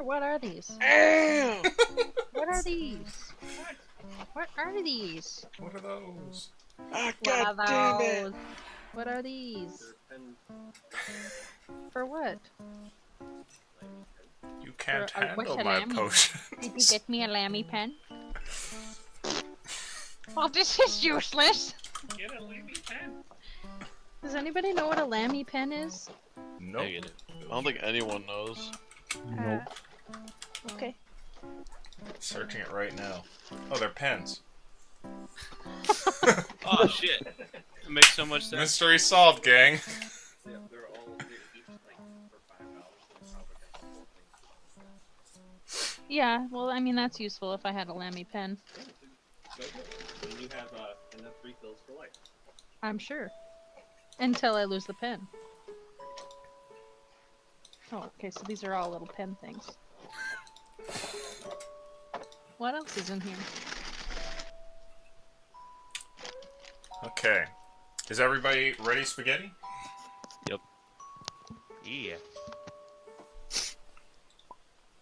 What are these? Ew! What are these? What are these? What are those? Ah, What God are damn it! those? What are these? For what? You can't For, what's handle a my lammy? potions. Did you get me a lammy pen? Well, this is useless. Get a lammy pen. Does anybody know what a lammy pen is? Nope. Negative. I don't think anyone knows. Nope. Okay. Searching it right now. Oh, they're pens. Oh shit. It makes so much sense. Mystery solved, gang. They're each like for $5. Yeah, well, I mean, that's useful if I had a lammy pen. And you have enough refills for life. I'm sure. Until I lose the pen. Oh, okay, so these are all little pen things. What else is in here? Okay. Is everybody ready, spaghetti? Yep. Yeah.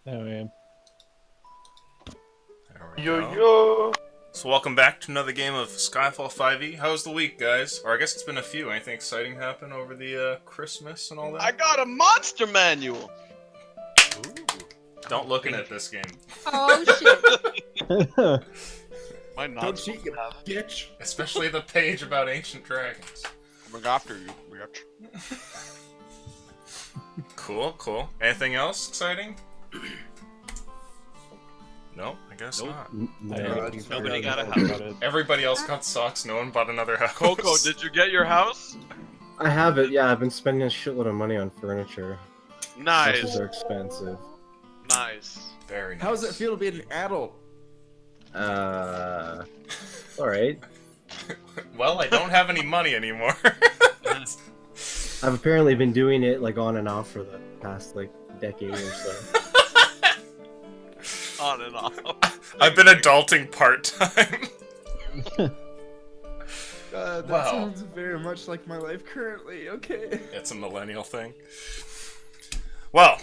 I am. There we Yo go. yo! So welcome back to another game of Skyfall 5e. How's the week, guys? Or I guess it's been a few. Anything exciting happen over the Christmas and all that? I got a monster manual! Don't look at this game. Oh, shit. Why not? Don't cheat, you bitch. Especially the page about ancient dragons. Coming after you, bitch. Cool, cool. Anything else exciting? No, I guess Nope. not. Nobody got a house. Everybody else got socks, no one bought another house. Coco, did you get your house? I have it, yeah, I've been spending a shitload of money on furniture. Nice. Houses are expensive. Nice. Very nice. How does it feel to be an adult? Alright. Well, I don't have any money anymore. I've apparently been doing it, like, on and off for the past, like, decade or so. On and off. I've been adulting part-time. That Wow. sounds very much like my life currently, okay. It's a millennial thing. Well,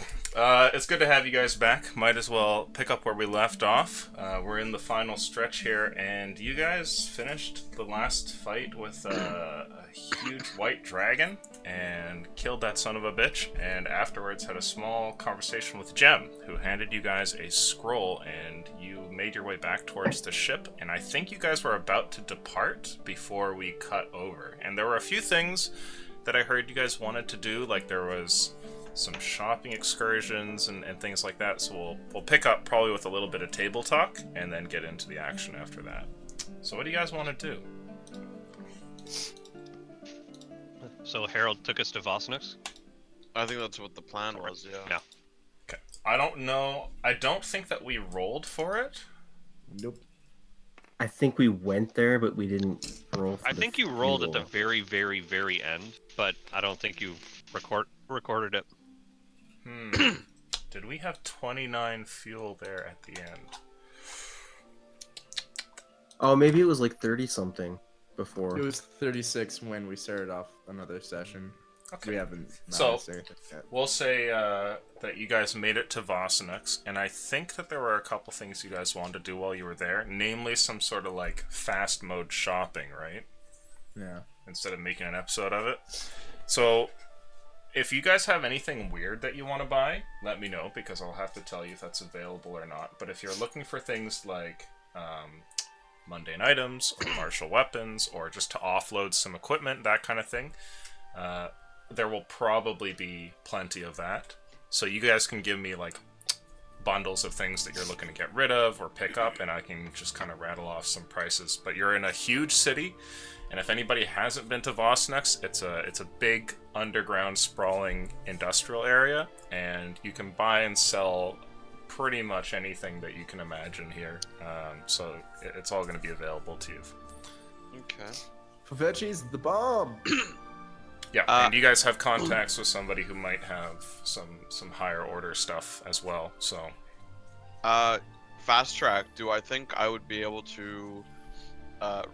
it's good to have you guys back. Might as well pick up where we left off. We're in the final stretch here, and you guys finished the last fight with a huge white dragon and killed that son of a bitch, and afterwards had a small conversation with Jem, who handed you guys a scroll, and you made your way back towards the ship, and I think you guys were about to depart before we cut over. And there were a few things that I heard you guys wanted to do, like there was some shopping excursions and things like that, so we'll pick up probably with a little bit of table talk and then get into the action after that. So what do you guys want to do? So Harold took us to Vosnix? I think that's what the plan was, yeah. No. Okay. I don't know. I don't think that we rolled for it. Nope. I think we went there, but we didn't roll for I the think you rolled at the fuel. very, very, very end, but I don't think you recorded it. Did we have 29 fuel there at the end? Oh, maybe it was like 30-something before. It was 36 when we started off another session. Okay. We haven't So- managed anything yet. We'll say that you guys made it to Vosnix, and I think that there were a couple things you guys wanted to do while you were there, namely some sort of like fast mode shopping, right? Yeah. Instead of making an episode of it. So, if you guys have anything weird that you want to buy, let me know, because I'll have to tell you if that's available or not. But if you're looking for things like mundane items, or martial weapons, or just to offload some equipment, that kind of thing, there will probably be plenty of that. So you guys can give me, like, bundles of things that you're looking to get rid of or pick up, and I can just kind of rattle off some prices. But you're in a huge city, and if anybody hasn't been to Vosnix, it's a big underground sprawling industrial area, and you can buy and sell pretty much anything that you can imagine here. So it's all going to be available to you. Okay. Favechi's the bomb! Yeah, and you guys have contacts with somebody who might have some higher order stuff as well, so... Fast track, do I think I would be able to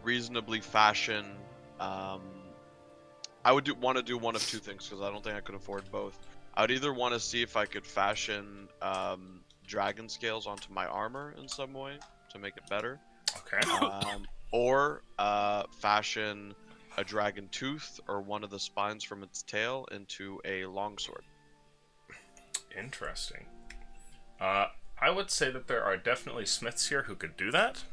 reasonably fashion... I would want to do one of two things, because I don't think I could afford both. I would either want to see if I could fashion dragon scales onto my armor in some way to make it better. Okay. Or fashion a dragon tooth or one of the spines from its tail into a longsword. Interesting. I would say that there are definitely smiths here who could do that,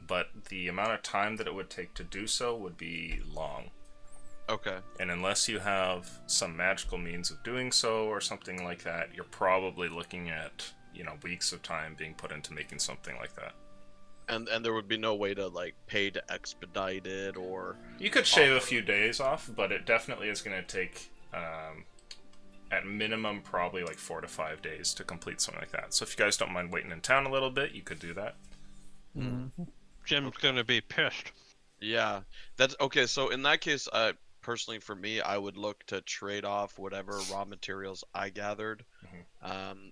but the amount of time that it would take to do so would be long. Okay. And unless you have some magical means of doing so or something like that, you're probably looking at, weeks of time being put into making something like that. And there would be no way to like pay to expedite it, or you could shave a few days off, but it definitely is going to take at minimum probably like 4 to 5 days to complete something like that. So if you guys don't mind waiting in town a little bit, you could do that. Jim's gonna be pissed. Yeah, that's okay. So in that case, personally for me, I would look to trade off whatever raw materials I gathered,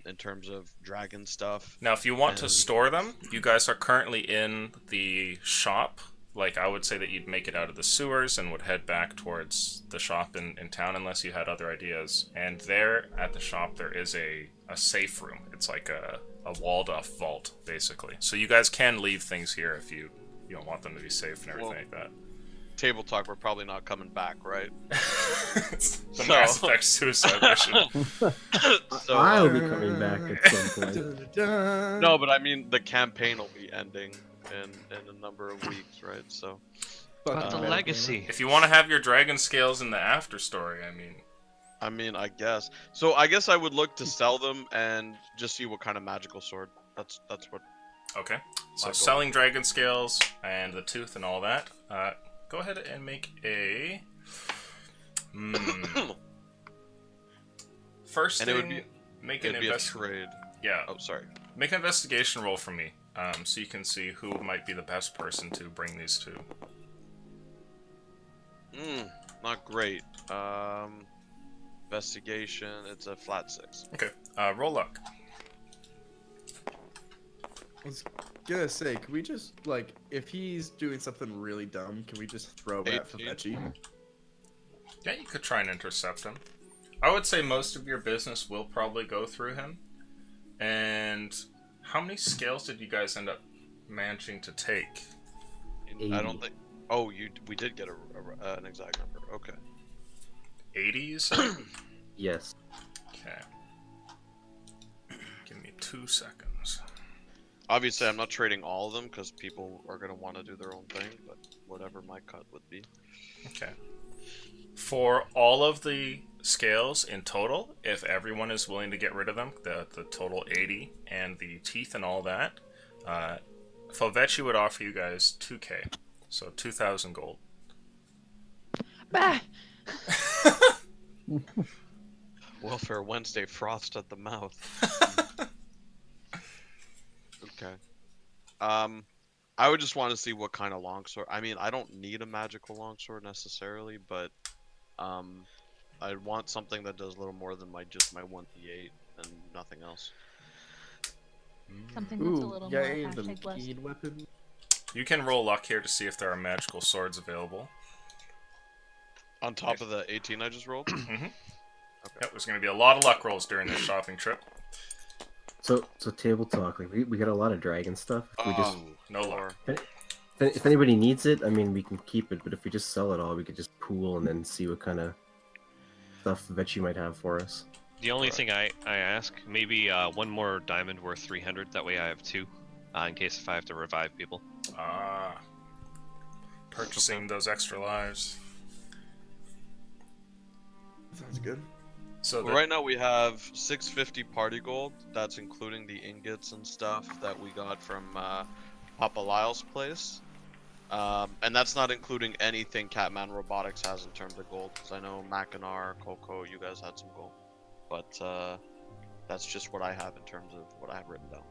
in terms of dragon stuff. Now, if you want to store them, you guys are currently in the shop. Like, I would say that you'd make it out of the sewers and would head back towards the shop in town unless you had other ideas. And there, at the shop, there is a safe room. It's like a walled-off vault, basically. So you guys can leave things here if you don't want them to be safe and everything like that. Table talk, we're probably not coming back, right? It's the Mass Effect suicide mission. So, I'll be coming back at some point. no, but I mean, the campaign will be ending in a number of weeks, right? So, But the legacy. If you want to have your dragon scales in the after story, I mean, I guess. So I guess I would look to sell them and just see what kind of magical sword. That's what. Okay. So goal. selling dragon scales and the tooth and all that. Go ahead and make a. First And thing, it would be. make an It'd be a trade. Yeah. Oh, sorry. Make an investigation roll for me, so you can see who might be the best person to bring these to. Not great. Investigation. It's a flat 6. Okay. Roll luck. I was gonna say, can we just, like, if he's doing something really dumb, can we just throw it at 18. Favechi? Yeah, you could try and intercept him. I would say most of your business will probably go through him. And how many scales did you guys end up managing to take? 80. I don't think. Oh, we did get an exact number. Okay. 80, you said? Yes. Okay. Give me 2 seconds. Obviously, I'm not trading all of them because people are gonna want to do their own thing. But whatever my cut would be. Okay. For all of the scales in total, if everyone is willing to get rid of them, the total 80, and the teeth and all that, Favechi would offer you guys 2k. So 2,000 gold. Bah! Welfare Wednesday frothed at the mouth. Okay. I would just want to see what kind of longsword. I mean, I don't need a magical longsword necessarily, but I want something that does a little more than just my 1d8 and nothing else. Something that's a little more hashtag blessed. mead weapon. You can roll luck here to see if there are magical swords available. On top of the 18 I just rolled? Mm-hmm. Yep, there's going to be a lot of luck rolls during this shopping trip. So table talk. Like we got a lot of dragon stuff. If we just No luck. if anybody needs it, I mean, we can keep it. But if we just sell it all, we could just pool and then see what kind of stuff Vetchi might have for us. The only thing I ask, maybe one more diamond worth 300. That way I have 2, in case if I have to revive people. Purchasing those extra lives. Sounds good. So Well, right now we have 650 party gold. That's including the ingots and stuff that we got from Papa Lyle's place. And that's not including anything Catman Robotics has in terms of gold. Because I know Mackinac, Coco, you guys had some gold. But that's just what I have in terms of what I have written down.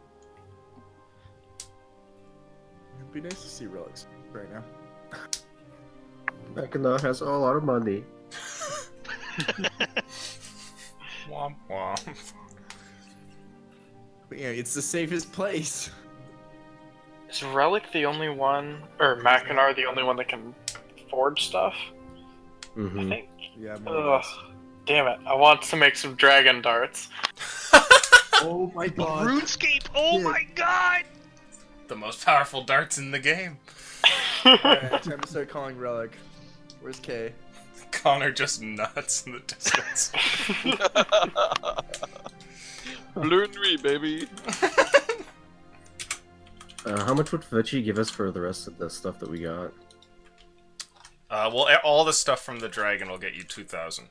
It'd be nice to see relics right now. Mackinac has a lot of money. Womp womp. But yeah, it's the safest place. Is Relic the only one, or Mackinac the only one that can forge stuff? I Mm-hmm. think. Yeah, more or Ugh, less. damn it! I want to make some dragon darts. Oh my god. RuneScape! Oh Yeah. my god! The most powerful darts in the game. Alright, time to start calling Relic. Where's K? Connor just nuts in the distance. Balloon me, baby. How much would Fetchy give us for the rest of the stuff that we got? Well, all the stuff from the dragon will get you 2,000.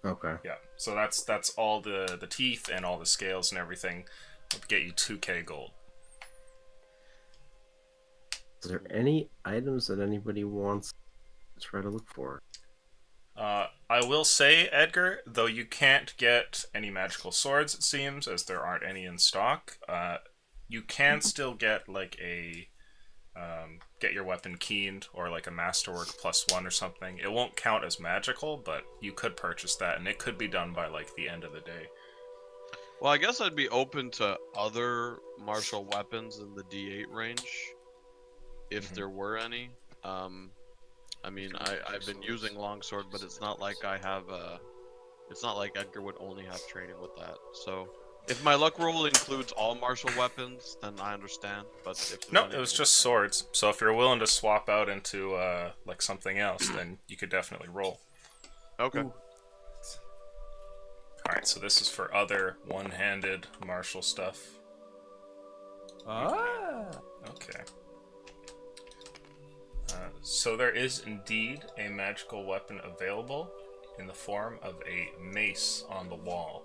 Okay. Yeah, so that's all the teeth and all the scales and everything will get you 2k gold. Is there any items that anybody wants to try to look for? I will say, Edgar, though you can't get any magical swords, it seems, as there aren't any in stock, you can still get like a get your weapon keened or like a masterwork +1 or something. It won't count as magical, but you could purchase that, and it could be done by like the end of the day. Well, I guess I'd be open to other martial weapons in the D8 range, if there were any. I mean, I've been using longsword, but it's not like I have it's not like Edgar would only have training with that. So, if my luck roll includes all martial weapons, then I understand. But if there's No, it anything was just swords. So if you're willing to swap out into like something else, then you could definitely roll. okay. Ooh. Alright, so this is for other one-handed martial stuff. Ah. Okay. So there is indeed a magical weapon available in the form of a mace on the wall.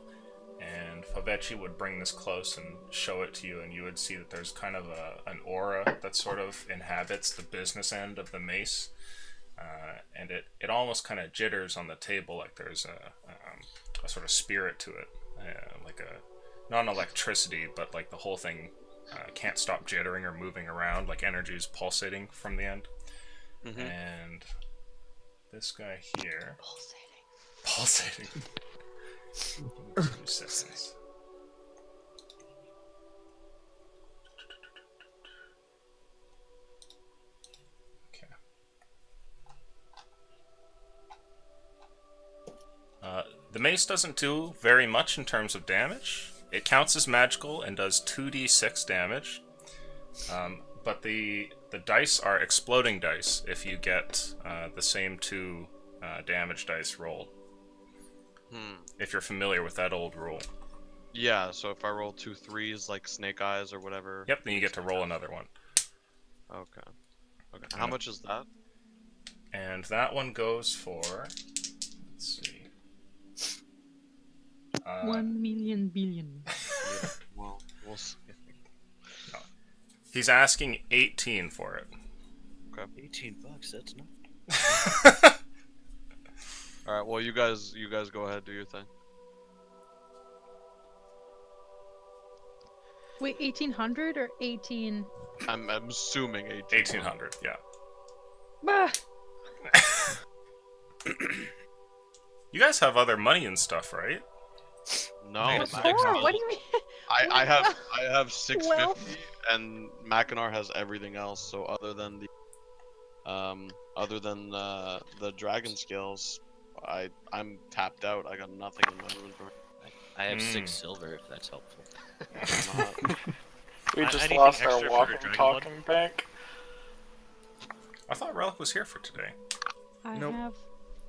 And Favechi would bring this close and show it to you, and you would see that there's kind of an aura that sort of inhabits the business end of the mace. And it almost kind of jitters on the table, like there's a sort of spirit to it. Like not electricity, but like the whole thing can't stop jittering or moving around, like energy is pulsating from the end. Mm-hmm. And this guy here... Pulsating. 2 seconds. Okay. The mace doesn't do very much in terms of damage. It counts as magical and does 2d6 damage. But the dice are exploding dice if you get the same 2 damage dice rolled. If you're familiar with that old rule. Yeah, so if I roll 2 3s, like snake eyes or whatever. Yep, then you get to roll another one. Okay. Okay. How much is that? And that one goes for... Let's see. 1 million billion. Yeah, well, we'll see. He's asking 18 for it. 18 bucks, that's not... All right. Well, you guys go ahead, do your thing. Wait, 1800 or 18? I'm assuming 1800, yeah. Bah! You guys have other money and stuff, right? No, What for? What do you mean? I have 650, Well- and Mackinac has everything else. So other than the dragon skills, I'm tapped out. I got nothing in my inventory. I have 6 silver, if that's helpful. We I just need lost anything our extra for walking, Dragon talking bank. I thought Relic was here for today. I Nope. have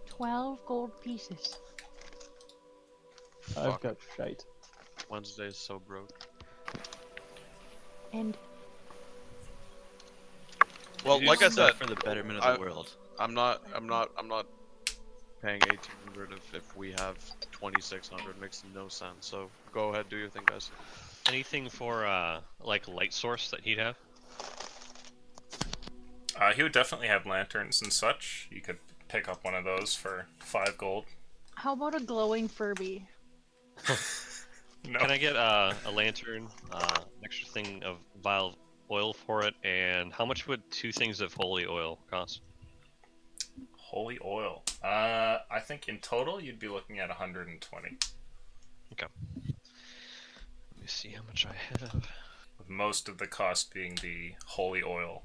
12 gold pieces. I've Fuck. got shite. Wednesday's so broke. And Well, Do like I stuff said, for the betterment of I- the world. I'm not paying 1800 if we have 2600. Makes no sense. So go ahead, do your thing, guys. Anything for like light source that he'd have? He would definitely have lanterns and such. You could pick up one of those for 5 gold. how about a glowing Furby? No. Can I get a lantern, an extra thing of vial of oil for it, and how much would 2 things of holy oil cost? Holy oil. I think in total you'd be looking at 120. Let me see how much I have. With most of the cost being the holy oil.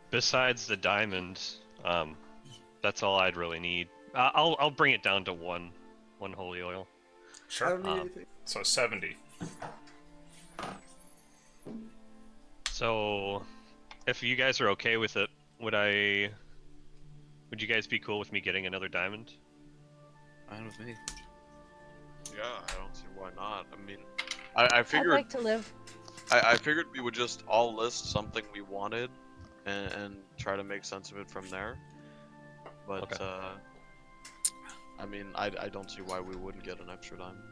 Besides the diamond, that's all I'd really need. I'll bring it down to one holy oil. I Sure. don't need anything. So 70. So, if you guys are okay with it, would you guys be cool with me getting another diamond? Fine with me. Yeah, I don't see why not. I mean, I I'd figured like to live. I figured we would just all list something we wanted and try to make sense of it from there. But Okay. I mean, I don't see why we wouldn't get an extra diamond.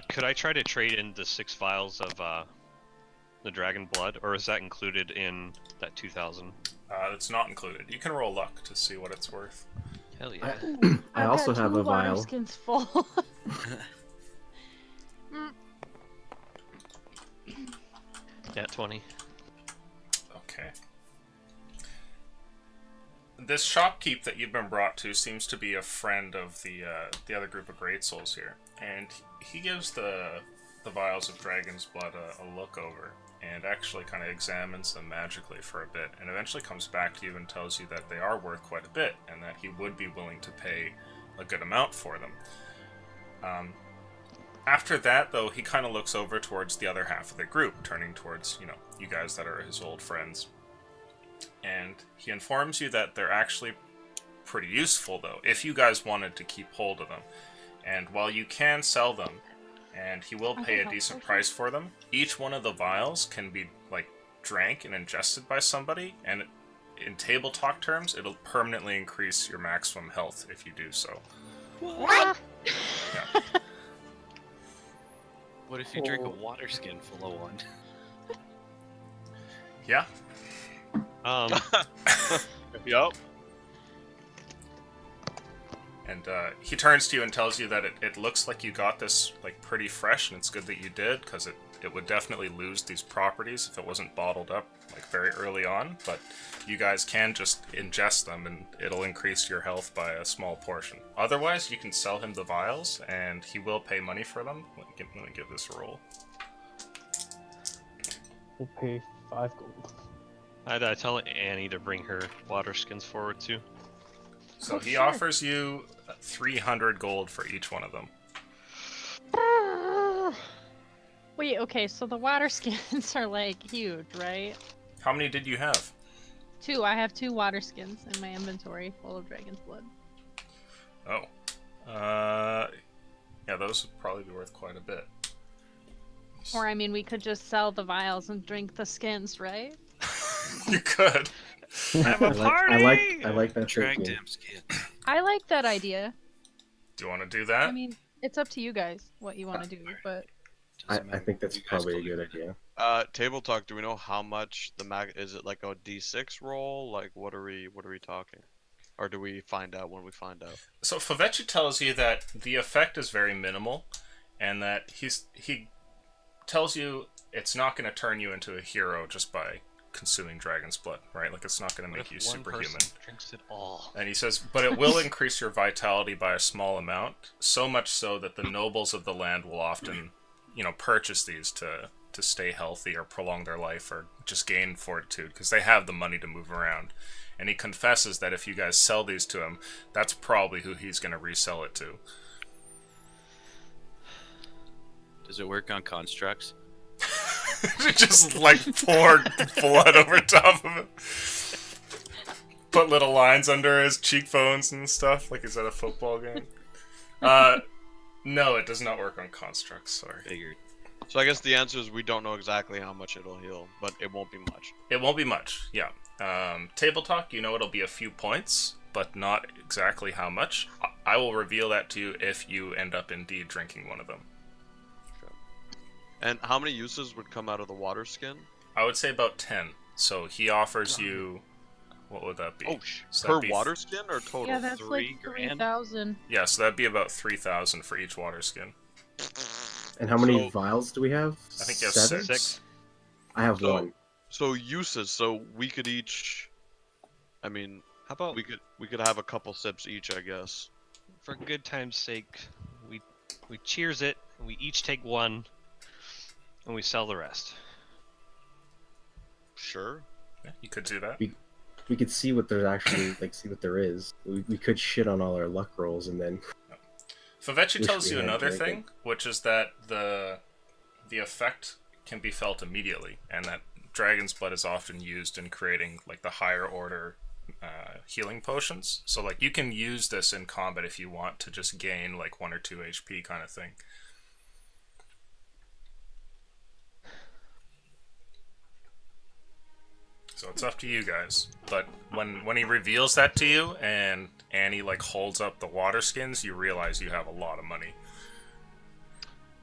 Could I try to trade in the 6 vials of the dragon blood, or is that included in that 2,000? It's not included. You can roll luck to see what it's worth. Hell yeah. I also got have 2 a water vial. skins full. Yeah, 20. Okay. This shopkeep that you've been brought to seems to be a friend of the other group of Great Souls here, and he gives the vials of dragon's blood a look over, and actually kind of examines them magically for a bit, and eventually comes back to you and tells you that they are worth quite a bit, and that he would be willing to pay a good amount for them. After that, though, he kind of looks over towards the other half of the group, turning towards, you guys that are his old friends. And he informs you that they're actually pretty useful, though, if you guys wanted to keep hold of them. And while you can sell them, and he will pay a decent price for them, each one of the vials can be, drank and ingested by somebody, and in table talk terms, it'll permanently increase your maximum health if you do so. What? Yeah. What if you drink a water skin full of one? Yeah. Yup. And he turns to you and tells you that it looks like you got this pretty fresh, and it's good that you did, because it would definitely lose these properties if it wasn't bottled up very early on. But you guys can just ingest them, and it'll increase your health by a small portion. Otherwise, you can sell him the vials, and he will pay money for them. Let me give this a roll. We'll pay 5 gold. I'd tell Annie to bring her water skins forward too. So he sure. offers you 300 gold for each one of them. Wait, okay, so the water skins are huge, right? How many did you have? 2. I have 2 water skins in my inventory full of dragon's blood. Oh. Yeah, those would probably be worth quite a bit. Or, I mean, we could just sell the vials and drink the skins, right? You could. Have a I party! like that Drag thinking. damn skin. I like that idea. Do you want to do that? I mean, it's up to you guys what you want to do, but I Doesn't matter. think that's You guys probably a believe good in it. idea. Table talk. Do we know how much the mag? Is it like a D6 roll? What are we talking? Or do we find out when we find out? So Favechi tells you that the effect is very minimal, and that he tells you it's not going to turn you into a hero just by consuming dragon's blood, right? It's not going to make you superhuman. Drinks it all. And he says, but it will increase your vitality by a small amount, so much so that the nobles of the land will often, purchase these to stay healthy or prolong their life or just gain fortitude, because they have the money to move around. And he confesses that if you guys sell these to him, that's probably who he's going to resell it to. Does it work on constructs? Just pour blood over top of it. Put little lines under his cheekbones and stuff, like he's at a football game. No, it does not work on constructs, sorry. Figured. So I guess the answer is we don't know exactly how much it'll heal, but it won't be much. It won't be much, yeah. Table talk, it'll be a few points, but not exactly how much. I will reveal that to you if you end up indeed drinking one of them. And how many uses would come out of the water skin? I would say about 10. So he offers you... What would that be? Oh, So per that'd be water skin or total? yeah, that's 3 grand? 3,000. Yeah, so that'd be about 3,000 for each water skin. And how many So- vials do we have? I think you have 7? 6. I have So- 1. So uses. So we could each. I mean, How about we could have a couple sips each, I guess. for good time's sake, we cheers it, and we each take one, and we sell the rest. Sure. Yeah, you could do that. We could see what there's actually see what there is. We could shit on all our luck rolls and then. Favechi Wish tells we you had another Dragon. thing, which is that the effect can be felt immediately, and that dragon's blood is often used in creating like the higher order healing potions. So like you can use this in combat if you want to just gain like 1 or 2 HP kind of thing. So it's up to you guys. But when he reveals that to you and Annie like holds up the water skins, you realize you have a lot of money.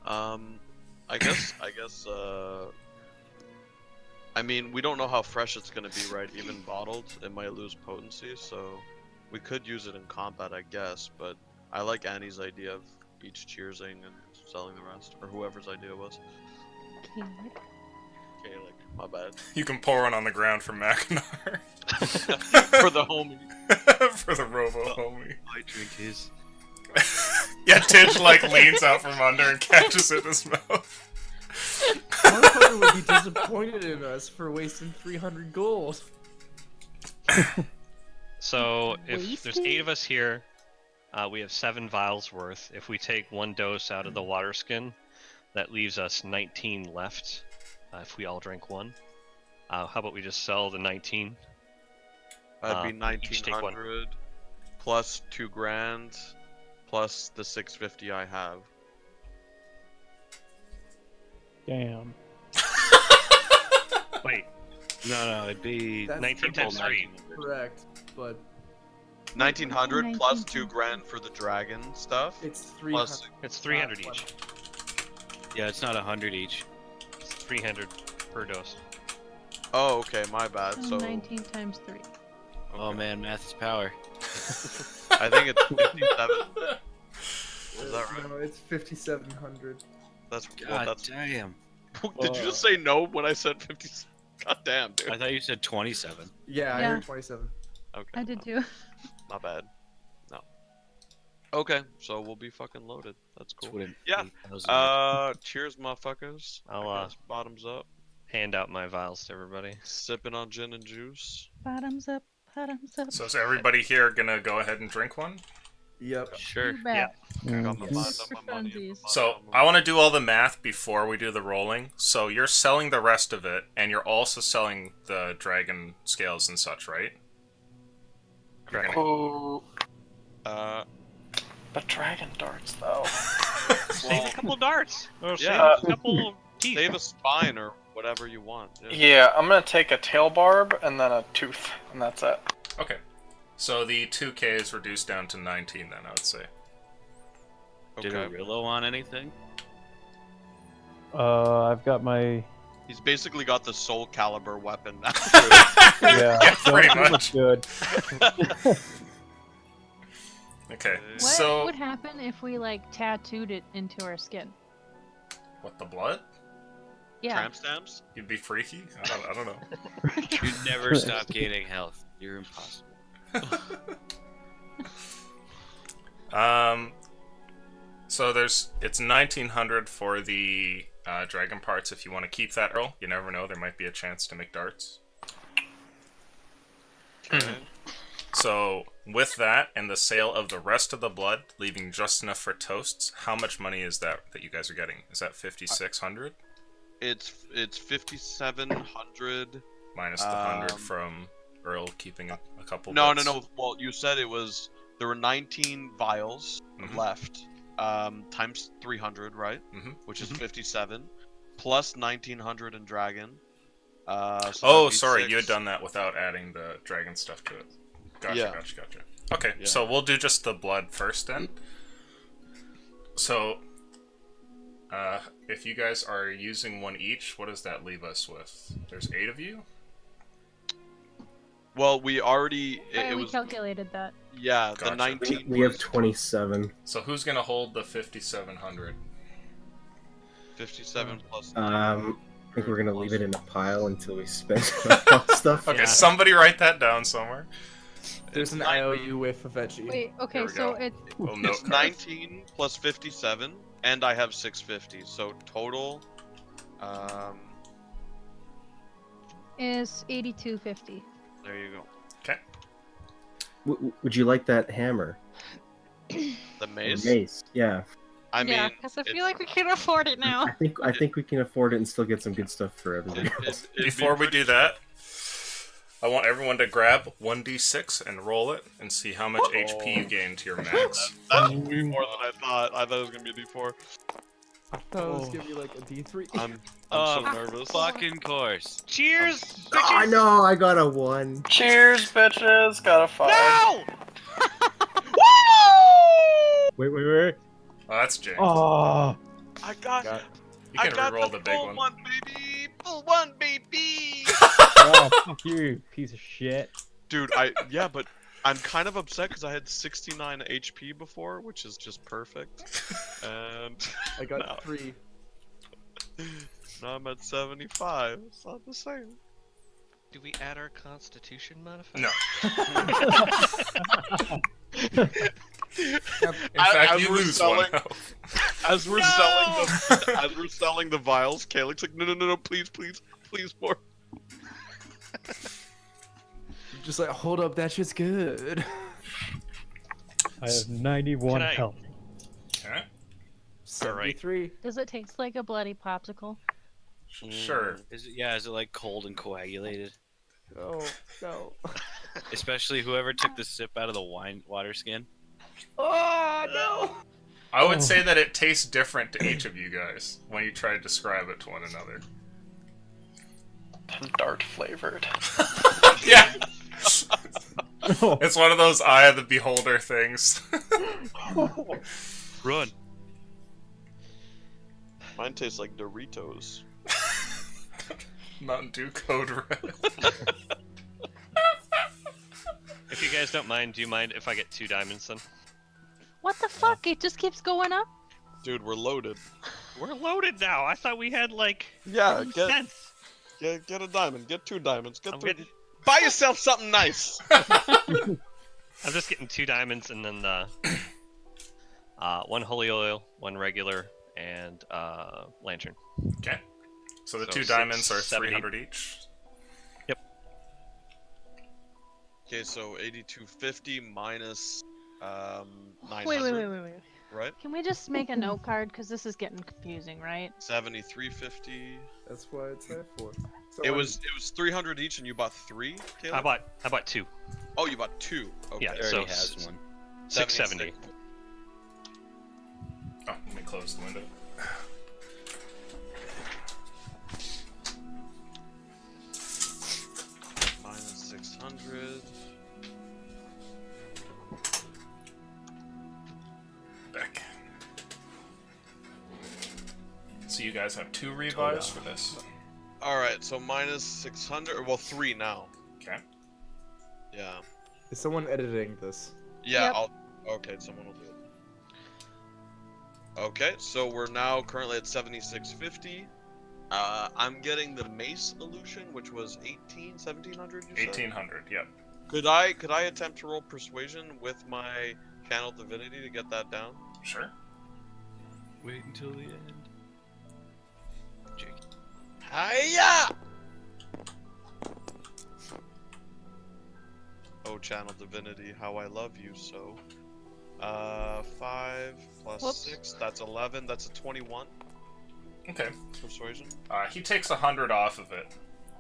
I guess I mean, we don't know how fresh it's gonna be, right? Even bottled, it might lose potency, so we could use it in combat, I guess. But I like Annie's idea of each cheersing and selling the rest, or whoever's idea it was. Okay, like my bad. You can pour one on the ground for Mackinac. For the homie. For the Robo homie. I drink his. Yeah, Tidge like leans out from under and catches it in his mouth. Motherfucker would be disappointed in us for wasting 300 gold. So if there's Wasted? 8 of us here, we have 7 vials worth. If we take 1 dose out of the water skin, that leaves us 19 left. If we all drink 1, how about we just sell the 19? That'd be each take 1. 1900 plus 2 grand plus the 650 I have. Damn. Wait, No, it'd be That's 19 times 3. correct, but 1900 plus 2 grand for the dragon stuff. it's 300. Plus, It's 300 each. Yeah, it's not 100 each. It's 300 per dose. oh, okay, my bad. So 19 times 3. Oh man, math is power. I think it's 57. Is that right? No, it's 5,700. That's God that's. damn. Did you just say no when I said 50? God damn, dude. I thought you said 27. Yeah, I Yeah. heard 27. Okay. I did too. Not bad. No. Okay, so we'll be fucking loaded. That's That's cool. what an Yeah. 8,000 Cheers, motherfuckers. I'll, I guess bottoms up. Hand out my vials to everybody. Sipping on gin and juice. Bottoms up, bottoms up. So is everybody here gonna go ahead and drink one? Yep. Sure. You bet. I got my Mm. mind on my money. Funsies. So I want to do all the math before we do the rolling. So you're selling the rest of it, and you're also selling the dragon scales and such, right? Correct. Oh, but dragon darts though. Save a couple darts. Or save Yeah. a couple teeth. Save a spine or whatever you want. Yeah. Yeah, I'm gonna take a tail barb and then a tooth, and that's it. Okay. So the 2K is reduced down to 19 then, I would say. Did Okay. Arillo want anything? I've got my He's basically got the Soul Calibur weapon now. yeah. Yeah, pretty that much. looks good. Okay. What So would happen if we like tattooed it into our skin? what, the blood? Yeah. Tramp stamps? You'd be freaky? I don't know. You never stop gaining health. You're impossible. So it's 1900 for the dragon parts if you want to keep that, Earl. You never know, there might be a chance to make darts. So with that and the sale of the rest of the blood, leaving just enough for toasts, how much money is that you guys are getting? Is that 5,600 It's 5,700. minus the 100 from Earl keeping a couple? No. bits? Well, you said there were 19 vials Mhm. left. Times 300, right? Mhm. Which is 57. Plus 1900 in dragon. So Oh, that'd be sorry, 6. you had done that without adding the dragon stuff to it. Gotcha, Yeah. gotcha. Okay, Yeah. so we'll do just the blood first then. So, if you guys are using one each, what does that leave us with? There's 8 of you? Well, we already. It we was. calculated that. Yeah, Gotcha. the 19. We have was 27. So who's gonna hold the 5,700? 57 plus. I think we're gonna leave it in a pile until we spend all stuff. Okay, Yeah. somebody write that down somewhere. There's an 90. IOU with Favechi. Wait, There okay, we so go. it's Well, no, It's 19 plus 57, and I have is 8250. There you go. Okay. Would you like that hammer? The mace. Mace. Yeah. I yeah, mean, because I feel like we can afford it now. I think we can afford it and still get some good stuff for everybody else. Before we do that, I want everyone to grab 1d6 and roll it and see how much HP you gain to your max. That's way more than I thought. I thought it was gonna be a D4. I thought it was gonna be like a D3. I'm Oh, so nervous. Fucking course. Cheers! Oh, I know, I got a 1. Cheers, bitches. Got a 5. No! Wait. Oh, that's James. Oh, I got. You can reroll the big full one. baby. Full one, baby. oh, fuck you, piece of shit. Dude, but I'm kind of upset because I had 69 HP before, which is just perfect. And I got 3. Now I'm at 75. It's not the same. Do we add our constitution modifier? No. In fact, you lose one health. As we're selling the vials, Kaylee's like, no, please more. Just like, hold up, that shit's good. I have 91 Can I- health. Okay. 73. Does it taste like a bloody popsicle? Sure. Is it like cold and coagulated? Oh, no. Especially whoever took the sip out of the water skin. Oh, no! I would say that it tastes different to each of you guys when you try to describe it to one another. Dart flavored. Yeah. It's one of those eye of the beholder things. Run. Mine tastes like Doritos. Mountain Dew Code Red. If you guys don't mind, do you mind if I get 2 diamonds then? What the fuck? It just keeps going up? Dude, we're loaded. We're loaded now. I thought we had like Yeah, 2 get cents. a diamond. Get 2 diamonds. Get I'm 3. getting- Buy yourself something nice. I'm just getting 2 diamonds and then 1 holy oil, 1 regular, and lantern. Okay. So the So 2 diamonds are 670. 300 each. Okay, so 8250 minus 900. Wait. Right? Can we just make a note card? Because this is getting confusing, right? 7350. That's why it's there for. So It was 300 each, and you bought 3. Caleb? I bought 2. Oh, you bought 2. Okay. Yeah, It so already has one. 670. Oh, let me close the window. Minus 600. Back. So you guys have 2 revives for this. Alright, so minus 600. Well, 3 now. Okay. Yeah. Is someone editing this? Yeah, Yep. Okay, someone will do it. Okay, so we're now currently at 7650. I'm getting the mace illusion, which was 1700, you said? 1800, yep. Could I attempt to roll persuasion with my channel divinity to get that down? Sure. Wait until the end. Jake. Hiya! Oh, channel divinity, how I love you so. 5 plus Whoops. 6, that's 11, that's a 21 Okay. persuasion. He takes 100 off of it,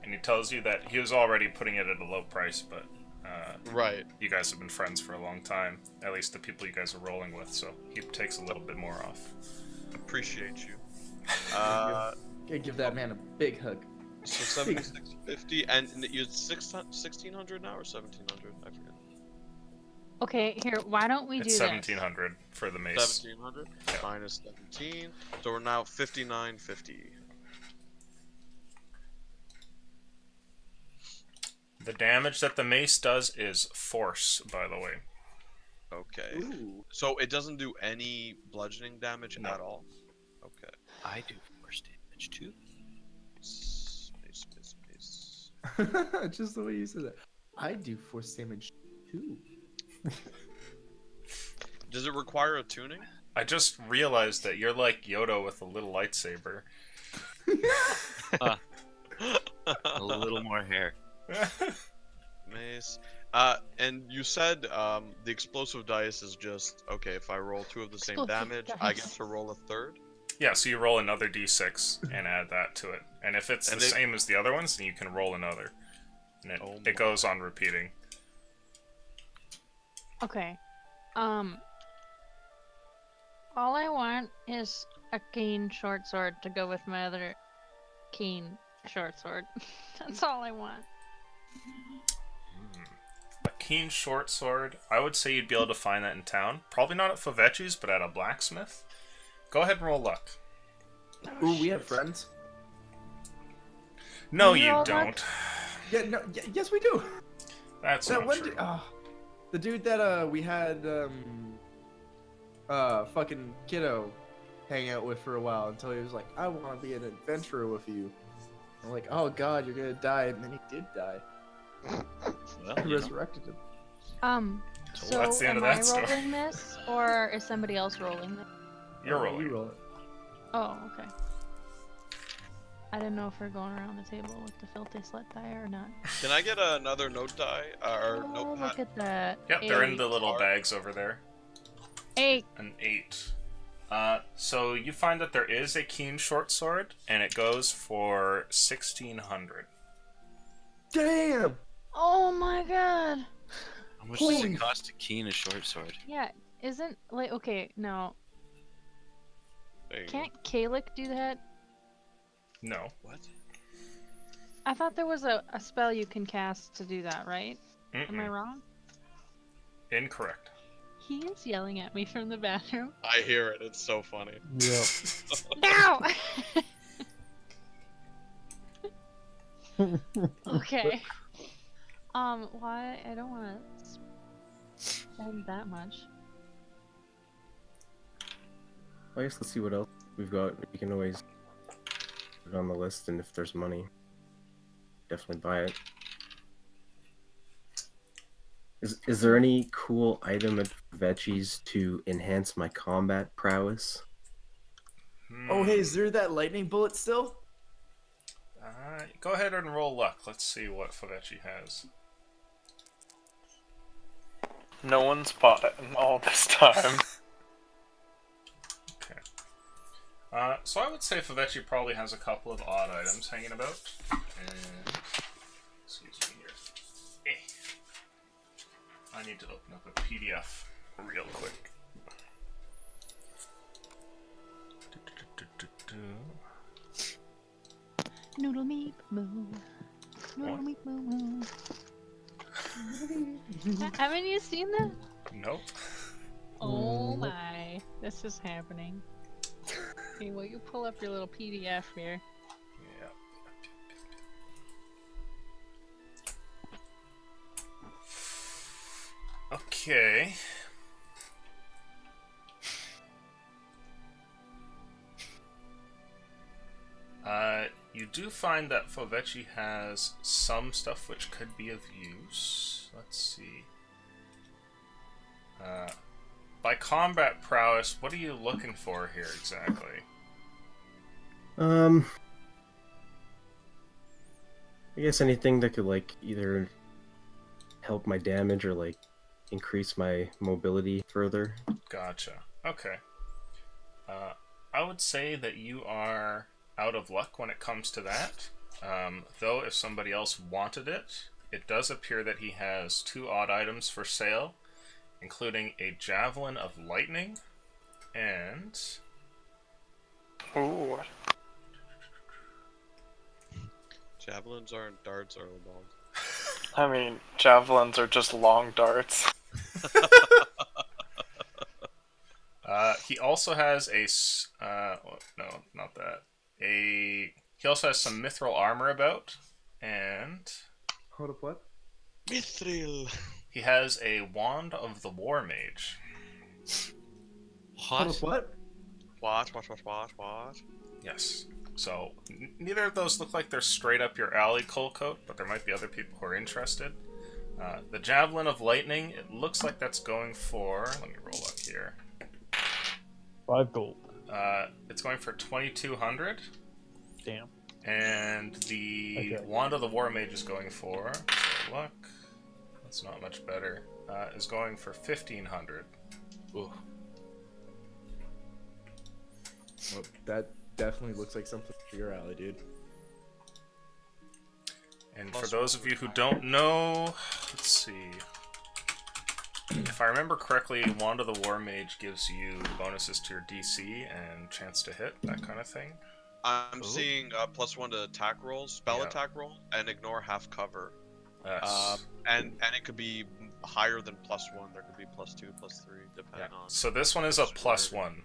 and he tells you that he was already putting it at a low price, but Right. you guys have been friends for a long time. At least the people you guys are rolling with, so he takes a little bit more off. Appreciate you. Gotta give that man a big hug. So 7650, and you 1600 now or 1700? I forget. Okay, here, why don't we It's do 1700 for the mace. 1700 Yeah. minus 17, so we're now 5950. The damage that the mace does is force, by the way. Okay. Ooh. So it doesn't do any bludgeoning damage No. at all. Okay. I do force damage too. Space. Just the way you said that. I do force damage too. Does it require a tuning? I just realized that you're like Yoda with a little lightsaber. A little more hair. Mace. And you said the explosive dice is just okay. If I roll 2 of the same Explosive damage, I get dice. to roll a third. Yeah, so you roll another d6 and add that to it. And if it's And the it- same as the other ones, then you can roll another. And Oh it my. goes on repeating. Okay. All I want is a keen short sword to go with my other keen short sword. That's all I want. A keen short sword. I would say you'd be able to find that in town. Probably not at Favecci's, but at a blacksmith. Go ahead and roll luck. Ooh, we have friends. No, You you roll luck? don't. Yeah, no, yes, we do. That's That not one, true. the dude that we had fucking kiddo hang out with for a while until he was like, I want to be an adventurer with you. I'm like, oh god, you're gonna die, and then he did die. Well, I you know. resurrected him. So that's the end am of I that story. rolling this, or is somebody else rolling this? You're Oh, rolling. You roll it. Oh, okay. I didn't know if we're going around the table with the filthy slut die or not. Can I get another note die or Oh, notepad? look at that. Yep, they're in 8. the little Eight. bags over there. 8. An 8. So you find that there is a keen short sword, and it goes for 1,600. Damn! Oh my god. How much does Holy it cost to keen a short sword? Yeah, isn't like okay, no. There you go. Can't Kalik do that? No. What? I thought there was a spell you can cast to do that, right? Am I Mm-mm. wrong? Incorrect. He is yelling at me from the bathroom. I hear it. It's so funny. Yep. No! Okay. Why? I don't want to spend that much. I guess let's see what else we've got. We can always put it on the list, and if there's money, definitely buy it. Is there any cool item at Veggies to enhance my combat prowess? Oh, hey, is there that lightning bullet still? Go ahead and roll luck. Let's see what Favecci has. No one's bought it in all this time. Okay. So I would say Favecci probably has a couple of odd items hanging about. And excuse me here. I need to open up a PDF real quick. Noodle meat moo. Noodle What? meat moo moo. Haven't you seen that? Nope. Oh my. This is happening. Okay, will you pull up your little PDF here? Yeah. Okay. You do find that Favecci has some stuff which could be of use. Let's see. By combat prowess, what are you looking for here exactly? I guess anything that could like either help my damage or like increase my mobility further. Gotcha. Okay. I would say that you are out of luck when it comes to that. Though if somebody else wanted it, it does appear that he has 2 odd items for sale, including a javelin of lightning and Ooh. Javelins aren't darts, Arlebald. I mean, javelins are just long darts. he also has no, not that. He also has some mithril armor about, and Hold up, what? Mithril. he has a wand of the war mage. Hold up, what? What? Yes. So, neither of those look like they're straight up your alley, Coalcoat, but there might be other people who are interested. The Javelin of Lightning, it looks like that's going for... Let me roll up here. 5 gold. It's going for 2,200. Damn. And the Wand of the War Mage is going for, luck, that's not much better, is going for 1,500. Ooh. Well, that definitely looks like something for your alley, dude. And for those of you who don't know, let's see. If I remember correctly, Wand of the War Mage gives you bonuses to your DC and chance to hit, that kind of thing. I'm seeing +1 to attack rolls, spell attack roll, and ignore half cover. Yes. And it could be higher than +1. There could be +2, +3, depending on. So this one is a +1.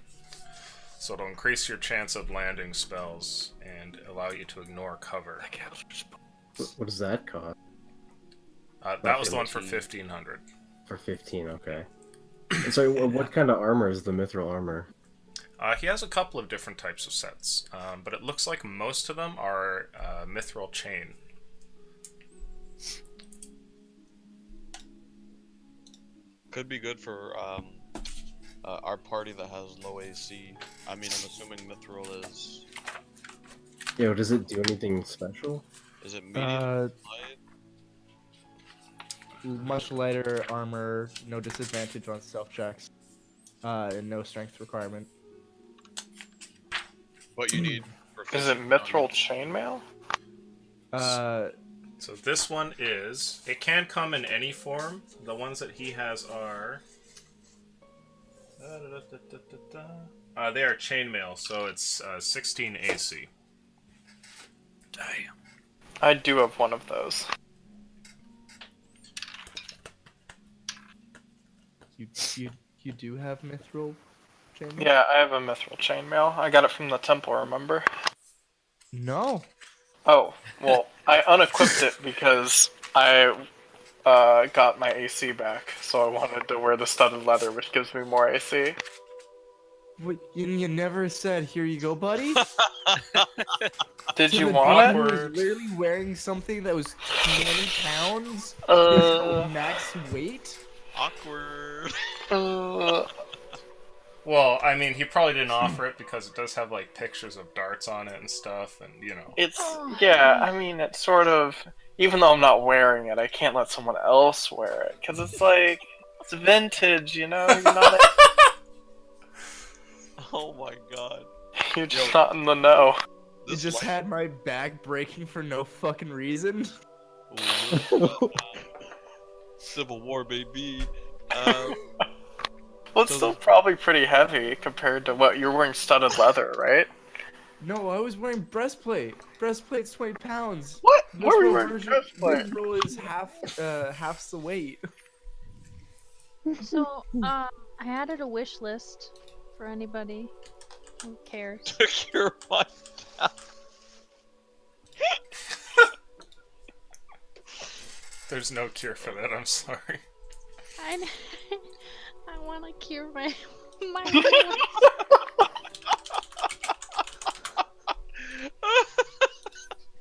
So it'll increase your chance of landing spells and allow you to ignore cover. What does that cost? That was the one for 1,500. For 15, okay. And so what kind of armor is the mithril armor? He has a couple of different types of sets, but it looks like most of them are mithril chain. Could be good for our party that has low AC. I mean, I'm assuming mithril is. Yo, does it do anything special? Is it medium light? Much lighter armor, no disadvantage on stealth checks, and no strength requirement. What you need for Is it mithril chainmail? So this one is... It can come in any form. The ones that he has are... they are chainmail, so it's 16 AC. Damn. I do have one of those. You do have mithril chainmail? Yeah, I have a mithril chainmail. I got it from the temple, remember? No. Oh, well, I unequipped it because I got my AC back, so I wanted to wear the studded leather, which gives me more AC. Wait, you never said, here you go, buddy? Did So you the want dude it? was literally wearing something that was 20 pounds? Uh, Max weight? Awkward. Well, I mean, he probably didn't offer it because it does have, like, pictures of darts on it and stuff, and, you know. It's, yeah, I mean, it's sort of, even though I'm not wearing it, I can't let someone else wear it, because it's like, it's vintage, you know? You're not, Oh my god. you're just not in the know. You just had my back breaking for no fucking reason? Civil War, baby. Well, it's still probably pretty heavy compared to what you're wearing studded leather, right? No, I was wearing breastplate. Breastplate's 20 pounds. What? Where were you Mithril wearing version- breastplate? Mithril is half the weight. So, I added a wish list for anybody who cares. To cure my death. There's no cure for that, I'm sorry. I want to cure my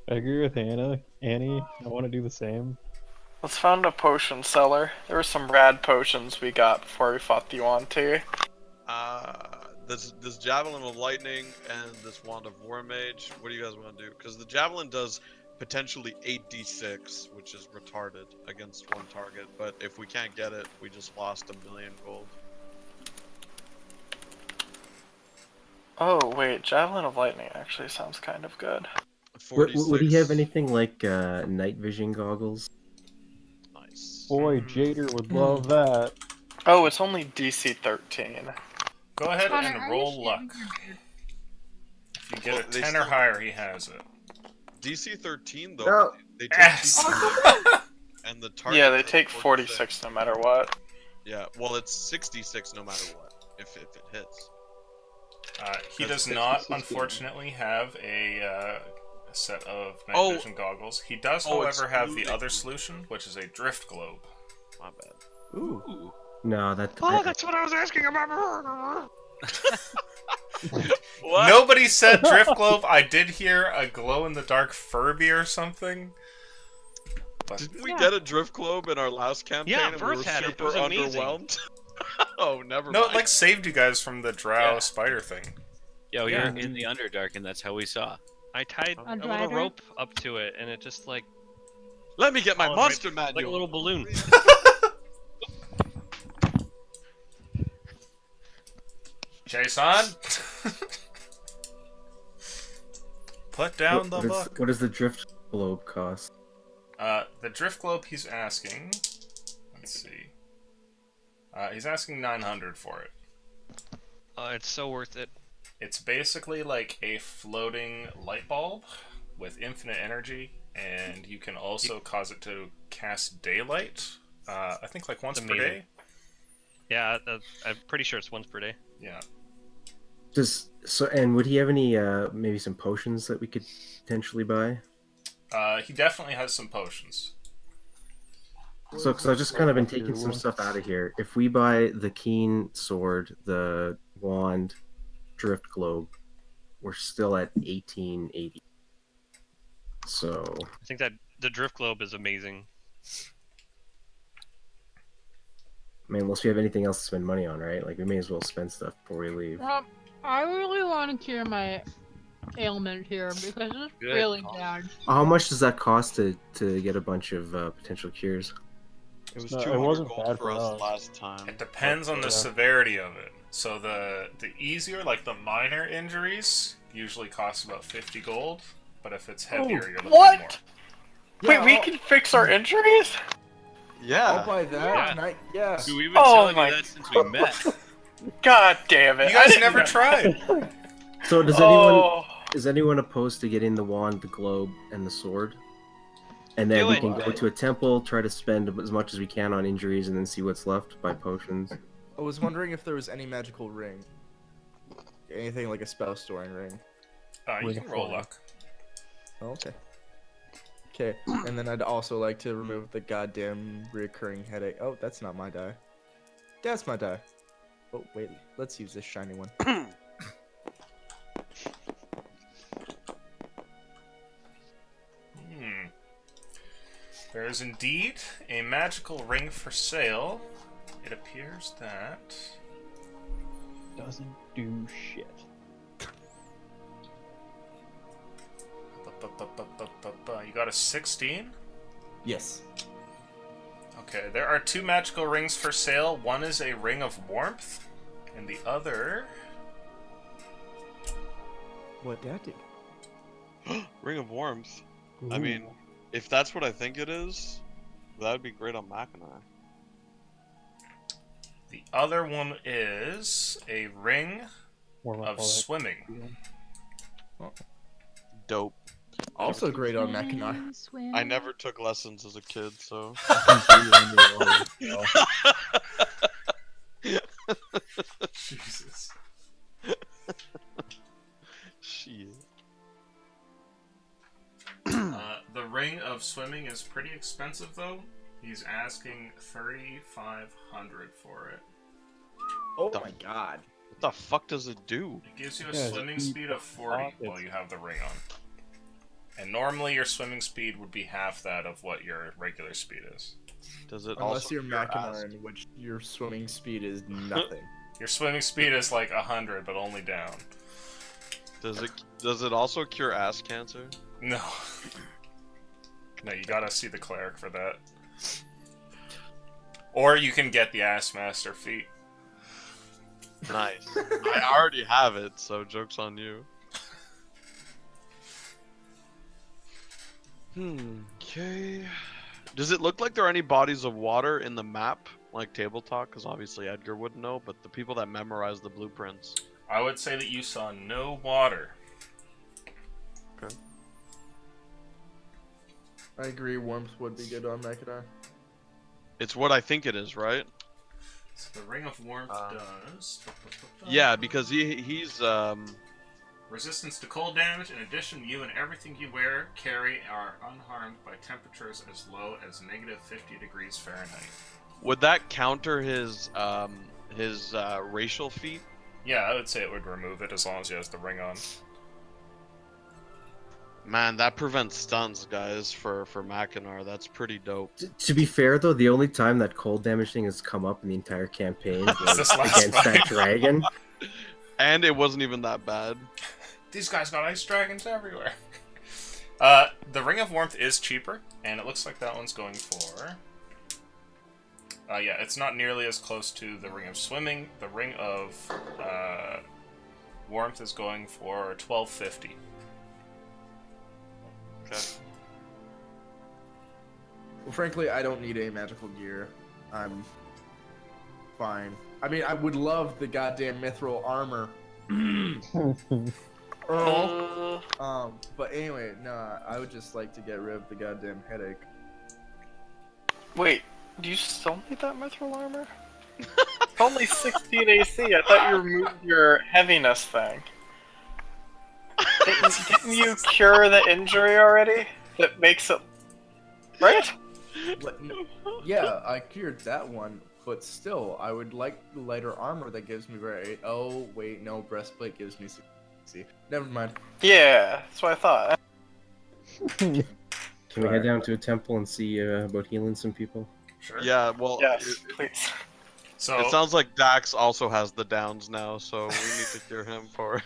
I agree with Annie. I want to do the same. Let's find a potion seller. There were some rad potions we got before we fought the Yuan-Ti. This Javelin of Lightning and this Wand of War Mage, what do you guys want to do? Because the Javelin does potentially 8d6, which is retarded against one target, but if we can't get it, we just lost 1,000,000 gold. Oh, wait, Javelin of Lightning actually sounds kind of good. Would he have anything like night vision goggles? Nice. Boy, Jader would love that. Oh, it's only DC 13. Go ahead Connor, and are roll you luck. If you get a 10 or higher, he has it. DC 13 though, No. they take Yes. and the target. Yeah, they take 46 no matter what. Yeah, well, it's 66 no matter what if it hits. He That's does not, 60. unfortunately, have a set of night vision goggles. He does, however, have the other solution, which is a drift globe. My bad. Ooh. No, that. Oh, that's what I was asking about. What? Nobody said drift globe. I did hear a glow-in-the-dark Furby or something. But Didn't we get a drift globe in our last campaign? Yeah, and Verth we were had it. It super was amazing. underwhelmed. Oh, never no, mind. it like saved you guys from the drow Yeah. spider thing. Yo, Yeah. you're in the Underdark, and that's how we saw. I tied A a little glider? rope up to it, and it just like Let me get my followed monster right- manual. like a little balloon. Jason, put down the What book. what does the drift globe cost? The drift globe he's asking. Let's see. He's asking 900 for it. It's so worth it. It's basically like a floating light bulb with infinite energy, and you can also cause it to cast daylight. I think like once per amazing. day. Yeah, I'm pretty sure it's once per day. Yeah. And would he have any maybe some potions that we could potentially buy? He definitely has some potions. So, because I've just kind of been taking some stuff out of here. If we buy the keen sword, the wand, drift globe, we're still at 1880. So, I think that the drift globe is amazing. I mean, unless we have anything else to spend money on, right? Like, we may as well spend stuff before we leave. I really want to cure my ailment here because it's Good really call. bad. How much does that cost to get a bunch of potential cures? It was No, it 200 wasn't gold bad for for us us. last time. It depends on the severity of it. So the easier, like the minor injuries, usually cost about 50 gold. But if it's heavier, you're looking what? more. Wait, Yeah, we can fix our injuries? Yeah. I'll buy that. Yeah. And yeah. Dude, we've been Oh telling my- you that since we met. God damn it! You I guys didn't never know. tried. So, does Oh, anyone opposed to getting the wand, the globe, and the sword? And then Do we it. can go to a temple, try to spend as much as we can on injuries, and then see what's left by potions. I was wondering if there was any magical ring. Anything like a spell storing ring. You can roll luck. Oh, okay. Okay, and then I'd also like to remove the goddamn reoccurring headache. Oh, that's not my die. That's my die. Oh, wait, let's use this shiny one. There is indeed a magical ring for sale. It appears that... Doesn't do shit. You got a 16? Yes. Okay, there are 2 magical rings for sale. One is a ring of warmth, and the other... What that do? Ring of Warmth. I Ooh. mean, if that's what I think it is, that would be great on Mackinac. The other one is a ring Warm up of all that. swimming. Dope. Also great on Mackinac. I never took lessons as a kid, so. Jesus. Shit. The ring of swimming is pretty expensive, though. He's asking 3,500 for it. Oh my god. What the fuck does it do? It gives you a Yeah, swimming deep speed of 40 pockets. while you have the ring on. And normally your swimming speed would be half that of what your regular speed is. Does it Unless also you're cure Mackinac, acid? in which your swimming speed is nothing. Your swimming speed is like 100, but only down. Does it also cure ass cancer? No. No, you gotta see the cleric for that. Or you can get the Ass Master feat. Nice. I already have it, so joke's on you. Okay. Does it look like there are any bodies of water in the map, like tabletop? Because obviously Edgar wouldn't know, but the people that memorize the blueprints. I would say that you saw no water. Okay. I agree, warmth would be good on Mackinac. It's what I think it is, right? So the Ring of Warmth does... Yeah, because he's Resistance to cold damage. In addition, you and everything you wear, carry, are unharmed by temperatures as low as negative 50 degrees Fahrenheit. Would that counter his racial feat? Yeah, I would say it would remove it as long as he has the ring on. Man, that prevents stuns, guys, for Mackinac. That's pretty dope. To be fair, though, the only time that cold damage thing has come up in the entire campaign was This last against fight. that dragon. And it wasn't even that bad. These guys got ice dragons everywhere. The Ring of Warmth is cheaper, and it looks like that one's going for... yeah, it's not nearly as close to the Ring of Swimming. The Ring of Warmth is going for $12.50. Okay. Well, frankly, I don't need any magical gear. I'm fine. I mean, I would love the goddamn mithril armor. But anyway, no, I would just like to get rid of the goddamn headache. Wait, do you still need that mithril armor? It's only 16 AC. I thought you removed your heaviness thing. Didn't you cure the injury already? That makes it... Right? Yeah, I cured that one, but still, I would like lighter armor that gives me very... Oh, wait, no, breastplate gives me 60. Never mind. Yeah, that's what I thought. Can we head down to a temple and see about healing some people? Sure. Yeah, well, Yes, please. So it sounds like Dax also has the downs now, so we need to cure him for...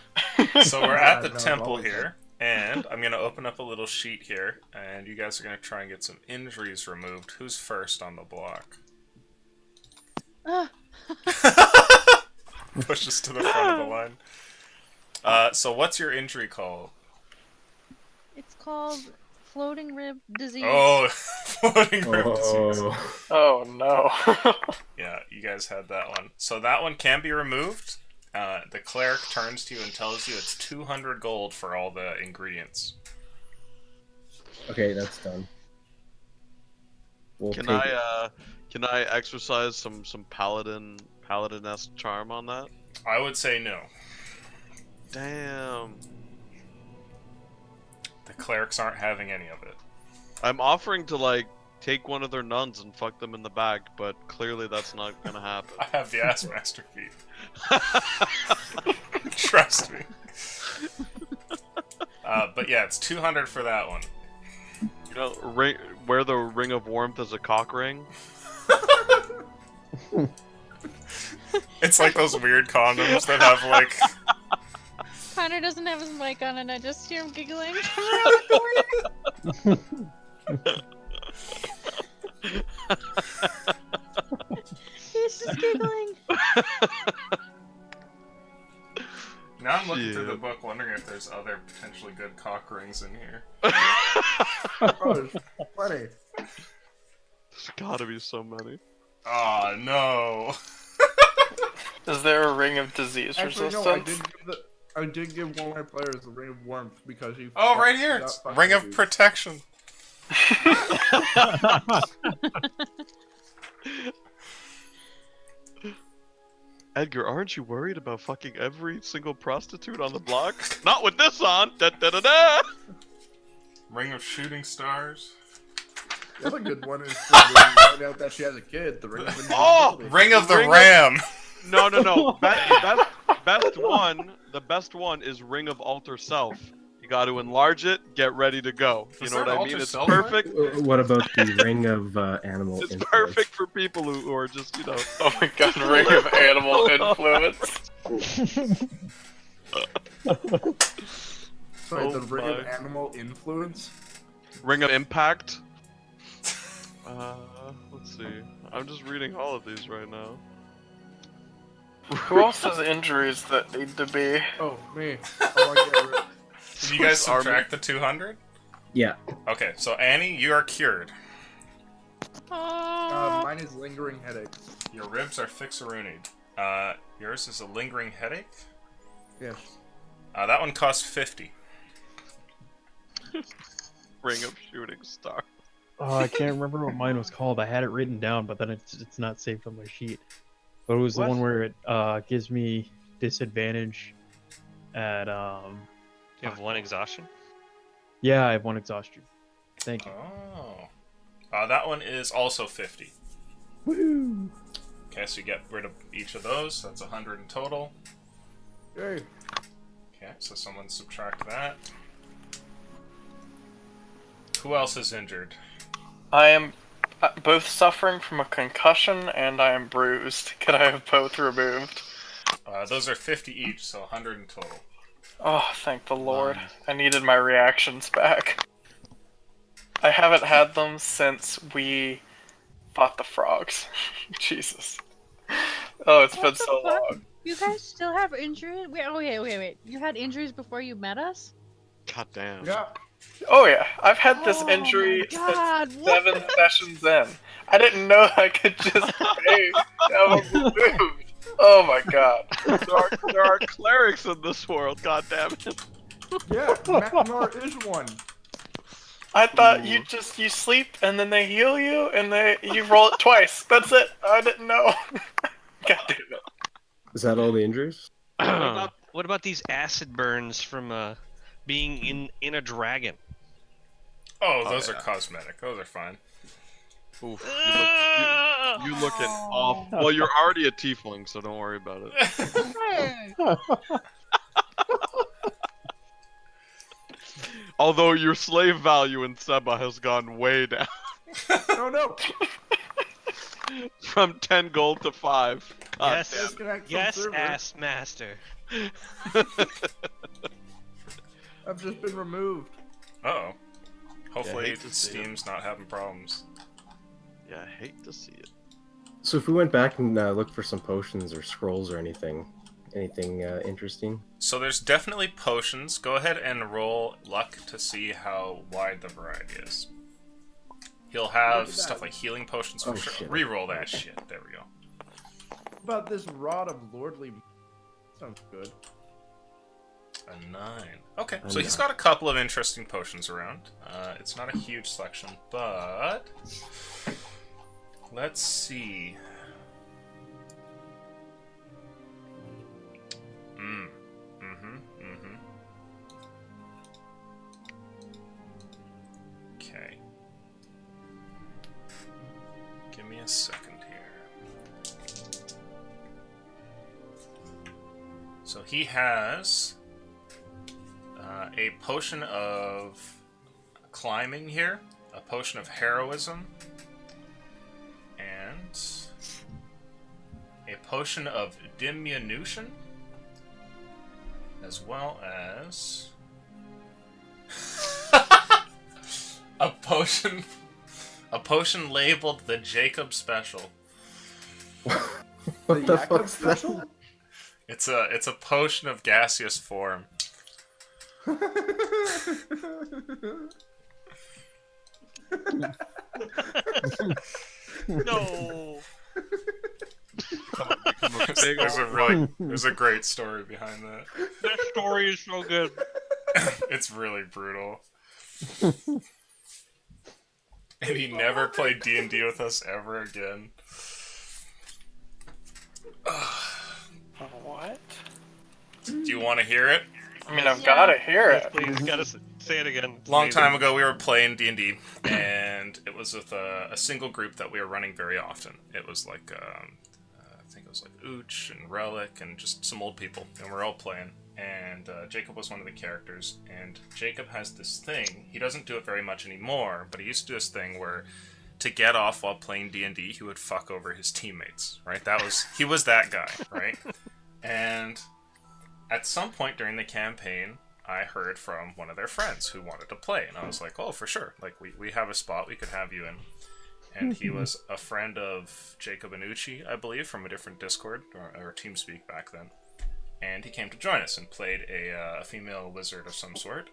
So we're at the No, temple always. here, and I'm going to open up a little sheet here, and you guys are going to try and get some injuries removed. Who's first on the block? Push us to the front of the line. So what's your injury called? It's called floating rib disease. Oh, floating rib disease. Oh no. Yeah, you guys had that one. So that one can be removed. The cleric turns to you and tells you it's 200 gold for all the ingredients. Okay, that's done. We'll Can take I exercise some paladin-esque charm on that? I would say no. Damn. The clerics aren't having any of it. I'm offering to, like, take one of their nuns and fuck them in the back, but clearly that's not gonna happen. I have the ass master feat. Trust me. But yeah, it's 200 for that one. You know, wear the Ring of Warmth as a cock ring. It's like those weird condoms that have like... Connor doesn't have his mic on, and I just hear him giggling from around the corner. He's just giggling. Now I'm looking through Yeah. the book wondering if there's other potentially good cock rings in here. Oh, it's funny. There's gotta be so many. Oh no. Is there a ring of disease Actually, resistance? no, I did give one of my players the Ring of Warmth because he... Oh, right here! got It's fucking Ring of dude. Protection. Edgar, aren't you worried about fucking every single prostitute on the block? Not with this on! Da da da da! Ring of Shooting Stars. The other good one is for when you find out that she has a kid, the Ring of Invisibility. Ring of the Ring of- Ram! No. The best one is Ring of Alter Self. You got to enlarge it, get ready to go. You Is know there what an I mean? Alter It's Self perfect. What about the Ring of Animal It's Influence? perfect for people who are just, you know. Oh my god, ring of animal influence. Sorry, the Oh Ring of my. Animal Influence? Ring of Impact. Let's see. I'm just reading all of these right now. Who else has injuries that need to be? Oh, me. Oh, I get rid- Did you guys Swiss Army. subtract the 200? Yeah. Okay, so Annie, you are cured. mine is lingering headache. Your ribs are fixaroonied. Yours is a lingering headache? Yes. That one costs 50. Ring of Shooting Star. Oh, I can't remember what mine was called. I had it written down, but then it's not saved on my sheet. But it was the What? one where it gives me disadvantage at You have one exhaustion? Yeah, I have one exhaustion. Thank you. Oh. That one is also 50. Woo! Okay, so you get rid of each of those. That's 100 in total. Yay. Okay, so someone subtract that. Who else is injured? I am both suffering from a concussion and I am bruised. Could I have both removed? Those are 50 each, so 100 in total. Oh, thank the Lord. Lines. I needed my reactions back. I haven't had them since we fought the frogs. Jesus. Oh, it's been What the so fuck? long. You guys still have injuries? Wait. You had injuries before you met us? God damn. Yeah. Oh yeah, I've had this Oh injury my God, since what? 7 sessions in. I didn't know I could just stay down removed. Oh my god. There are clerics in this world, god damn it. Yeah, Macnar is one. I thought Ooh. you sleep and then they heal you and you roll it twice. That's it. I didn't know. God damn it. Is that all the injuries? What about these acid burns from being in a dragon? Oh, those yeah. are cosmetic. Those are fine. Oof, you looking awful. Well, you're already a tiefling, so don't worry about it. Although your slave value in Seba has gone way down. Oh no. From 10 gold to 5. God Yes, damn it. Disconnect from yes, server. ass master. I've just been removed. Uh-oh. Hopefully hate to see it. Steam's not having problems. Yeah, I hate to see it. So if we went back and looked for some potions or scrolls or anything interesting? So there's definitely potions. Go ahead and roll luck to see how wide the variety is. He'll have stuff like healing potions for Oh, sure. shit. Reroll that shit. There we go. What about this rod of lordly? Sounds good. A 9. Okay, A so he's 9. got a couple of interesting potions around. It's not a huge selection, but let's see. Okay. Give me a second here. So he has a potion of climbing here, a potion of heroism, and a potion of diminution, as well as a potion labeled the Jacob Special. What the fuck's that? It's a potion of gaseous form. No. There's a great story behind that. That story is so good. It's really brutal. And he never played D&D with us ever again. What? Do you want to hear it? I mean, I've gotta hear Yes, it. please, gotta say it again. It's Long amazing. time ago, we were playing D&D, and it was with a single group that we were running very often. It was like, I think it was like Ooch and Relic and just some old people, and we're all playing. And Jacob was one of the characters, and Jacob has this thing. He doesn't do it very much anymore, but he used to do this thing where, to get off while playing D&D, he would fuck over his teammates, right? He was that guy, right? And at some point during the campaign, I heard from one of their friends who wanted to play, and I was like, oh, for sure. Like, we have a spot, we could have you in. And he was a friend of Jacob and Uchi, I believe, from a different Discord, or TeamSpeak back then. And he came to join us and played a female wizard of some sort.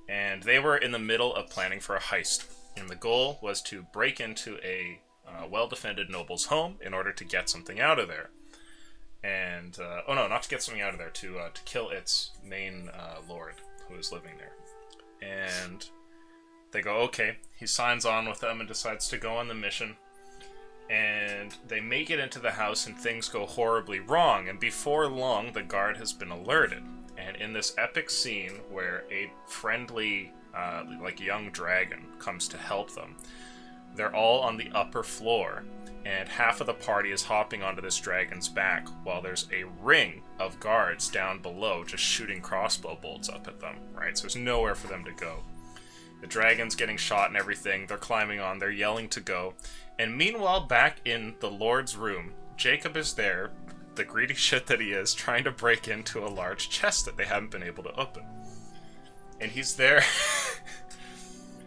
And they were in the middle of planning for a heist. And the goal was to break into a well-defended noble's home in order to get something out of there. And, oh no, not to get something out of there, to kill its main lord who is living there. And they go, okay. He signs on with them and decides to go on the mission. And they make it into the house and things go horribly wrong. And before long, the guard has been alerted. And in this epic scene where a friendly, like young dragon comes to help them, they're all on the upper floor. And half of the party is hopping onto this dragon's back while there's a ring of guards down below just shooting crossbow bolts up at them, right? So there's nowhere for them to go. The dragon's getting shot and everything. They're climbing on. They're yelling to go. And meanwhile, back in the Lord's room, Jacob is there, the greedy shit that he is, trying to break into a large chest that they haven't been able to open. And he's there...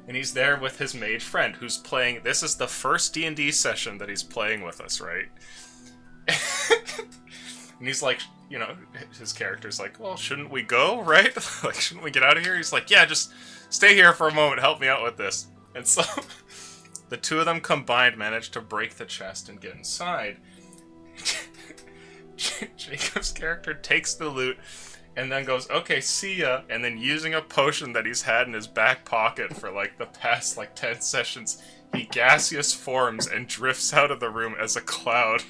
and he's there with his mage friend, who's playing... This is the first D&D session that he's playing with us, right? And he's like, you know, his character's like, well, shouldn't we go, right? Like, shouldn't we get out of here? He's like, yeah, just stay here for a moment, help me out with this. And so, the two of them combined manage to break the chest and get inside. Jacob's character takes the loot and then goes, okay, see ya, and then using a potion that he's had in his back pocket for, like, the past, 10 sessions, he gaseous forms and drifts out of the room as a cloud.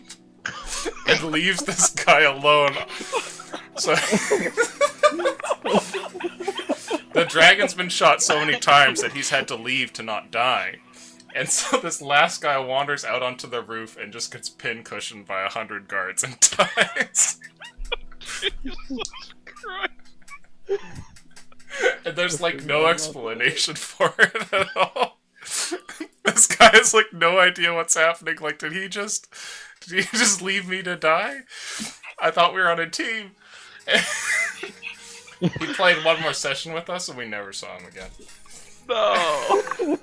And leaves this guy alone. So the dragon's been shot so many times that he's had to leave to not die. And so this last guy wanders out onto the roof and just gets pin-cushioned by 100 guards and dies. And there's no explanation for it at all. This guy has no idea what's happening. Did he just leave me to die? I thought we were on a team. He played one more session with us and we never saw him again. No!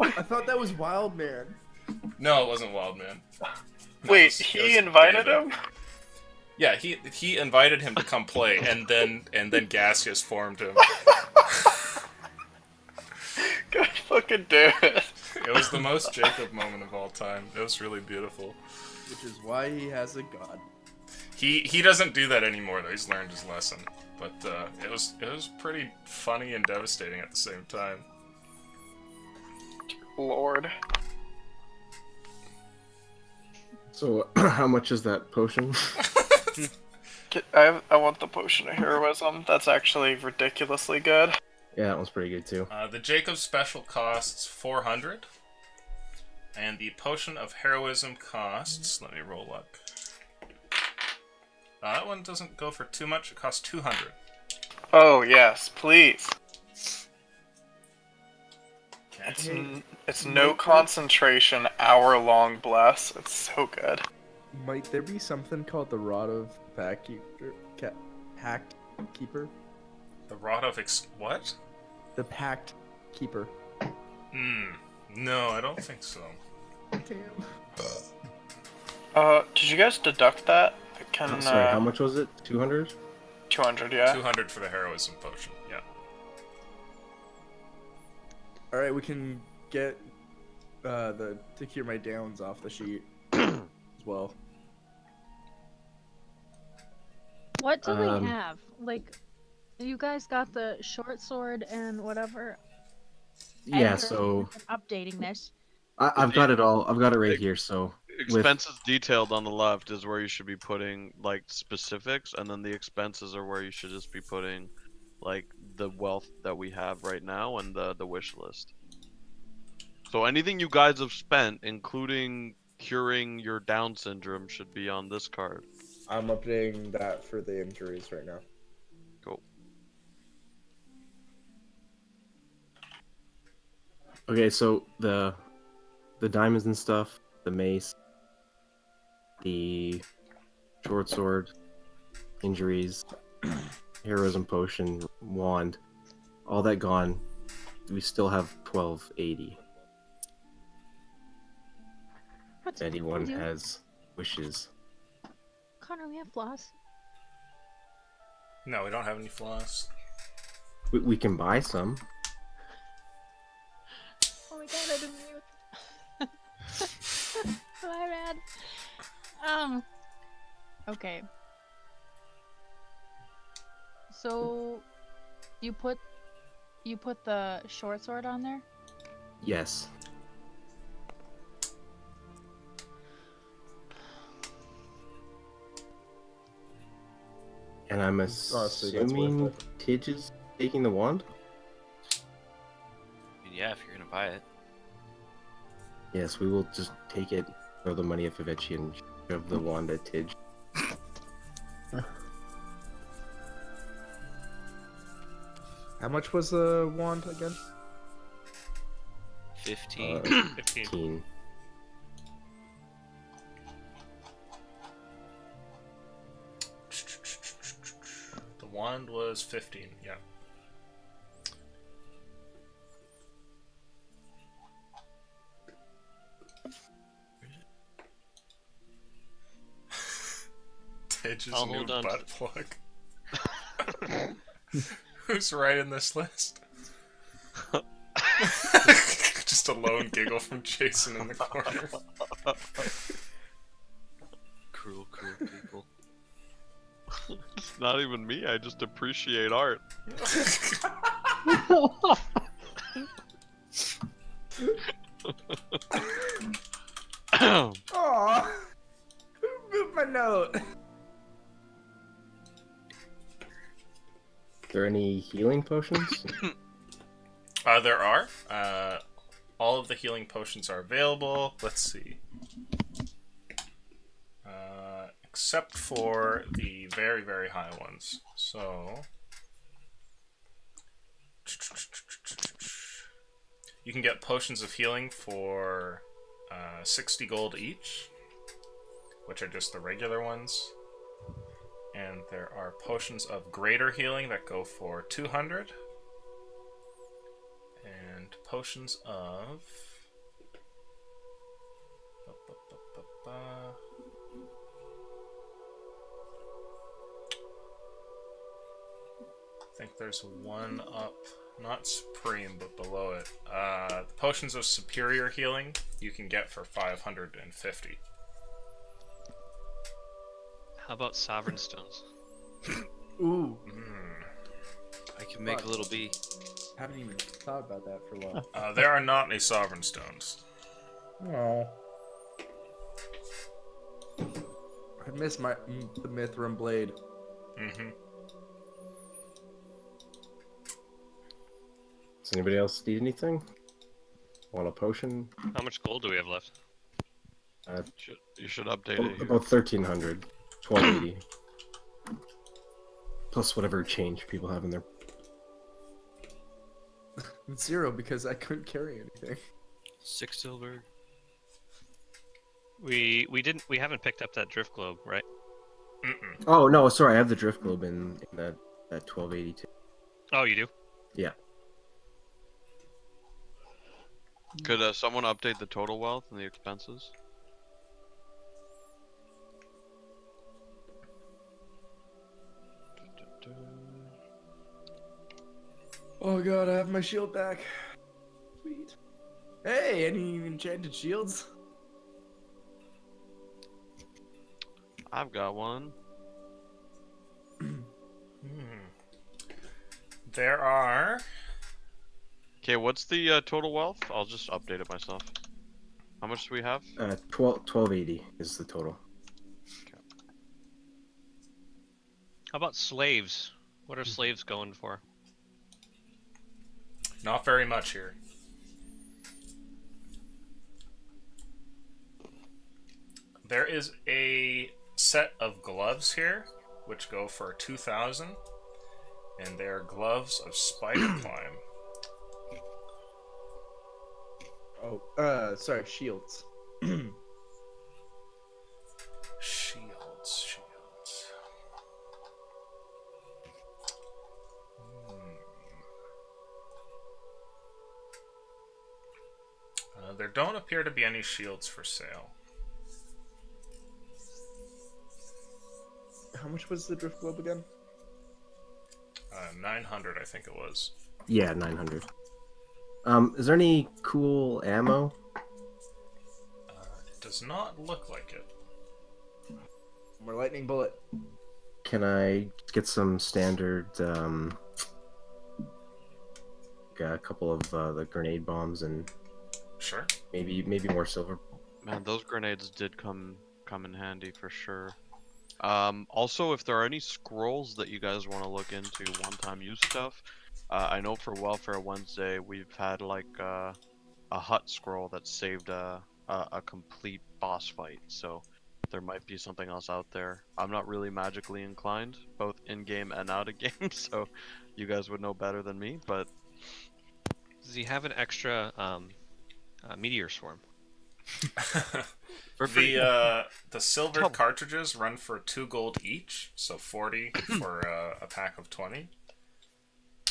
I thought that was Wild Man. No, it wasn't Wild Man. Wait, he invited him? Yeah, he invited him to come play and then gaseous formed him. God fucking damn it. It was the most Jacob moment of all time. It was really beautiful. Which is why he has a god. He doesn't do that anymore though. He's learned his lesson. But it was pretty funny and devastating at the same time. Lord. So, how much is that potion? I want the potion of heroism. That's actually ridiculously good. Yeah, that one's pretty good too. The Jacob special costs 400. And the potion of heroism costs... Let me roll up. That one doesn't go for too much. It costs 200. Oh, yes, please. It's no concentration, hour-long bless. It's so good. Might there be something called the Rod of Pact Keeper? The Rod of what? The Pact Keeper. No, I don't think so. Damn. Did you guys deduct that? Oh, sorry, how much was it? 200? 200, yeah. 200 for the heroism potion, yeah. Alright, we can get to cure my downs off the sheet as well. What do we have? You guys got the short sword and whatever. Yeah, And so updating this. I've got it all. I've got it right here. So expenses detailed on the left is where you should be putting specifics, and then the expenses are where you should just be putting the wealth that we have right now and the wish list. So anything you guys have spent, including curing your Down syndrome, should be on this card. I'm updating that for the injuries right now. Cool. Okay, so the diamonds and stuff, the mace, the short sword, injuries, heroism potion, wand, all that gone. We still have 1280. If anyone has wishes. Connor, we have floss. No, we don't have any floss. We can buy some. Oh my god, I didn't mute. My bad. Okay. So, you put the short sword on there? Yes. And I'm assuming Tidge is taking the wand? Yeah, if you're gonna buy it. Yes, we will just take it, throw the money at Favechi, and shove the wand at Tidge. How much was the wand again? 15. 15. wand was 15, yeah. Tage's I'll new hold on butt plug. Who's writing this list? Just a lone giggle from Jason in the corner. Cruel people. It's not even me. I just appreciate art. Aw! Who moved my note? Are there any healing potions? There are. All of the healing potions are available. Let's see. Except for the very, very high ones. So... You can get potions of healing for 60 gold each, which are just the regular ones. And there are potions of greater healing that go for 200. And potions of... I think there's one up, not supreme, but below it. The potions of superior healing you can get for 550. How about sovereign stones? Ooh. I can make a little bee. Haven't even thought about that for a while. There are not any sovereign stones. Oh. I miss the Mithrin blade. Mm-hmm. Does anybody else need anything? Want a potion? How much gold do we have left? You should update it here. About 1,300. 1,280. Plus whatever change people have in their... It's 0 because I couldn't carry anything. 6 silver. We haven't picked up that drift globe, right? Mm-mm. Oh, no, sorry. I have the drift globe in that 1282. Oh, you do? Yeah. Could someone update the total wealth and the expenses? Oh god, I have my shield back. Sweet. Hey, any enchanted shields? I've got one. There are... Okay, what's the total wealth? I'll just update it myself. How much do we have? 1280 is the total. How about slaves? What are slaves going for? Not very much here. There is a set of gloves here, which go for 2,000, and they are gloves of spider climb. Oh, sorry, shields. Shields. There don't appear to be any shields for sale. How much was the drift globe again? 900, I think it was. Yeah, 900. Is there any cool ammo? It does not look like it. More lightning bullet. Can I get some standard, a couple of the grenade bombs and Sure. maybe more silver? Man, those grenades did come in handy for sure. Also, if there are any scrolls that you guys want to look into, one-time use stuff, I know for Welfare Wednesday we've had like a hut scroll that saved a complete boss fight, so there might be something else out there. I'm not really magically inclined, both in-game and out-of-game, so you guys would know better than me, but... Does he have an extra meteor swarm? For free. The silver cartridges run for 2 gold each, so 40 for a pack of 20.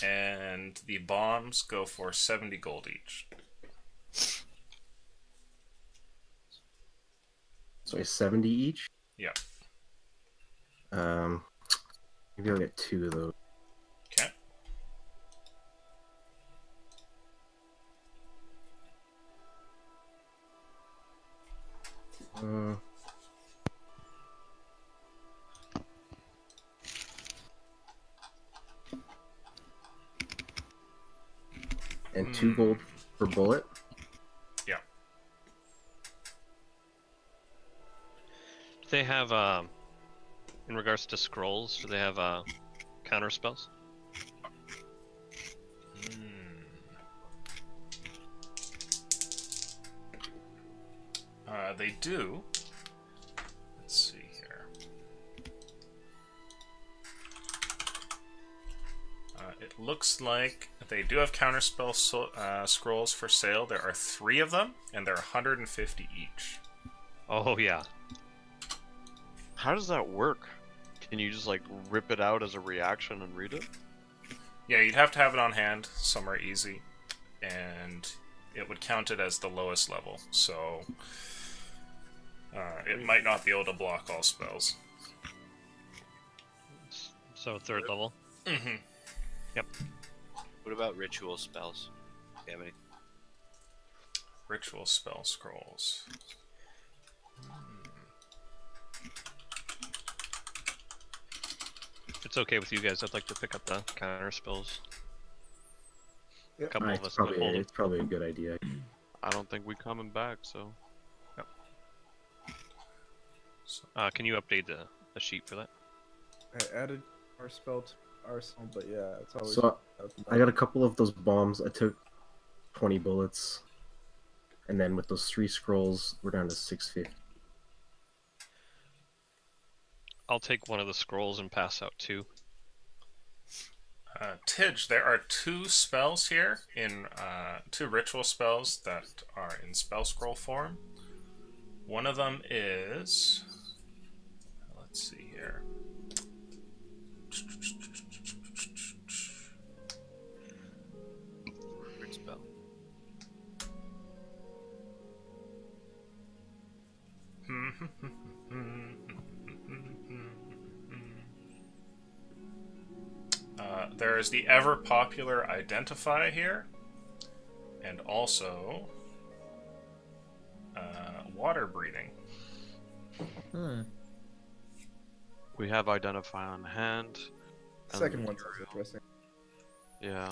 And the bombs go for 70 gold each. So 70 each? Yeah. Maybe I'll get 2 of those. Okay. And 2 gold per bullet? Yeah. Do they have, in regards to scrolls, do they have counter spells? They do. Let's see here. It looks like they do have counterspell scrolls for sale. There are 3 of them, and they're 150 each. Oh, yeah. How does that work? Can you just like rip it out as a reaction and read it? Yeah, you'd have to have it on hand, somewhere easy, and it would count it as the lowest level, so it might not be able to block all spells. So 3rd level? Mm-hmm. Yep. What about ritual spells? Do you have any? Ritual spell scrolls. If it's okay with you guys, I'd like to pick up the counter spells. A Yep. couple of us could hold them. It's probably a good idea. I don't think we coming back, so. Can you update the sheet for that? I added our spell to arsenal, but yeah, it's always. So I got a couple of those bombs. I took 20 bullets, and then with those 3 scrolls, we're down to 650. I'll take one of the scrolls and pass out 2. Tidge, there are 2 spells here, in 2 ritual spells that are in spell scroll form. One of them is... Let's see here. Red spell. There is the ever popular Identify here, and also water breathing. We have Identify on hand. Second one's interesting. Yeah.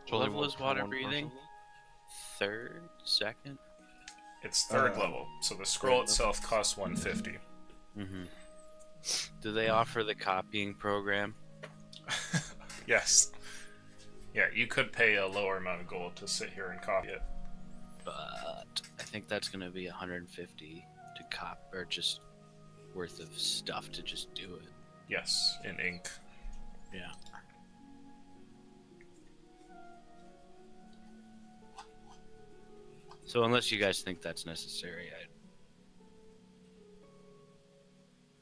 What level work is for water one breathing? person. 3rd? 2nd? It's 3rd level, so the scroll itself costs 150. Mm-hmm. Do they offer the copying program? Yes. Yeah, you could pay a lower amount of gold to sit here and copy it. But I think that's going to be 150 to cop, or just worth of stuff to just do it. Yes, in ink. Yeah. So unless you guys think that's necessary, I'd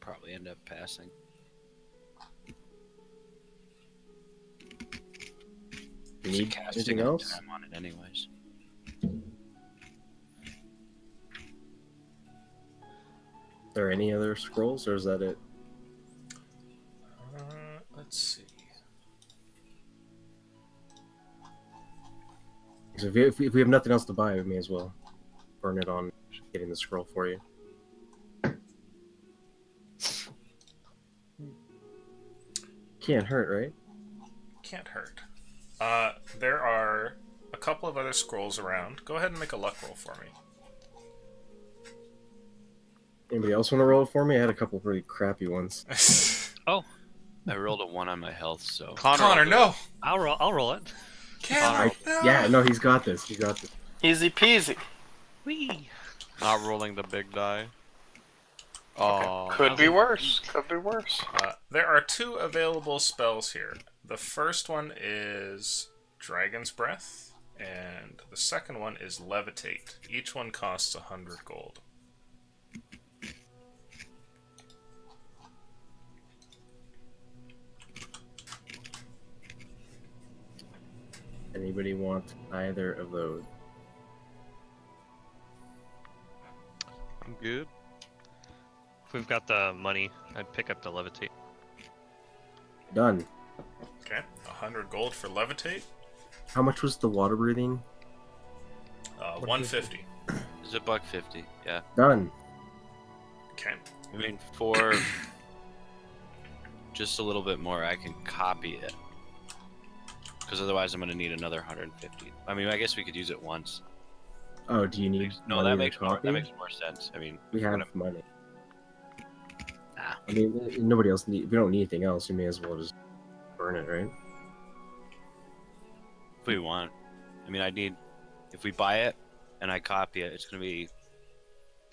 probably end up passing. You need Casting anything else? time on it anyways. Are there any other scrolls, or is that it? Let's see. So if we have nothing else to buy, we may as well burn it on getting the scroll for you. Can't hurt, right? Can't hurt. There are a couple of other scrolls around. Go ahead and make a luck roll for me. Anybody else want to roll it for me? I had a couple of really crappy ones. Oh, I rolled a 1 on my health, so... Connor, no! I'll roll it. Connor, no! Yeah, no, he's got this. He's got this. Easy peasy. Whee! Not rolling the big die. Oh. Could be worse. Could be worse. There are 2 available spells here. The first one is Dragon's Breath, And the second one is Levitate. Each one costs 100 gold. Anybody want either of those? I'm good. If we've got the money, I'd pick up the levitate. Done. Okay, 100 gold for Levitate. How much was the water breathing? 150. It's $1.50. Yeah. Done. Okay. I mean, for just a little bit more, I can copy it. Because otherwise, I'm going to need another 150. I mean, I guess we could use it once. Oh, do you need? No, money that to makes more. copy? That makes more sense. I mean, We have gonna- money. Nah. I mean, nobody else need. We don't need anything else. We may as well just burn it, right? If we want. I mean, I need. If we buy it and I copy it, it's going to be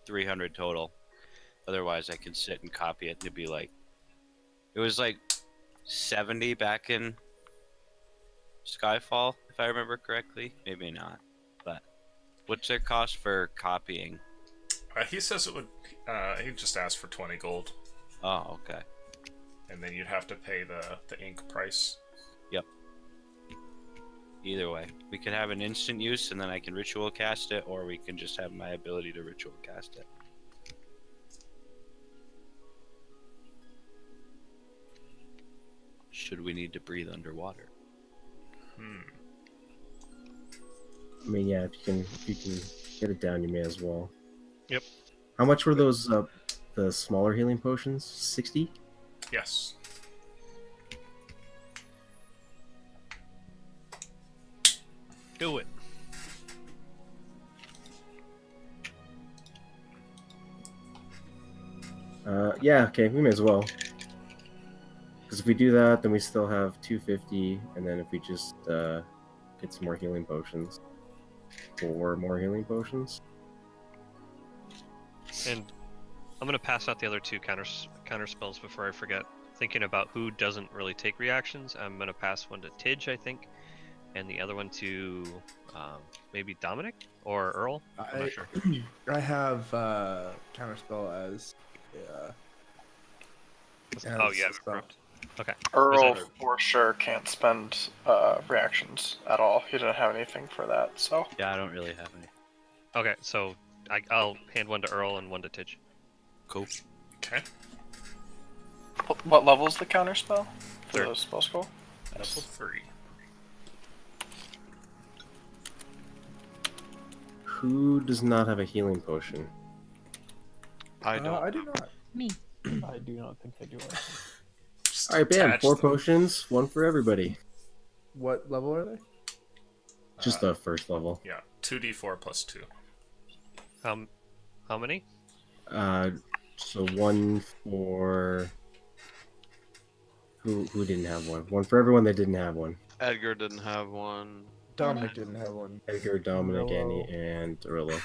300 total. Otherwise, I can sit and copy it and it'd be like. It was like 70 back in Skyfall, if I remember correctly. Maybe not. But what's their cost for copying? He says it would. He just asked for 20 gold, Oh, okay. and then you'd have to pay the ink price. Yep. Either way, we could have an instant use and then I can ritual cast it, or we can just have my ability to ritual cast it. Should we need to breathe underwater? I mean, yeah. If you can get it down, you may as well. Yep. How much were those? The smaller healing potions? 60. Yes. Do it. Yeah. Okay. We may as well. Because if we do that, then we still have 250, and then if we just get some more healing potions, 4 more healing potions. And I'm gonna pass out the other two counter spells before I forget. Thinking about who doesn't really take reactions, I'm gonna pass one to Tidge, I think, and the other one to maybe Dominic or Earl. I'm not sure. I have counterspell as. Oh yeah. spell. Okay. Earl that- for sure can't spend reactions at all. He didn't have anything for that, so. Yeah, I don't really have any. Okay, so I'll hand one to Earl and one to Tidge. Cool. Okay. What level's the counter spell? For Third. the spell scroll? Level 3. Who does not have a healing potion? I don't. I do not. Me. I do not think I do. Just All right, bam. attach 4 them. potions, 1 for everybody. What level are they? Just the first level. Yeah, 2d4 plus 2. How many? So 1 for who didn't have one. 1 for everyone that didn't have one. Edgar didn't have one. Dominic didn't have one. Edgar, Dominic, Arillo. Annie, and Arillo.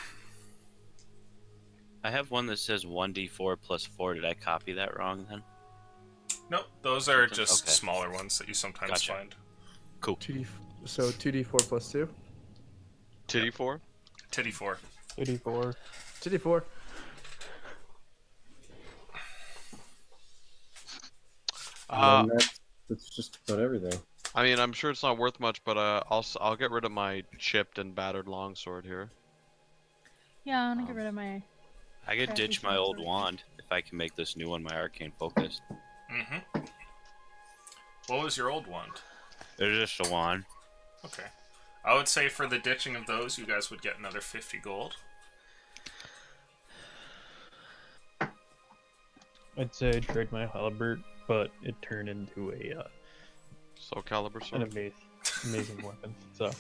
I have one that says 1d4 plus 4. Did I copy that wrong then? Nope, those are just Okay. smaller ones that you sometimes Gotcha. find. Cool. 2d4 plus 2. Titty 4? Titty 4. 84. 2d4. And that's just about everything. I mean, I'm sure it's not worth much, but I'll get rid of my chipped and battered longsword here. Yeah, I want to get rid of my. I could Crappy ditch my old sword. wand if I can make this new one my arcane focus. Mm-hmm. What was your old wand? It's just a wand. Okay. I would say for the ditching of those, you guys would get another 50 gold. I'd say I trade my halberd, but it turned into a Soul Calibur an sword. amazing weapon. So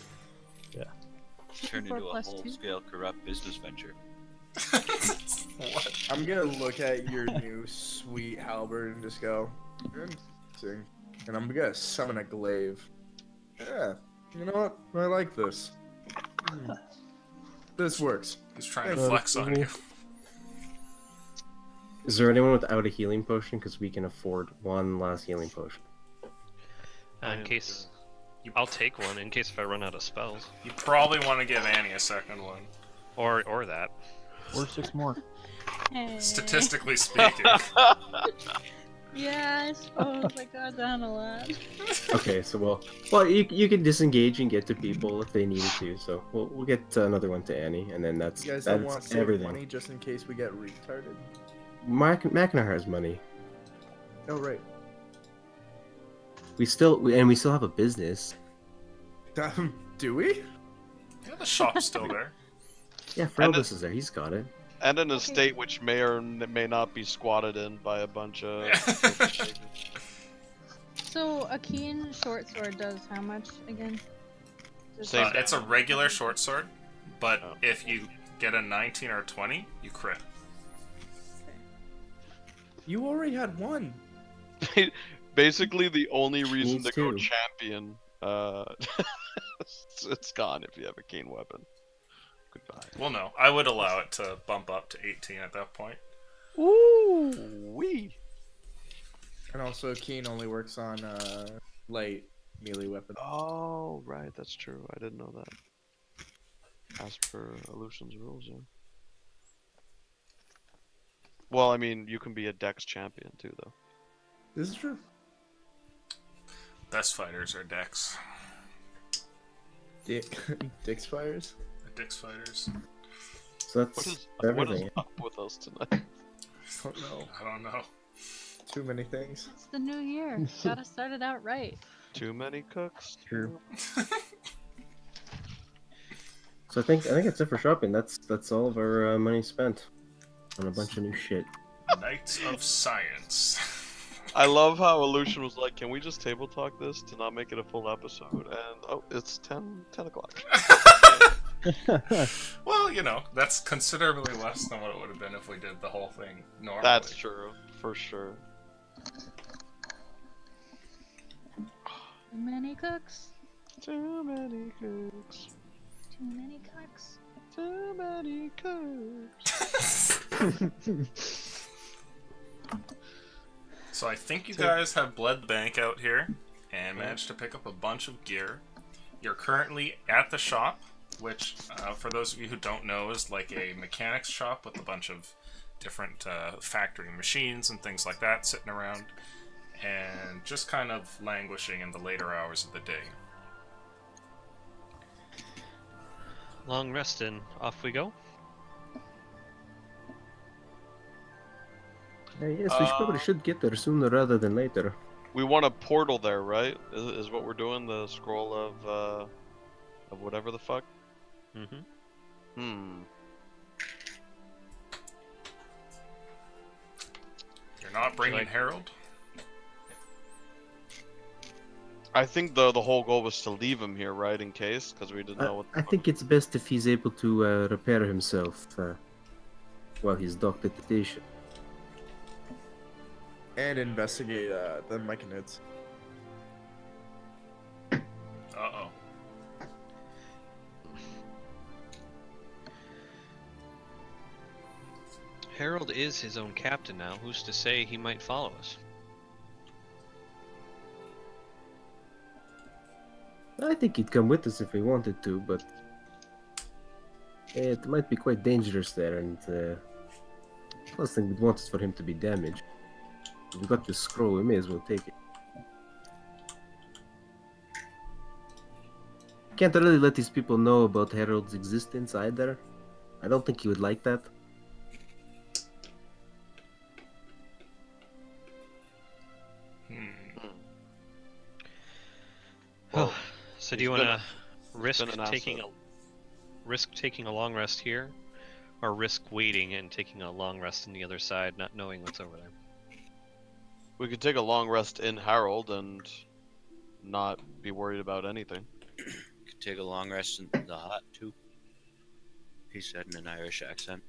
Turned into a 4 plus 2. whole-scale corrupt business venture. What? I'm gonna look at your new sweet halberd and just go, interesting. And I'm gonna summon a glaive. Yeah, you know what? I like this. This works. He's trying to Yeah, flex on you. Is there anyone without a healing potion? Because we can afford 1 last healing potion. In case I'll take one in case if I run out of spells. You probably want to give Annie a second one. Or that. Or 6 more. Hey. Statistically speaking. Yeah, I suppose I got down a lot. Okay, so well, you can disengage and get to people if they needed to. So we'll get another one to Annie, and then that's You guys don't that's want to save everything. money just in case we get retarded? Mackinac has money. Oh, right. We still have a business. Do we? Yeah, the shop's still there. Yeah, Frobus is there. He's got it. And an estate which may or may not be squatted in by a bunch of. So a keen short sword does how much again? Same It's a regular short sword, but Oh. if you get a 19 or 20, you crit. You already had one. Basically, the only reason Needs to go two. champion, it's gone if you have a keen weapon. Goodbye. Well, no, I would allow it to bump up to 18 at that point. Ooh wee. And also, keen only works on light melee weapons. Oh right, that's true. I didn't know that. As per Illusion's rules, yeah. Well, I mean, you can be a Dex champion too, though. This is true. Best fighters are Dex. Dix fires? Dex fighters. So that's What is everything. up with us tonight? Don't know. I don't know. Too many things. It's the new year. Gotta start it out right. Too many cooks. True. So I think that's it for shopping. That's all of our money spent on a bunch of new shit. Knights of Science. I love how Illusion was like, can we just table talk this to not make it a full episode? And oh, it's 10 o'clock. Well, you know, that's considerably less than what it would have been if we did the whole thing normally. That's true, for sure. Too many cooks. Too many cooks. Too many cooks. Too many cooks. So I think you guys have bled the bank out here and managed to pick up a bunch of gear. You're currently at the shop, which, for those of you who don't know, is like a mechanics shop with a bunch of different factory machines and things like that sitting around, and just kind of languishing in the later hours of the day. Long rest and off we go. Yes, we probably should get there sooner rather than later. We want a portal there, right? Is what we're doing, the scroll of whatever the fuck? Mm-hmm. You're not bringing Like- Harold? I think the whole goal was to leave him here, right, in case, because we didn't know what the I fuck. think it's best if he's able to repair himself while he's docked at the station. And investigate the mechanids. Uh-oh. Harold is his own captain now. Who's to say he might follow us? I think he'd come with us if he wanted to, but it might be quite dangerous there, and last thing we'd want is for him to be damaged. If we got this scroll, we may as well take it. Can't really let these people know about Harold's existence either. I don't think he would like that. Well, So do he's you want been to risk been an taking a long rest here, or risk waiting and taking a long rest on the other side, not knowing what's over there? We could take a long rest in Harold and not be worried about anything. Could take a long rest in the hut too. He said in an Irish accent.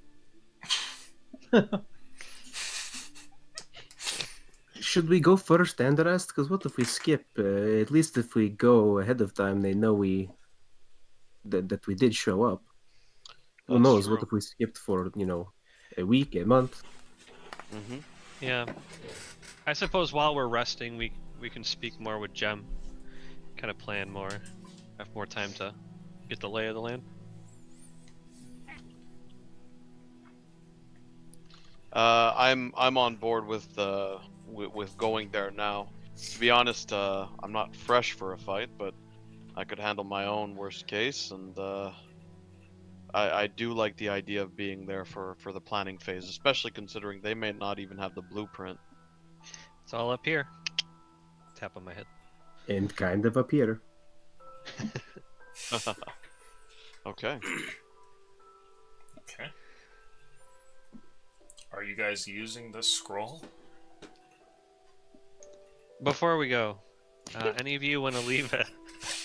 Should we go first and rest? Because what if we skip? At least if we go ahead of time, they know that we did show up. Who That's knows? true. What if we skipped for a week, a month? Mm-hmm. Yeah. I suppose while we're resting, we can speak more with Jem kind of plan more. Have more time to get the lay of the land. I'm on board with going there now. To be honest, I'm not fresh for a fight, but I could handle my own worst case, and I do like the idea of being there for the planning phase, especially considering they may not even have the blueprint. It's all up here. Tap on my head. And kind of up here. Okay. Okay. Are you guys using the scroll? Before we go, any of you want to leave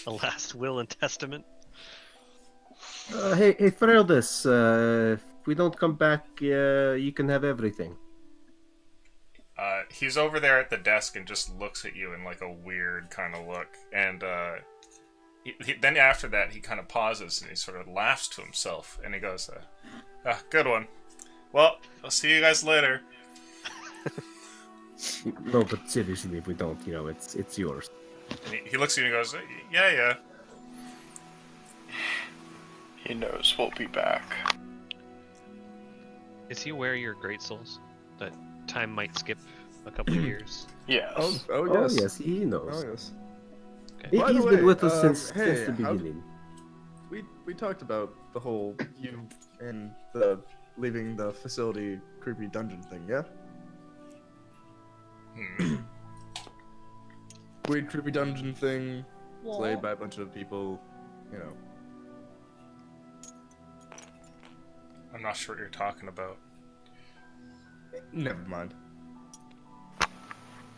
a last will and testament? Hey, Feraldus, if we don't come back, you can have everything. He's over there at the desk and just looks at you in like a weird kind of look. And then after that, he kind of pauses and he sort of laughs to himself. And he goes, good one. Well, I'll see you guys later. No, but seriously, if we don't, it's yours. And he looks at you and goes, yeah. He knows we'll be back. Is he aware you're great souls? That time might skip a couple of years? Yes. Oh, yes, he knows. Oh, yes. Okay. By the He's way, been with us since hey, the beginning. We talked about the whole you and the leaving the facility creepy dungeon thing, yeah? Weird creepy dungeon thing, played by a bunch of people, I'm not sure what you're talking about. Never mind.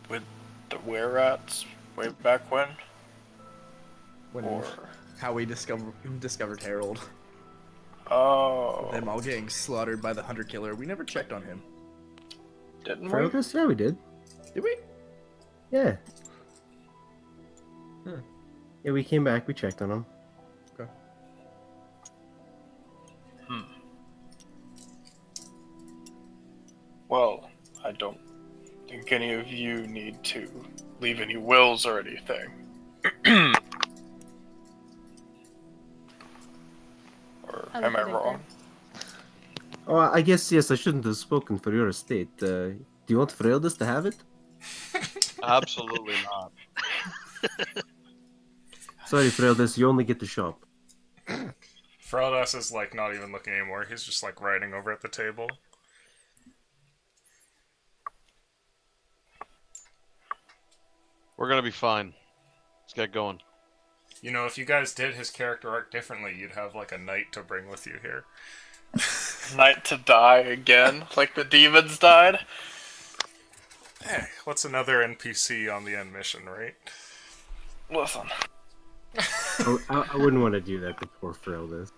With the were-rats way back when? Or... How we discovered Harold. Oh. Them all getting slaughtered by the hunter killer. We never checked on him. Didn't we? Feraldus? Yeah, we did. Did we? Yeah. Huh. Yeah, we came back, we checked on him. Okay. Well, I don't think any of you need to leave any wills or anything. Or am I wrong? Oh, I guess, yes, I shouldn't have spoken for your estate. Do you want Feraldus to have it? Absolutely not. Sorry, Feraldus, you only get the shop. Feraldus is like not even looking anymore. He's just like writing over at the table. We're gonna be fine. Let's get going. You know, if you guys did his character arc differently, you'd have like a knight to bring with you here. Knight to die again, like the demons died? Hey, what's another NPC on the end mission, right? Listen. I wouldn't want to do that to poor Feraldus.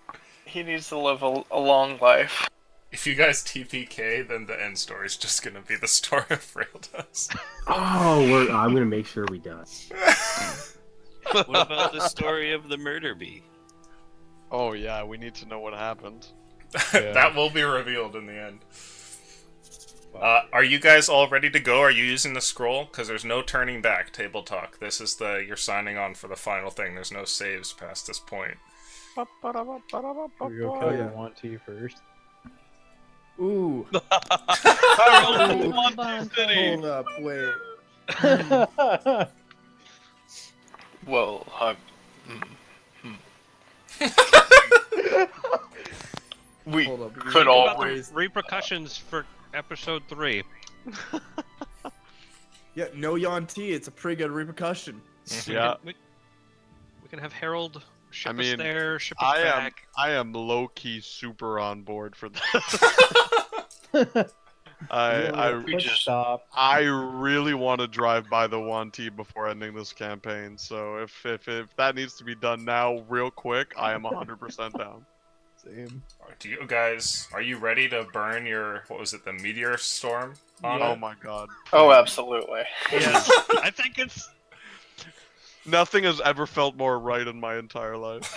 He needs to live a long life. If you guys TPK, then the end story is just gonna be the story of Feraldus. Oh, I'm gonna make sure we die. What about the story of the murder bee? Oh yeah, we need to know what happened. That will be revealed in the end. Are you guys all ready to go? Are you using the scroll? Because there's no turning back, table talk. This is you're signing on for the final thing. There's no saves past this point. We go kill the want to first. Ooh. Hold up, wait. Well, we Hold up, could What about always... the repercussions for episode 3? Yeah, no Yon T, it's a pretty good repercussion. Yeah. We can have Harold ship I mean, us there, ship us back. I am low key super on board for this. I really want to drive by the Wanti before ending this campaign. So if that needs to be done now, real quick, I am 100% down. Same. Do you guys, are you ready to burn your, what was it, the meteor storm on Oh it? my god. Oh, absolutely. Yes, I think it's... Nothing has ever felt more right in my entire life.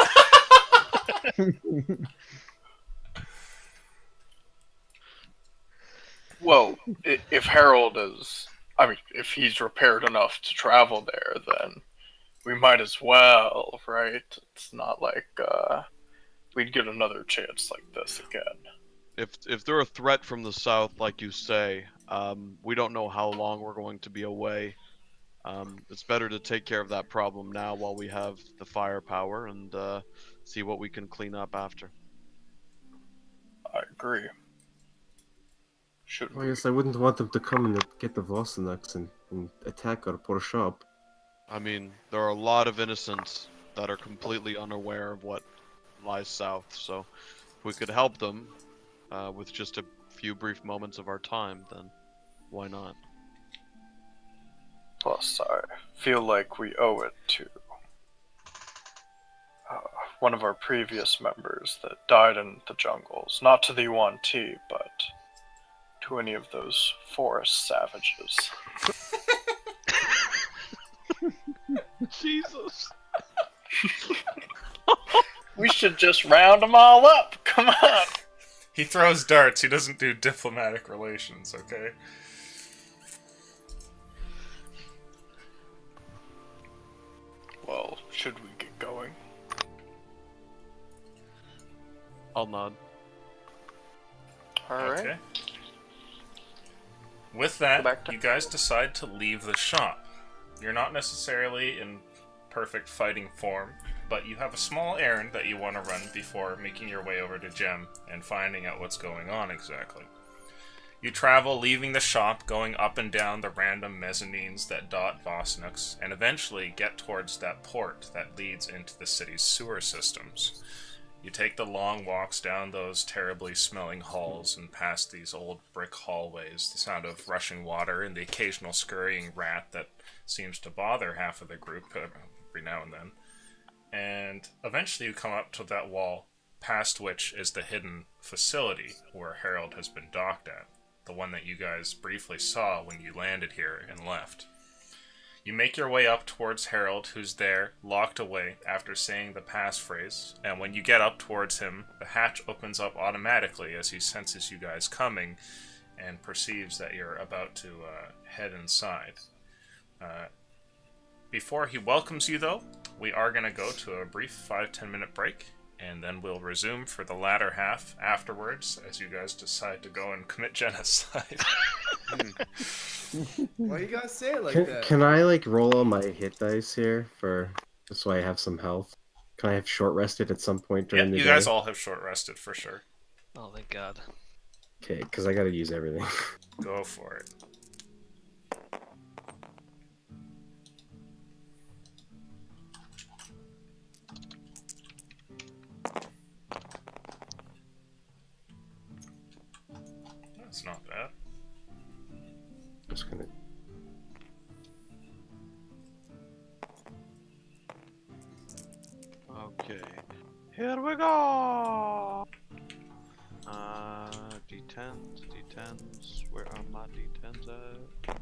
Well, if Harold is... I mean, if he's repaired enough to travel there, then we might as well, right? It's not like we'd get another chance like this again. If they're a threat from the south, like you say, we don't know how long we're going to be away. It's better to take care of that problem now while we have the firepower and see what we can clean up after. I agree. Should Well, I we? guess I wouldn't want them to come and get the Vossanax and attack our poor shop. I mean, there are a lot of innocents that are completely unaware of what lies south, so if we could help them with just a few brief moments of our time, then why not? Plus, I feel like we owe it to one of our previous members that died in the jungles. Not to the Yuan-Ti, but to any of those forest savages. Jesus. We should just round them all up. Come on. He throws darts. He doesn't do diplomatic relations, okay? Well, should we get going? I'll nod. Alright. Okay. With Go that, back to- you guys decide to leave the shop. You're not necessarily in perfect fighting form, but you have a small errand that you want to run before making your way over to Gem and finding out what's going on exactly. You travel, leaving the shop, going up and down the random mezzanines that dot Vossanax, and eventually get towards that port that leads into the city's sewer systems. You take the long walks down those terribly smelling halls and past these old brick hallways, the sound of rushing water and the occasional scurrying rat that seems to bother half of the group every now and then. And eventually you come up to that wall, past which is the hidden facility where Harold has been docked at, the one that you guys briefly saw when you landed here and left. You make your way up towards Harold, who's there, locked away after saying the passphrase, and when you get up towards him, the hatch opens up automatically as he senses you guys coming and perceives that you're about to head inside. Before he welcomes you, though, we are going to go to a brief 5-10 minute break, and then we'll resume for the latter half afterwards as you guys decide to go and commit genocide. Why you gotta say it like Can, that? can I like roll all my hit dice here for just so I have some health? Can I have short rested at some point Yeah, during the you day? guys all have short rested for sure. Oh, thank God. Okay, because I gotta use everything. Go for it. That's not bad. Just gonna. Okay, here we go. D10s. Where are my D10s at?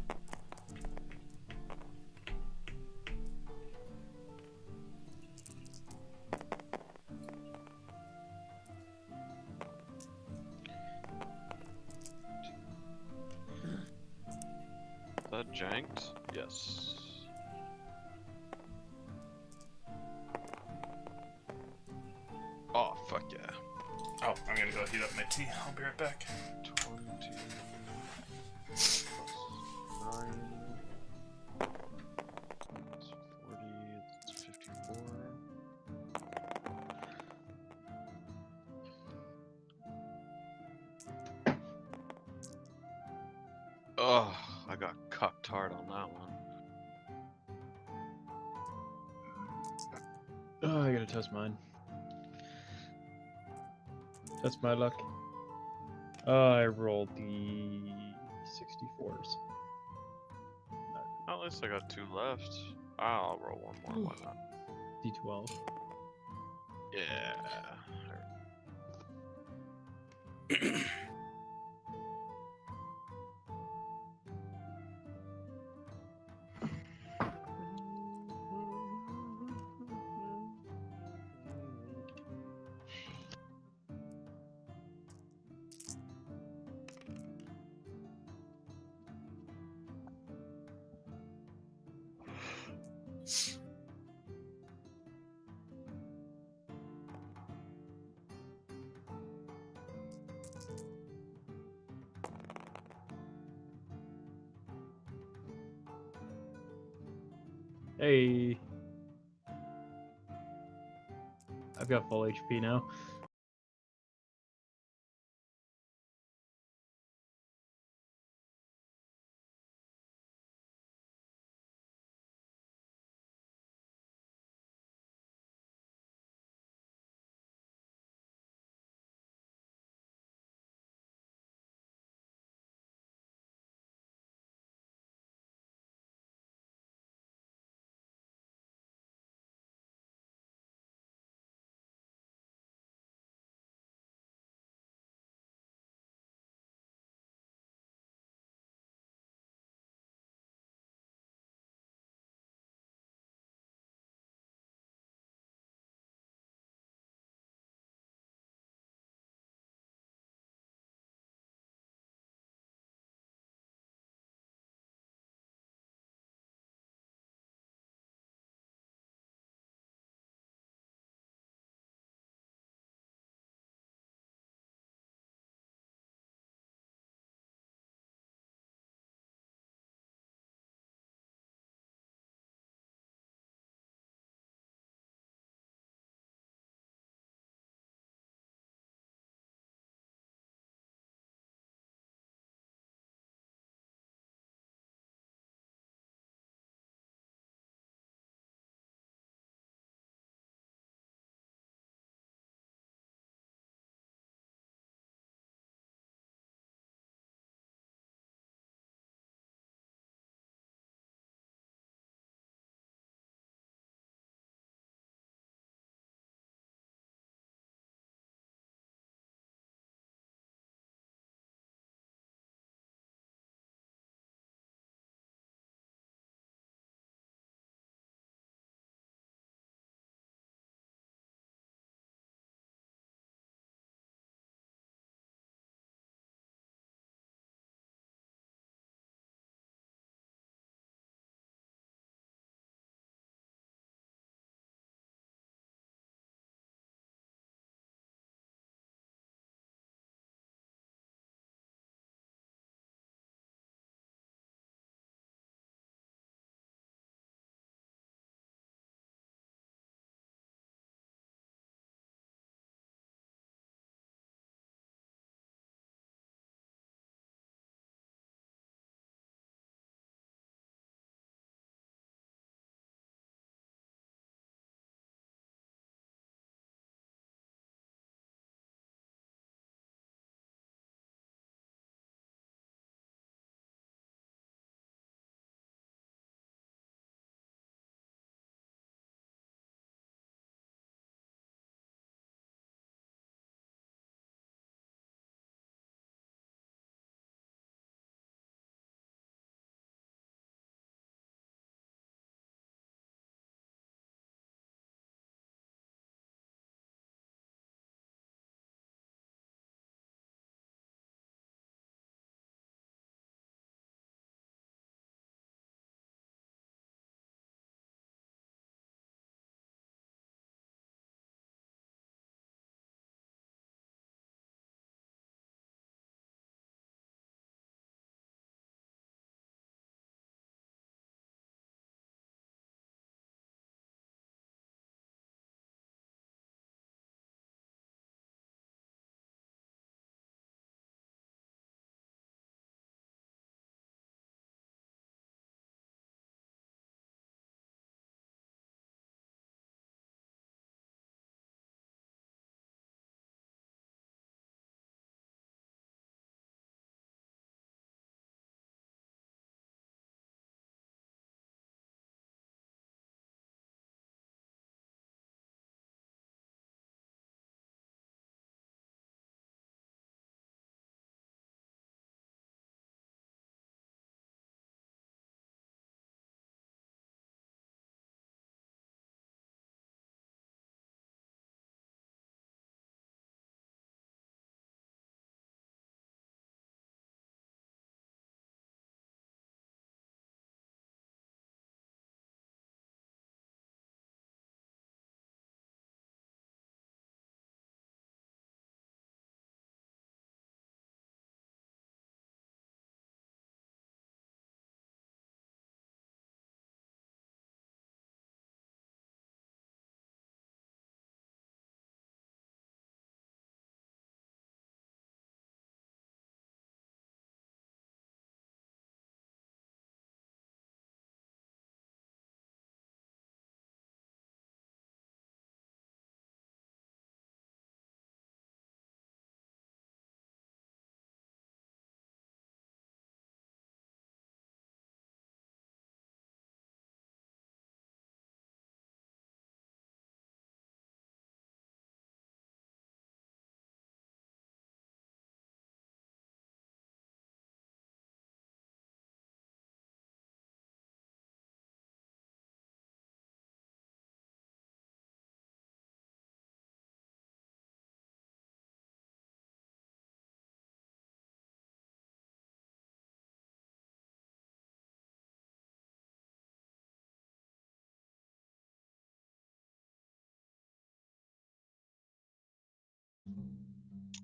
Is that janked? Yes. Oh, fuck yeah. Oh, I'm gonna go heat up my tea. I'll be right back. 20 plus 9. It's 40. It's 54. Oh, I got cucked hard on that one. Oh, I gotta test mine. Test my luck. I rolled the 64s. At least I got 2 left. I'll roll one more. Why not? D12. Yeah. Hey. I've got full HP now.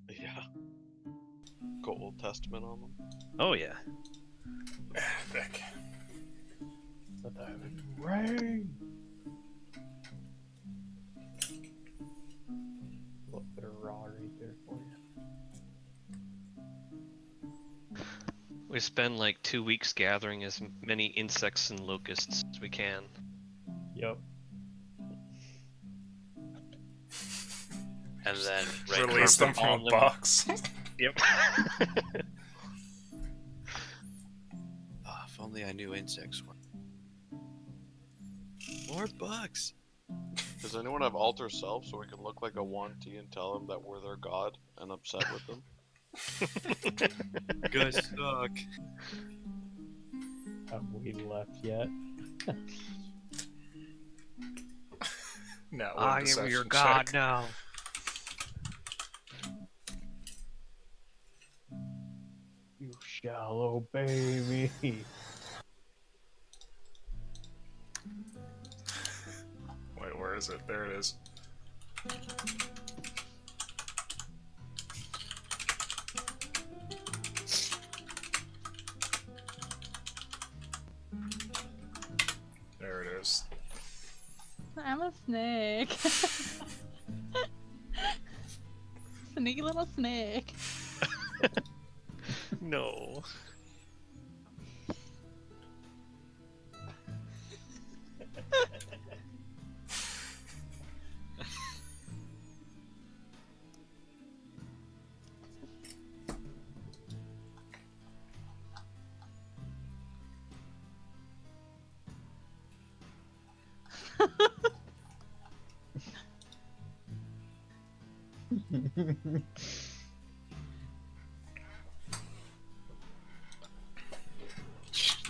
Yeah. Go Old Testament on them. Oh yeah. Epic. Let the heavens rain. A little bit of raw right there for you. We spend like 2 weeks gathering as many insects and locusts as we can. Yep. And then Release them from a box. Yep. If only I knew insects were. More bugs. Does anyone have alter self so we can look like a Wanty and tell them that we're their god and upset with them? Guys suck. Have we left yet? No, I am your god now. You shall obey me. Wait, where is it? There it is. There it is. I'm a snake. Sneaky little snake. No.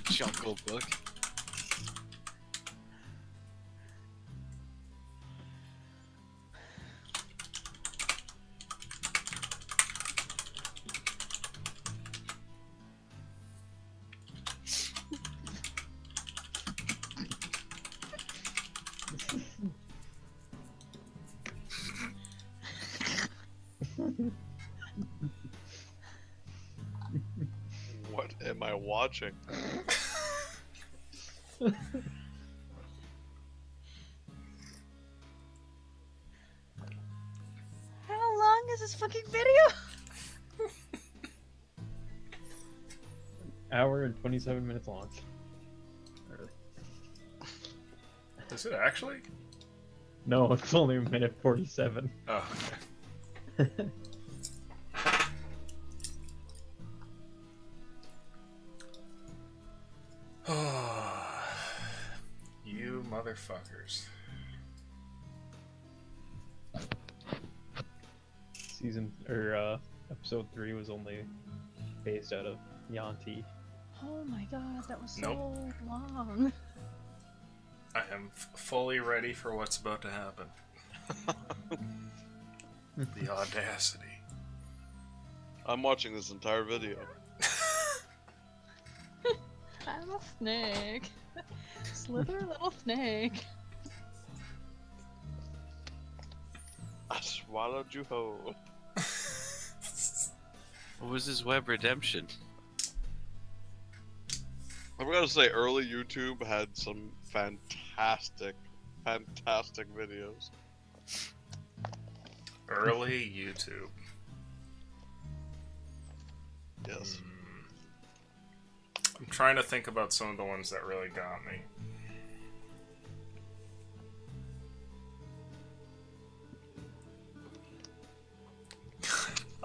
Jungle Book. What am I watching? How long is this fucking video? Hour and 27 minutes long. Is it actually? No, it's only a minute 47. Oh, okay. You motherfuckers. Episode 3 was only based out of Yanti. Oh my god, that was so Nope. long. I am fully ready for what's about to happen. The audacity. I'm watching this entire video. I'm a snake. Slither little snake. I swallowed you whole. What was his web redemption? I'm gonna say early YouTube had some fantastic videos. Early YouTube. Yes. I'm trying to think about some of the ones that really got me.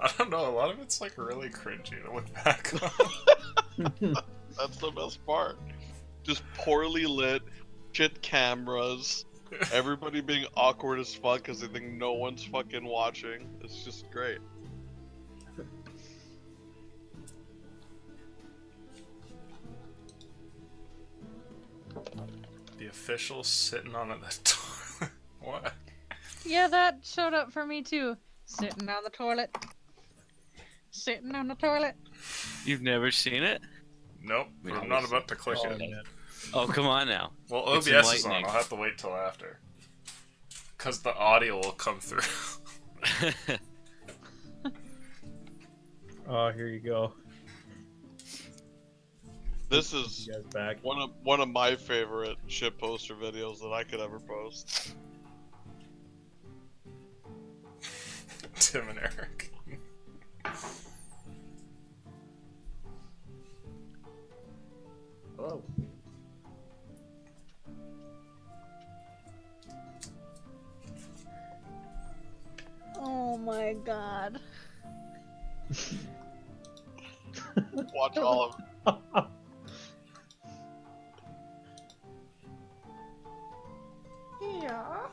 I don't know, a lot of it's like really cringy to look back on. That's the best part. Just poorly lit, shit cameras, everybody being awkward as fuck because they think no one's fucking watching. It's just great. The official sitting on the toilet. What? Yeah, that showed up for me too. Sitting on the toilet. Sitting on the toilet. You've never seen it? Nope, I'm not about to click it. Oh, come on now. Well, It's OBS is on, enlightening. I'll have to wait till after. Because the audio will come through. Oh, here you go. This is You guys back. one of my favorite ship poster videos that I could ever post. Tim and Eric. Hello. Oh my god. Watch all of it. Yeah.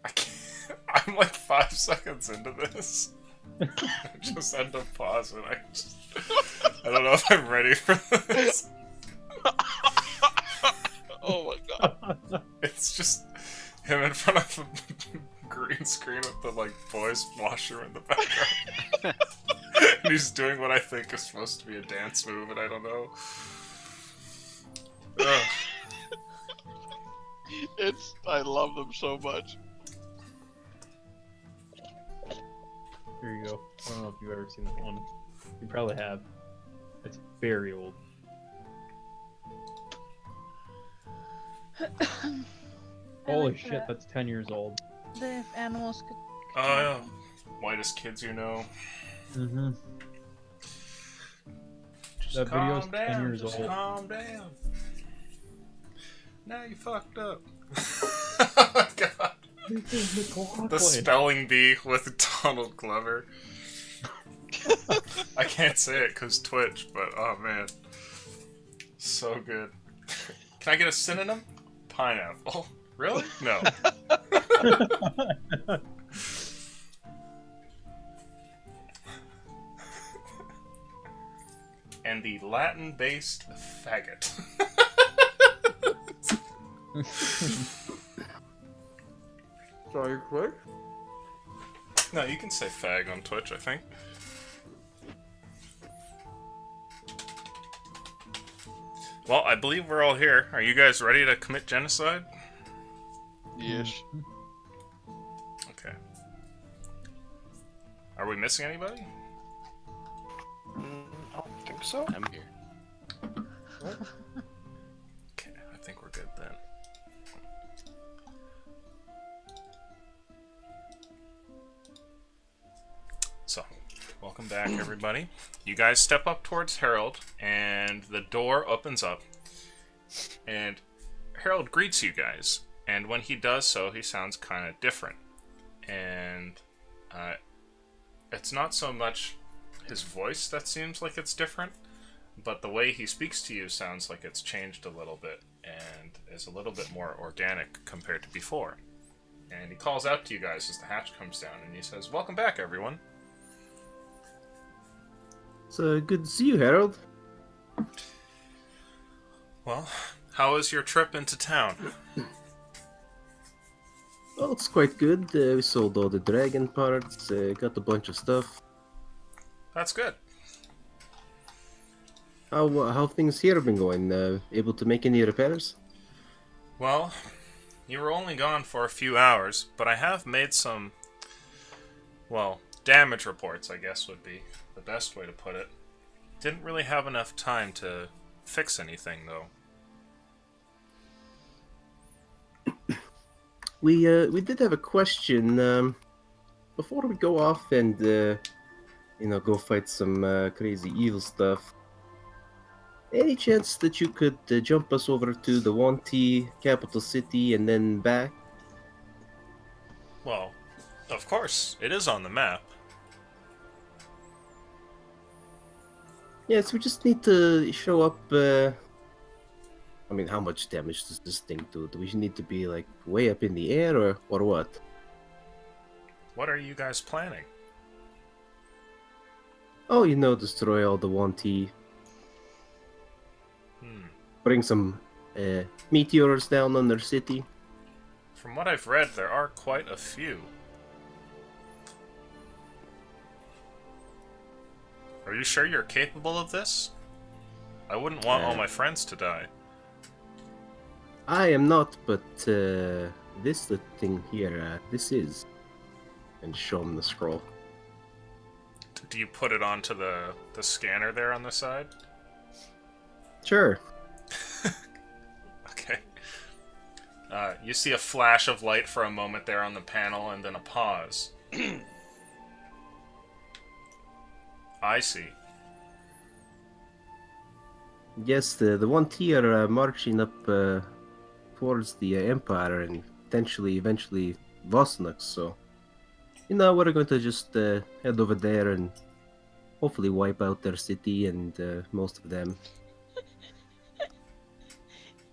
I can't, I'm like 5 seconds into this. I just had to pause and I don't know if I'm ready for this. Oh my god. It's just him in front of a green screen with the like boys washroom in the background. And he's doing what I think is supposed to be a dance move, and I don't know. Ugh. I love them so much. Here you go. I don't know if you've ever seen this one. You probably have. It's very old. Holy like shit, that. that's 10 years old. If animals could. Oh yeah. Whitest kids you know. Mm-hmm. Just That video's calm 10 down, years just old. calm down. Now you fucked up. Oh my god. The spelling bee with Donald Glover. I can't say it because Twitch, but oh man. So good. Can I get a synonym? Pineapple. Really? No. And the Latin-based faggot. Sorry, quick. No, you can say fag on Twitch, I think. Well, I believe we're all here. Are you guys ready to commit genocide? Yes. Okay. Are we missing anybody? I don't think so. I'm here. Okay, I think we're good then. So, welcome back, everybody. You guys step up towards Harold, and the door opens up, and Harold greets you guys. And when he does so, he sounds kind of different. And it's not so much his voice that seems like it's different, but the way he speaks to you sounds like it's changed a little bit and is a little bit more organic compared to before. And he calls out to you guys as the hatch comes down, and he says, "Welcome back, everyone." It's good to see you, Harold. Well, how was your trip into town? Well, it's quite good. We sold all the dragon parts, got a bunch of stuff. That's good. How things here been going? Able to make any repairs? Well, you were only gone for a few hours, but I have made some, well, damage reports, I guess would be the best way to put it. Didn't really have enough time to fix anything, though. We did have a question. Before we go off and go fight some crazy evil stuff. Any chance that you could jump us over to the Wanty capital city and then back? Well, of course, it is on the map. Yes, we just need to show up. I mean, how much damage does this thing do? Do we need to be like way up in the air or what? What are you guys planning? Oh, destroy all the Wanty. Bring some meteors down on their city. From what I've read, there are quite a few. Are you sure you're capable of this? I wouldn't want all my friends to die. I am not, but this the thing here, this is, and show him the scroll. Do you put it onto the scanner there on the side? Sure. Okay. You see a flash of light for a moment there on the panel, and then a pause. I see. Yes, the one tier marching up towards the Empire and eventually Vosnux, so... we're going to just head over there and hopefully wipe out their city and most of them.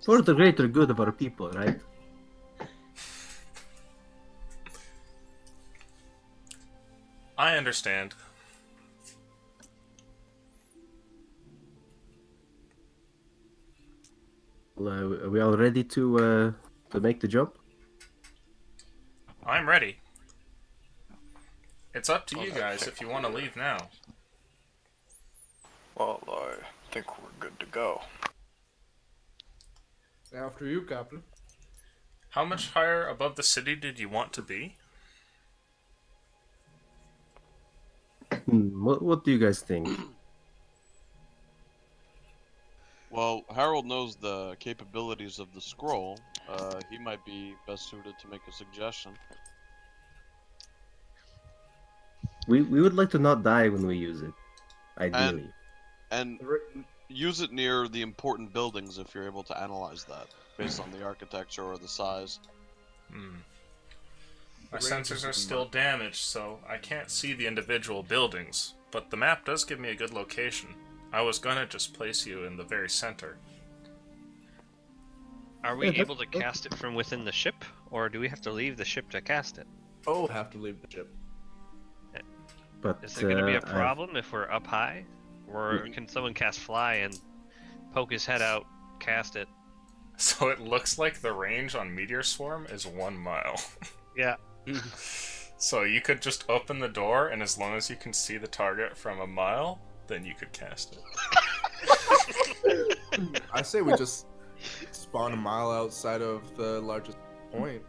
For the greater good of our people, right? I understand. Well, are we all ready to make the jump? I'm ready. It's up to you guys if you want to leave now. Well, I think we're good to go. After you, Captain. How much higher above the city did you want to be? What do you guys think? Well, Harold knows the capabilities of the scroll. He might be best suited to make a suggestion. We would like to not die when we use it, ideally. And use it near the important buildings if you're able to analyze that, based on the architecture or the size. My sensors are still damaged, so I can't see the individual buildings, but the map does give me a good location. I was gonna just place you in the very center. Are we able to cast it from within the ship, or do we have to leave the ship to cast it? Oh, have to leave the ship. But is it going to be a problem if we're up high? Or can someone cast fly and poke his head out, cast it? So it looks like the range on Meteor Swarm is 1 mile. Yeah. So you could just open the door, and as long as you can see the target from a mile, then you could cast it. I say we just spawn a mile outside of the largest point.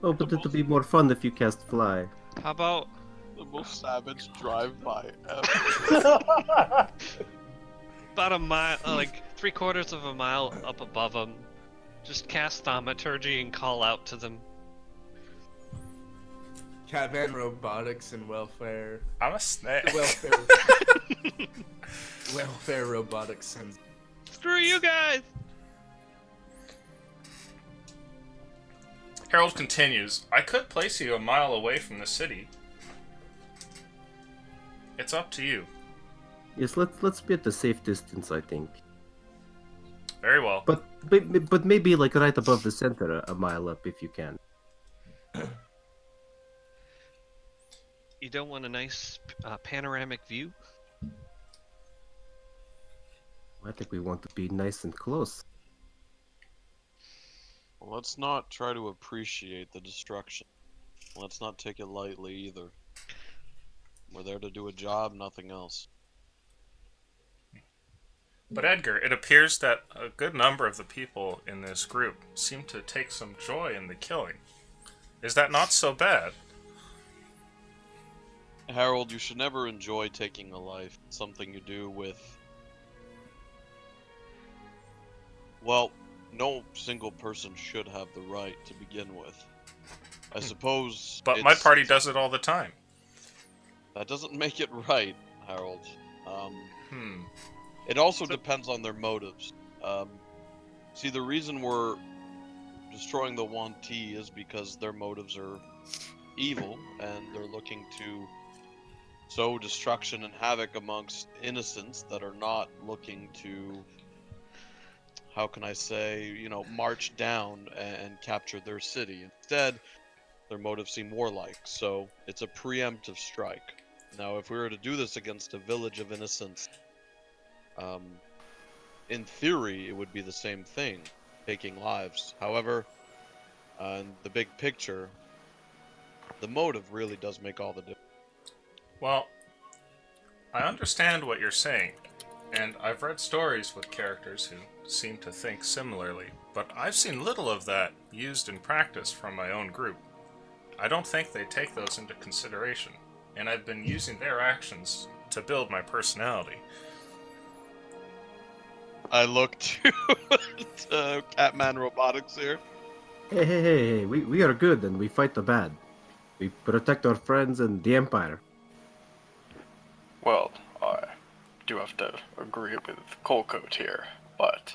Oh, but it'll be more fun if you cast fly. How about the most savage drive-by ever? about a mile, like 3/4 of a mile up above them? Just cast thaumaturgy and call out to them. Catman robotics and welfare. I'm a snake. Welfare robotics and... Screw you guys! Harold continues, I could place you a mile away from the city. It's up to you. Yes, let's be at a safe distance, I think. Very well. But maybe like right above the center, a mile up if you can. You don't want a nice panoramic view? I think we want to be nice and close. Well, let's not try to appreciate the destruction. Let's not take it lightly either. We're there to do a job, nothing else. But Edgar, it appears that a good number of the people in this group seem to take some joy in the killing. Is that not so bad? Harold, you should never enjoy taking a life. It's something you do with... Well, no single person should have the right to begin with. I suppose... But my party does it all the time. That doesn't make it right, Harold. It also depends on their motives. See, the reason we're destroying the 1T is because their motives are evil, and they're looking to sow destruction and havoc amongst innocents that are not looking to, how can I say, march down and capture their city. Instead, their motives seem warlike, so it's a preemptive strike. Now, if we were to do this against a village of innocents, in theory, it would be the same thing, taking lives. However, in the big picture, the motive really does make all the difference. Well, I understand what you're saying, And I've read stories with characters who seem to think similarly, but I've seen little of that used in practice from my own group. I don't think they take those into consideration, and I've been using their actions to build my personality. I look to Catman Robotics here. Hey, we are good and we fight the bad. We protect our friends and the Empire. Well, I do have to agree with Colcoat here, but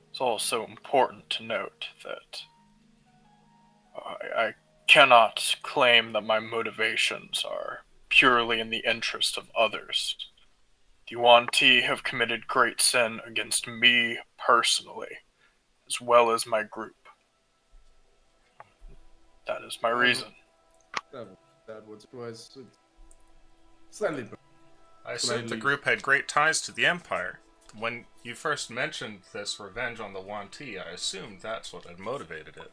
it's also important to note that I cannot claim that my motivations are purely in the interest of others. The Yuan Ti have committed great sin against me personally, as well as my group. That is my reason. That was slightly. I assumed the group had great ties to the Empire. When you first mentioned this revenge on the Yuan Ti, I assumed that's what had motivated it.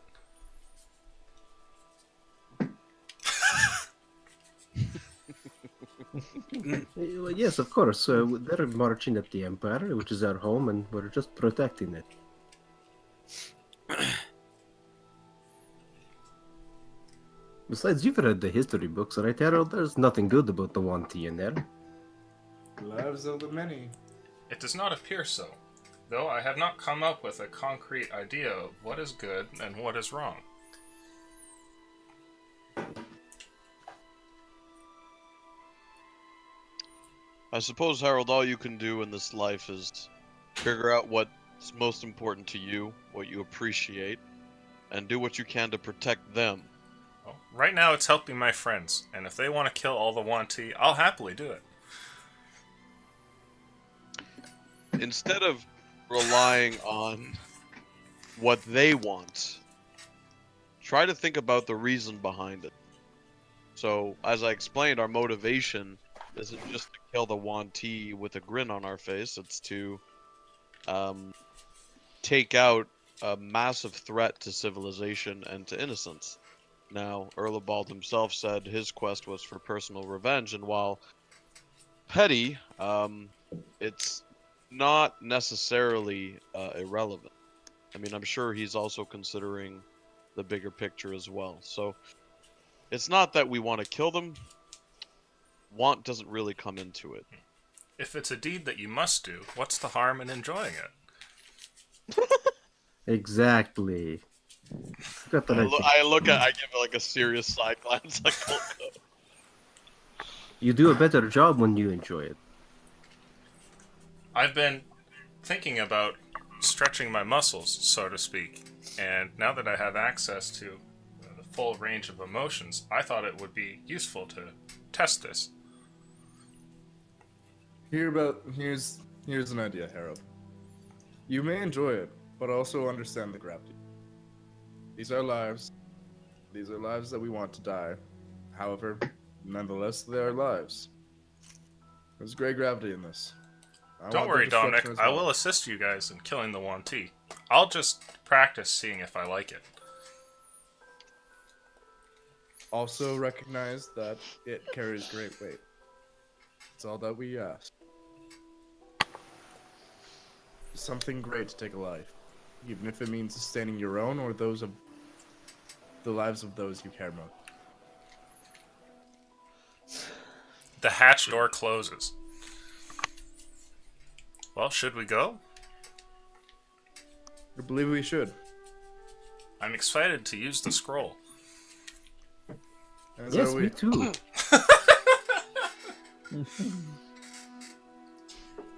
Well, yes, of course. They're marching at the Empire, which is our home, and we're just protecting it. Besides, you've read the history books, right, Harold? There's nothing good about the Yuan Ti in there. Lives of the many. It does not appear so, though I have not come up with a concrete idea of what is good and what is wrong. I suppose, Harold, all you can do in this life is figure out what's most important to you, what you appreciate, and do what you can to protect them. Well, right now it's helping my friends, and if they want to kill all the Yuan Ti, I'll happily do it. Instead of relying on what they want, try to think about the reason behind it. So, as I explained, our motivation isn't just to kill the Yuan Ti with a grin on our face, it's to take out a massive threat to civilization and to innocence. Now, Erlebald himself said his quest was for personal revenge, and while petty, it's not necessarily irrelevant. I mean, I'm sure he's also considering the bigger picture as well. So, it's not that we want to kill them. Want doesn't really come into it. If it's a deed that you must do, what's the harm in enjoying it? Exactly. I give it like a serious side glance. Like, you do a better job when you enjoy it. I've been thinking about stretching my muscles, so to speak, and now that I have access to the full range of emotions, I thought it would be useful to test this. Here's an idea, Harold. You may enjoy it, but also understand the gravity. These are lives. These are lives that we want to die. However, nonetheless, they are lives. There's great gravity in this. Don't worry, Dominic. I will assist you guys in killing the Yuan Ti. I'll just practice seeing if I like it. Also recognize that it carries great weight. It's all that we ask. Something great to take a life, even if it means sustaining your own or those of the lives of those you care most. The hatch door closes. Well, should we go? I believe we should. I'm excited to use the scroll. As Yes, are we. me too.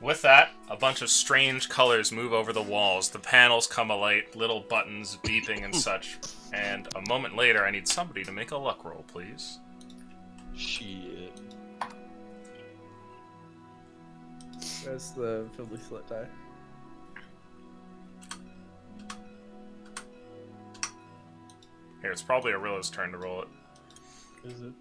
With that, a bunch of strange colors move over the walls. The panels come alight, little buttons beeping and such. And a moment later, I need somebody to make a luck roll, please. shit. Where's the Fiddly Slit die? Here, it's probably Arilla's turn to roll it. Is it?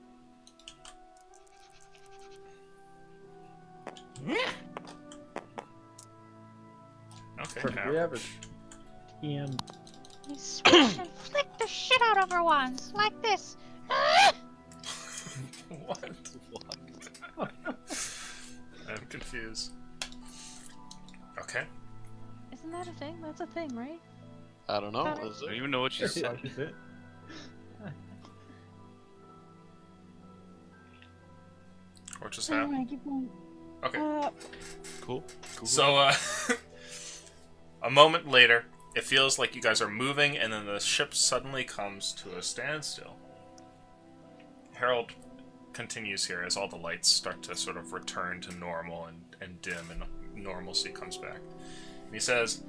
Okay, Perfectly average. And You swish and flick the shit out of her wands, like this. What? I'm confused. Okay. Isn't that a thing? That's a thing, right? I don't know. Connor? Is I don't it? even know what you said. Is it? What just happened? Anyway, keep going. Okay. Cool. So, a moment later, it feels like you guys are moving, and then the ship suddenly comes to a standstill. Harold continues here as all the lights start to sort of return to normal and dim, and normalcy comes back. And he says,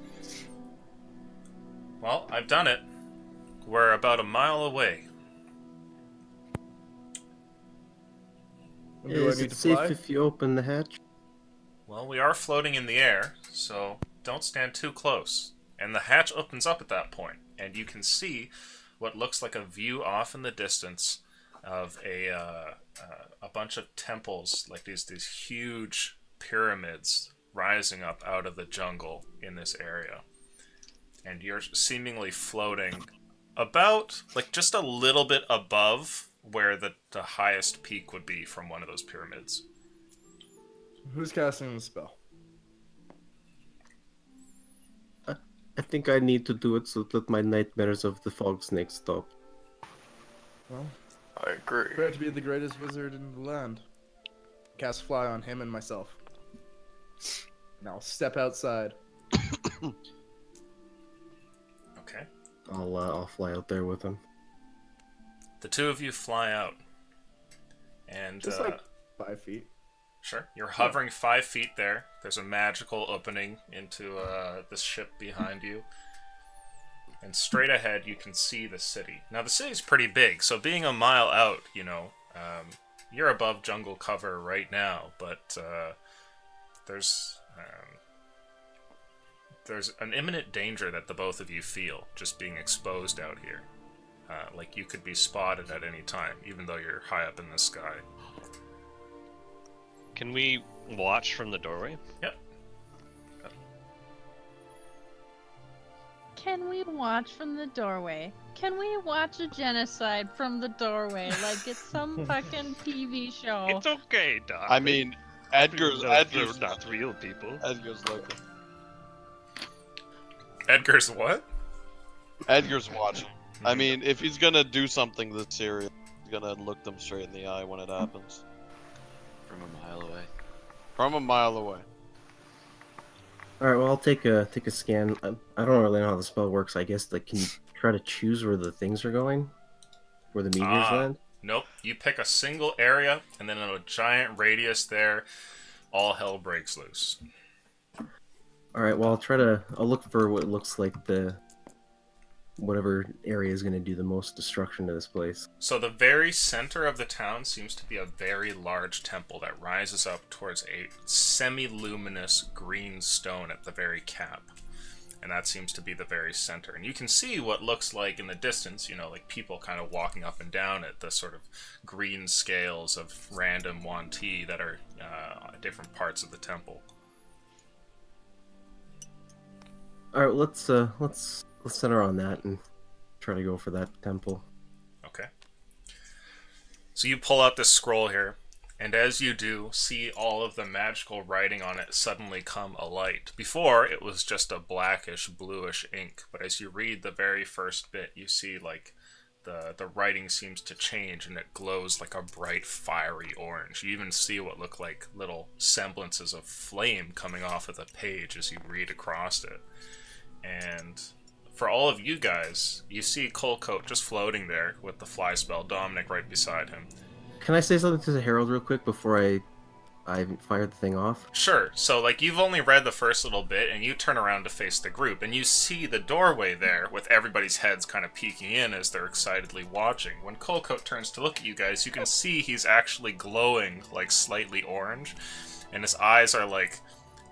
"Well, I've done it. We're about a mile away." Do I Is need it to safe fly? if you open the hatch? Well, we are floating in the air, so don't stand too close. And the hatch opens up at that point, and you can see what looks like a view off in the distance of a bunch of temples, like these huge pyramids rising up out of the jungle in this area. And you're seemingly floating about, like, just a little bit above where the highest peak would be from one of those pyramids. Who's casting the spell? I think I need to do it so that my nightmares of the fog snake stop. Well, I agree. prepare to be the greatest wizard in the land. Cast fly on him and myself. Now step outside. Okay. I'll fly out there with him. The two of you fly out. And, Just like 5 feet. sure. You're hovering 5 feet there. There's a magical opening into this ship behind you. And straight ahead, you can see the city. Now, the city's pretty big, so being a mile out, you're above jungle cover right now, but there's an imminent danger that the both of you feel just being exposed out here. Like you could be spotted at any time, even though you're high up in the sky. Can we watch from the doorway? Yep. Can we watch from the doorway? Can we watch a genocide from the doorway like it's some fucking TV show? It's okay, Doc. I mean, Edgar's They're not real people. Edgar's looking. Edgar's what? Edgar's watching. I mean, if he's gonna do something this serious, he's gonna look them straight in the eye when it happens. From a mile away. From a mile away. All right, well, I'll take a scan. I don't really know how the spell works. I guess can you try to choose where the things are going, where the meteors land? Nope. You pick a single area, and then in a giant radius there, all hell breaks loose. All right, well, I'll look for what looks like whatever area is going to do the most destruction to this place. So the very center of the town seems to be a very large temple that rises up towards a semi-luminous green stone at the very cap. And that seems to be the very center. And you can see what looks like in the distance, like people kind of walking up and down at the sort of green scales of random Wanti that are different parts of the temple. All right, let's center on that and try to go for that temple. Okay. So you pull out this scroll here, and as you do, see all of the magical writing on it suddenly come alight. Before, it was just a blackish, bluish ink, but as you read the very first bit, you see, like, the writing seems to change, and it glows like a bright, fiery orange. You even see what look like little semblances of flame coming off of the page as you read across it. And for all of you guys, you see Colcoat just floating there with the fly spell, Dominic right beside him. Can I say something to the Herald real quick before I fire the thing off? Sure. So, like, you've only read the first little bit, and you turn around to face the group, and you see the doorway there with everybody's heads kind of peeking in as they're excitedly watching. When Colcoat turns to look at you guys, you can see he's actually glowing, like, slightly orange, and his eyes are, like,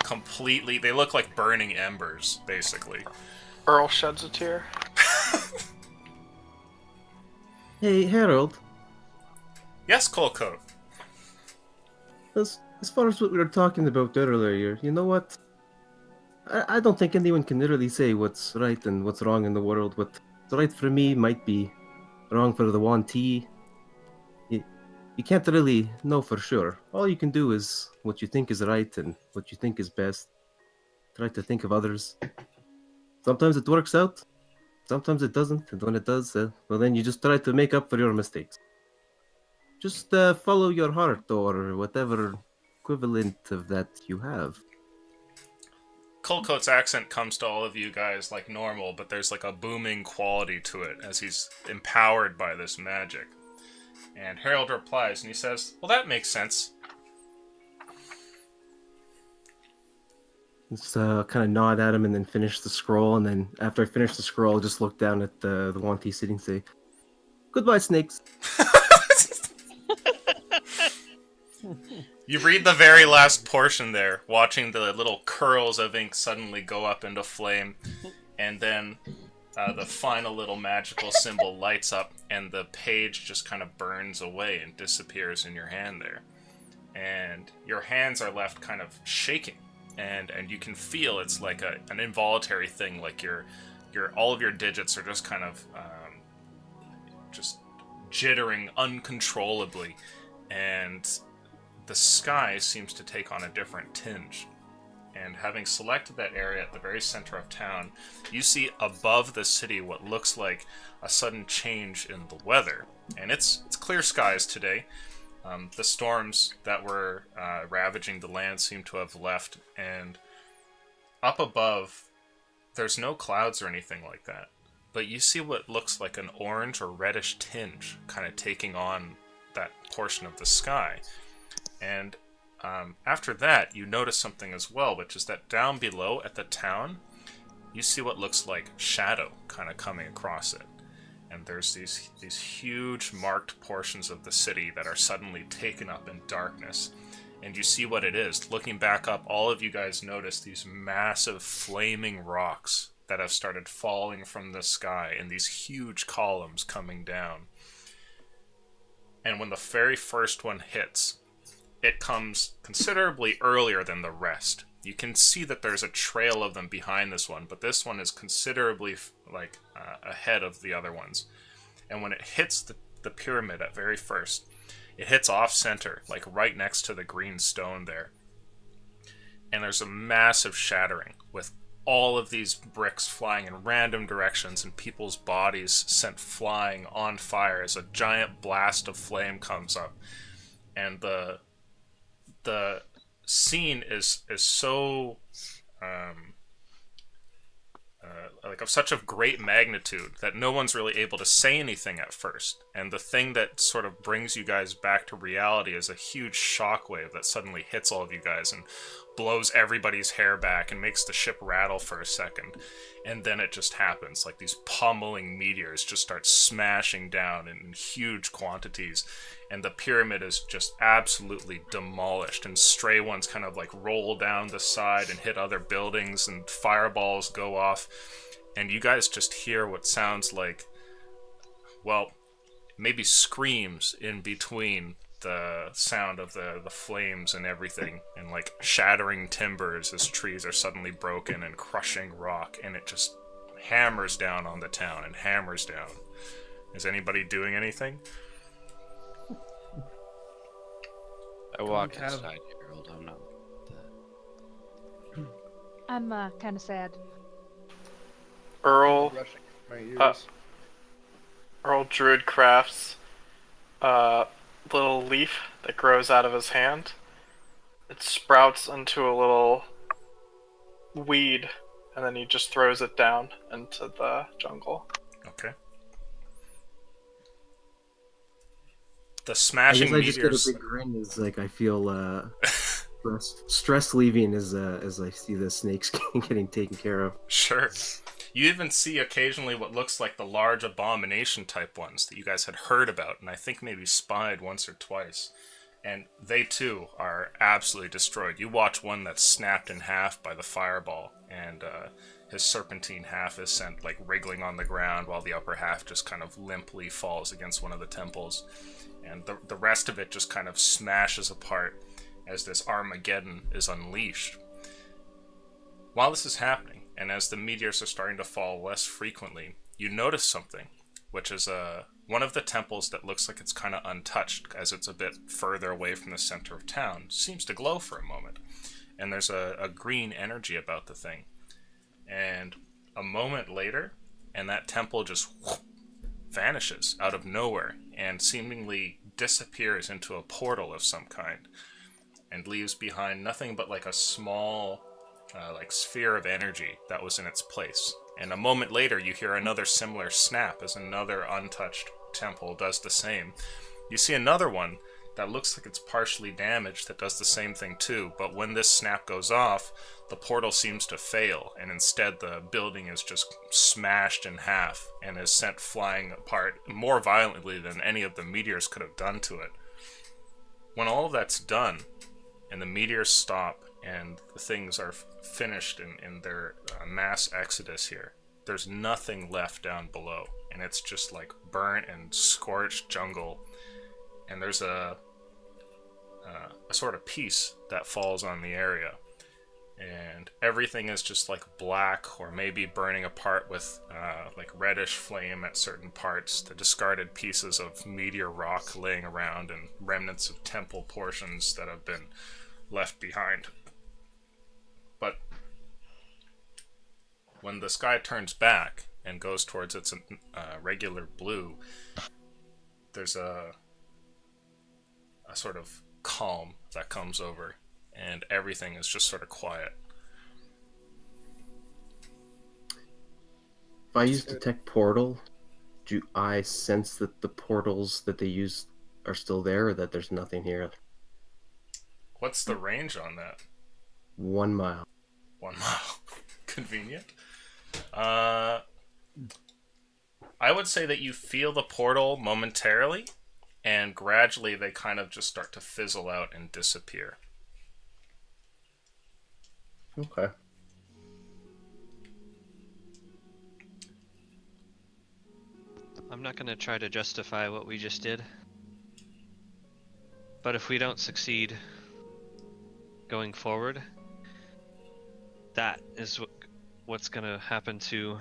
completely... They look like burning embers, basically. Earl sheds a tear. Hey, Harold. Yes, Colcoat. As far as what we were talking about earlier, you know what? I don't think anyone can really say what's right and what's wrong in the world. What's right for me might be wrong for the Wanti. You can't really know for sure. All you can do is what you think is right and what you think is best. Try to think of others. Sometimes it works out, sometimes it doesn't, and when it does, well, then you just try to make up for your mistakes. Just follow your heart or whatever equivalent of that you have. Colcoat's accent comes to all of you guys like normal, but there's like a booming quality to it as he's empowered by this magic. And Harold replies and he says, well, that makes sense. Just kind of nod at him and then finish the scroll, and then after I finish the scroll, I'll just look down at the one he's sitting and say, goodbye, snakes. You read the very last portion there, watching the little curls of ink suddenly go up into flame, and then the final little magical symbol lights up, and the page just kind of burns away and disappears in your hand there. And your hands are left kind of shaking, and you can feel it's like an involuntary thing, like your all of your digits are just kind of just jittering uncontrollably, and the sky seems to take on a different tinge. And having selected that area at the very center of town, you see above the city what looks like a sudden change in the weather. And it's clear skies today. The storms that were ravaging the land seem to have left, and up above, there's no clouds or anything like that. But you see what looks like an orange or reddish tinge kind of taking on that portion of the sky. And after that, you notice something as well, which is that down below at the town, you see what looks like shadow kind of coming across it. And there's these huge marked portions of the city that are suddenly taken up in darkness. And you see what it is. Looking back up, all of you guys notice these massive flaming rocks that have started falling from the sky in these huge columns coming down. And when the very first one hits, it comes considerably earlier than the rest. You can see that there's a trail of them behind this one, but this one is considerably ahead of the other ones. And when it hits the pyramid at very first, it hits off center, like right next to the green stone there. And there's a massive shattering with all of these bricks flying in random directions and people's bodies sent flying on fire as a giant blast of flame comes up. And the scene is so like of such a great magnitude that no one's really able to say anything at first. And the thing that sort of brings you guys back to reality is a huge shockwave that suddenly hits all of you guys and blows everybody's hair back and makes the ship rattle for a second. And then it just happens, like these pummeling meteors just start smashing down in huge quantities, and the pyramid is just absolutely demolished, and stray ones kind of like roll down the side and hit other buildings, and fireballs go off, and you guys just hear what sounds like, well, maybe screams in between the sound of the flames and everything, and like shattering timbers as trees are suddenly broken and crushing rock, and it just hammers down on the town and hammers down. Is anybody doing anything? I walk inside, Harold. I'm not with that. I'm kind of sad. Earl Rushing my ears. Earl Druid crafts a little leaf that grows out of his hand. It sprouts into a little weed, and then he just throws it down into the jungle. Okay. The smashing I just meteors. get a big grin as like I feel stress leaving as I see the snakes getting taken care of. Sure. You even see occasionally what looks like the large abomination type ones that you guys had heard about, and I think maybe spied once or twice. And they too are absolutely destroyed. You watch one that's snapped in half by the fireball, and his serpentine half is sent like wriggling on the ground, while the upper half just kind of limply falls against one of the temples. And the rest of it just kind of smashes apart as this Armageddon is unleashed. While this is happening, and as the meteors are starting to fall less frequently, you notice something, which is one of the temples that looks like it's kind of untouched, as it's a bit further away from the center of town, seems to glow for a moment. and there's a green energy about the thing. And a moment later, and that temple just vanishes out of nowhere and seemingly disappears into a portal of some kind, and leaves behind nothing but like a small like sphere of energy that was in its place. And a moment later, you hear another similar snap as another untouched temple does the same. You see another one that looks like it's partially damaged that does the same thing too, but when this snap goes off, the portal seems to fail, and instead the building is just smashed in half and is sent flying apart more violently than any of the meteors could have done to it. When all of that's done, and the meteors stop, and the things are finished in their mass exodus here, there's nothing left down below, and it's just like burnt and scorched jungle, and there's a sort of peace that falls on the area, and everything is just like black, or maybe burning apart with like reddish flame at certain parts, the discarded pieces of meteor rock laying around, and remnants of temple portions that have been left behind. But when the sky turns back and goes towards its regular blue, there's a sort of calm that comes over, and everything is just sort of quiet. If I use detect portal, do I sense that the portals that they use are still there, or that there's nothing here? What's the range on that? 1 mile. 1 mile. Convenient. I would say that you feel the portal momentarily, and gradually they kind of just start to fizzle out and disappear. Okay. I'm not going to try to justify what we just did. But if we don't succeed going forward, that is what's going to happen to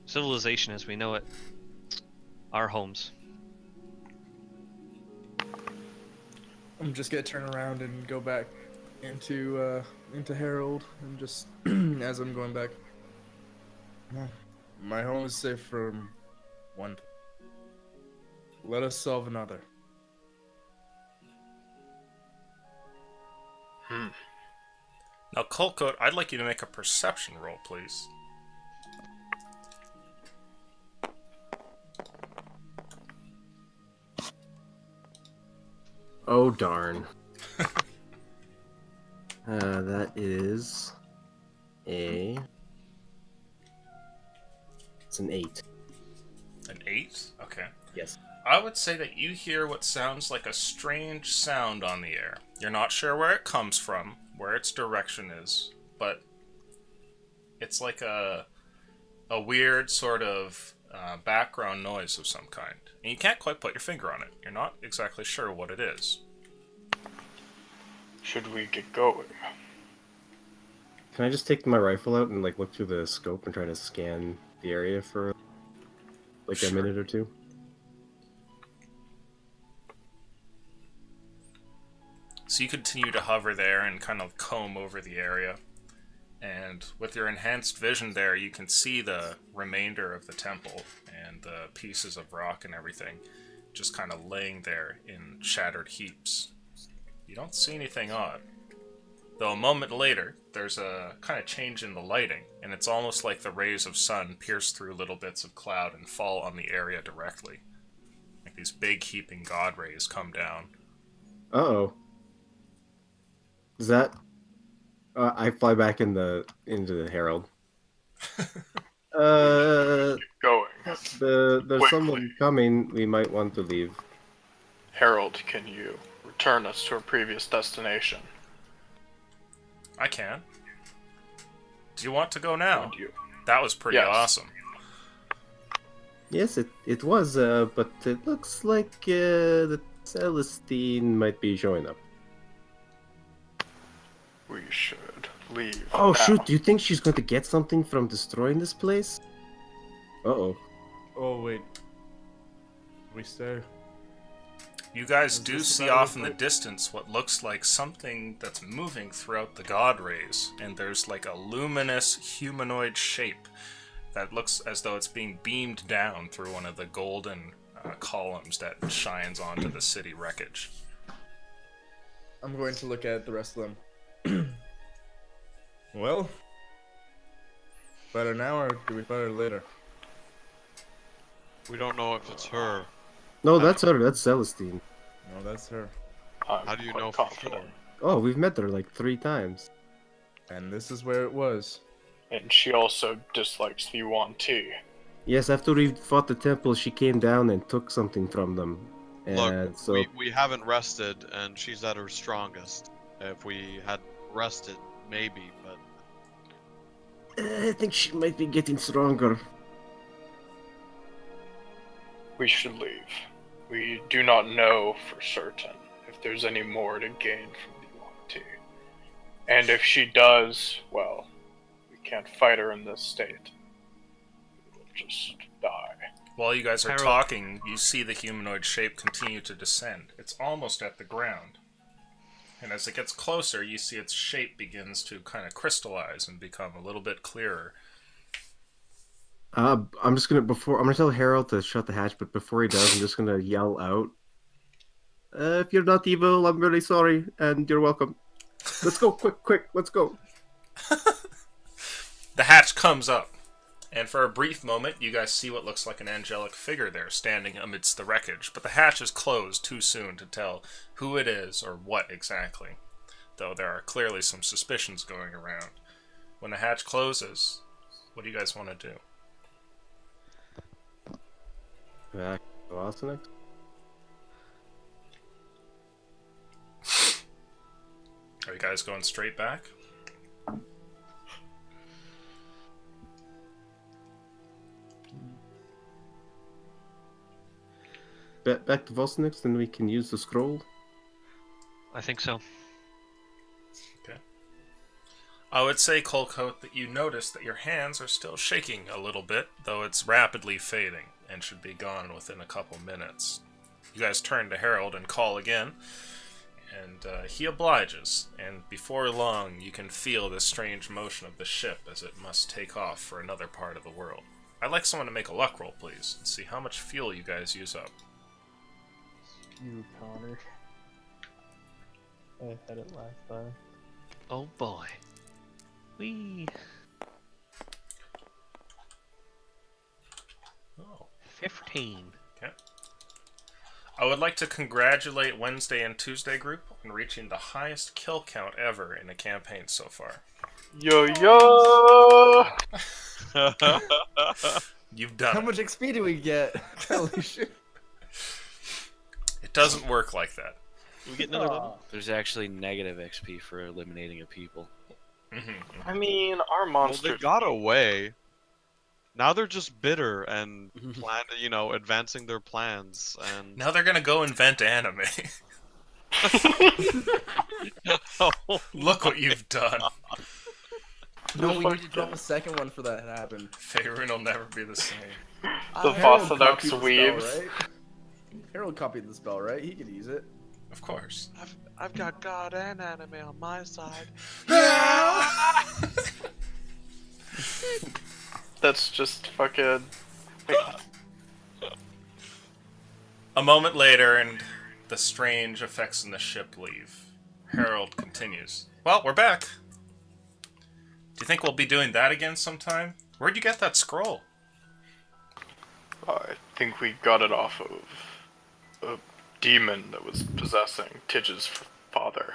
civilization as we know it, our homes. I'm just gonna turn around and go back into Harold, and just as I'm going back, my home is safe from one. Let us solve another. Now, Colcoat, I'd like you to make a perception roll, please. Oh, darn. That is it's an 8. An 8? Okay. Yes. I would say that you hear what sounds like a strange sound on the air. You're not sure where it comes from, where its direction is, but it's like a weird sort of background noise of some kind. And you can't quite put your finger on it. You're not exactly sure what it is. Should we get going? Can I just take my rifle out and like look through the scope and try to scan the area for like Sure. a minute or two? So you continue to hover there and kind of comb over the area. And with your enhanced vision there, you can see the remainder of the temple and the pieces of rock and everything just kind of laying there in shattered heaps. You don't see anything odd. Though a moment later, there's a kind of change in the lighting, and it's almost like the rays of sun pierce through little bits of cloud and fall on the area directly. Like these big heaping god rays come down. Uh-oh. Is that... I fly back into the Herald. Going. There's Quickly. someone coming. We might want to leave. Harold, can you return us to our previous destination? I can. Do you want to go now? Would you? That was pretty Yes. awesome. Yes, it was, but it looks like the Celestine might be showing up. We should leave. Oh now. shoot, do you think she's going to get something from destroying this place? Uh-oh. Oh wait. We stay. You guys Is do this see about off in the it? distance what looks like something that's moving throughout the god rays, and there's like a luminous humanoid shape that looks as though it's being beamed down through one of the golden columns that shines onto the city wreckage. I'm going to look at the rest of them. Well, better now or do we better later? We don't know if it's her. No, that's her. That's Celestine. No, that's her. I'm How do you quite know for confident. sure? Oh, we've met her like 3 times. And this is where it was. And she also dislikes the Yuan Ti. Yes, after we fought the temple, she came down and took something from them. Look, And so we haven't rested, and she's at her strongest. If we had rested, maybe, but I think she might be getting stronger. We should leave. We do not know for certain if there's any more to gain from the Yuan Ti. And if she does, well, we can't fight her in this state. We will just die. While you guys are Harold- talking, you see the humanoid shape continue to descend. It's almost at the ground. And as it gets closer, you see its shape begins to kind of crystallize and become a little bit clearer. I'm gonna tell Harold to shut the hatch, but before he does, I'm just gonna yell out. If you're not evil, I'm really sorry, and you're welcome. Let's go, quick, let's go. The hatch comes up, and for a brief moment, you guys see what looks like an angelic figure there standing amidst the wreckage, but the hatch is closed too soon to tell who it is or what exactly, though there are clearly some suspicions going around. When the hatch closes, what do you guys want to do? Back to Arsenic. Are you guys going straight back? Back to Vosnix, then we can use the scroll. I think so. I would say, Colcoat, that you notice that your hands are still shaking a little bit, though it's rapidly fading and should be gone within a couple minutes. You guys turn to Harold and call again, and he obliges, and before long you can feel the strange motion of the ship as it must take off for another part of the world. I'd like someone to make a luck roll, please, and see how much fuel you guys use up. You, Connor. I had it last time. Oh boy. Whee! Oh. 15. Okay. I would like to congratulate Wednesday and Tuesday group on reaching the highest kill count ever in a campaign so far. Yo yo! You've done How it. much XP do we get? Holy shit. It doesn't work like that. We get another level. There's actually negative XP for eliminating a people. I mean, our well, they monsters. got away. Now they're just bitter and advancing their plans. And Now they're gonna go invent anime. Look what you've done. No, we need to drop a second one for that to happen. Faerun will never be the same. The Harold Vossanox copied the spell, weaves. right? Harold copied the spell, right? He could use it. Of course. I've got God and anime on my side. That's just fucking. Wait, A moment later, and the strange effects in the ship leave. Harold continues. Well, we're back. Do you think we'll be doing that again sometime? Where'd you get that scroll? I think we got it off of a demon that was possessing Tidge's father.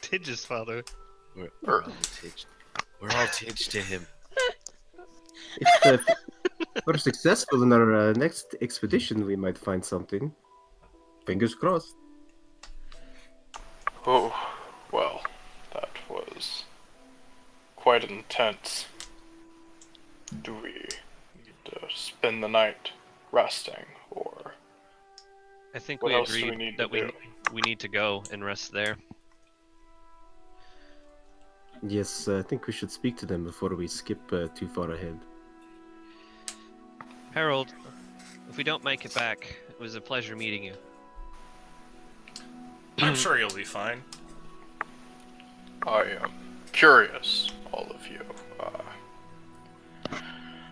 Tidge's father. We're all tidged to him. If we're successful in our next expedition, we might find something. Fingers crossed. Oh, well, that was quite intense. Do we need to spend the night resting, or I think what we else do we agreed need that to do? we need to go and rest there. Yes, I think we should speak to them before we skip too far ahead. Harold, if we don't make it back was a pleasure meeting you. I'm sure you'll be fine. I am curious, all of you.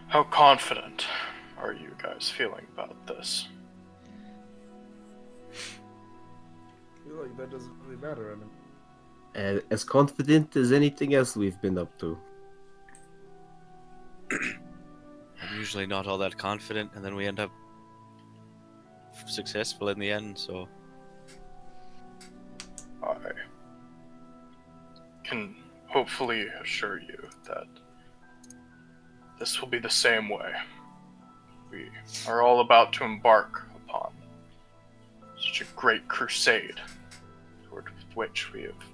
How confident are you guys feeling about this? I feel like that doesn't really matter. I mean, As confident as anything else we've been up to. I'm usually not all that confident, and then we end up successful in the end, so... I can hopefully assure you that this will be the same way. We are all about to embark upon such a great crusade, toward which we have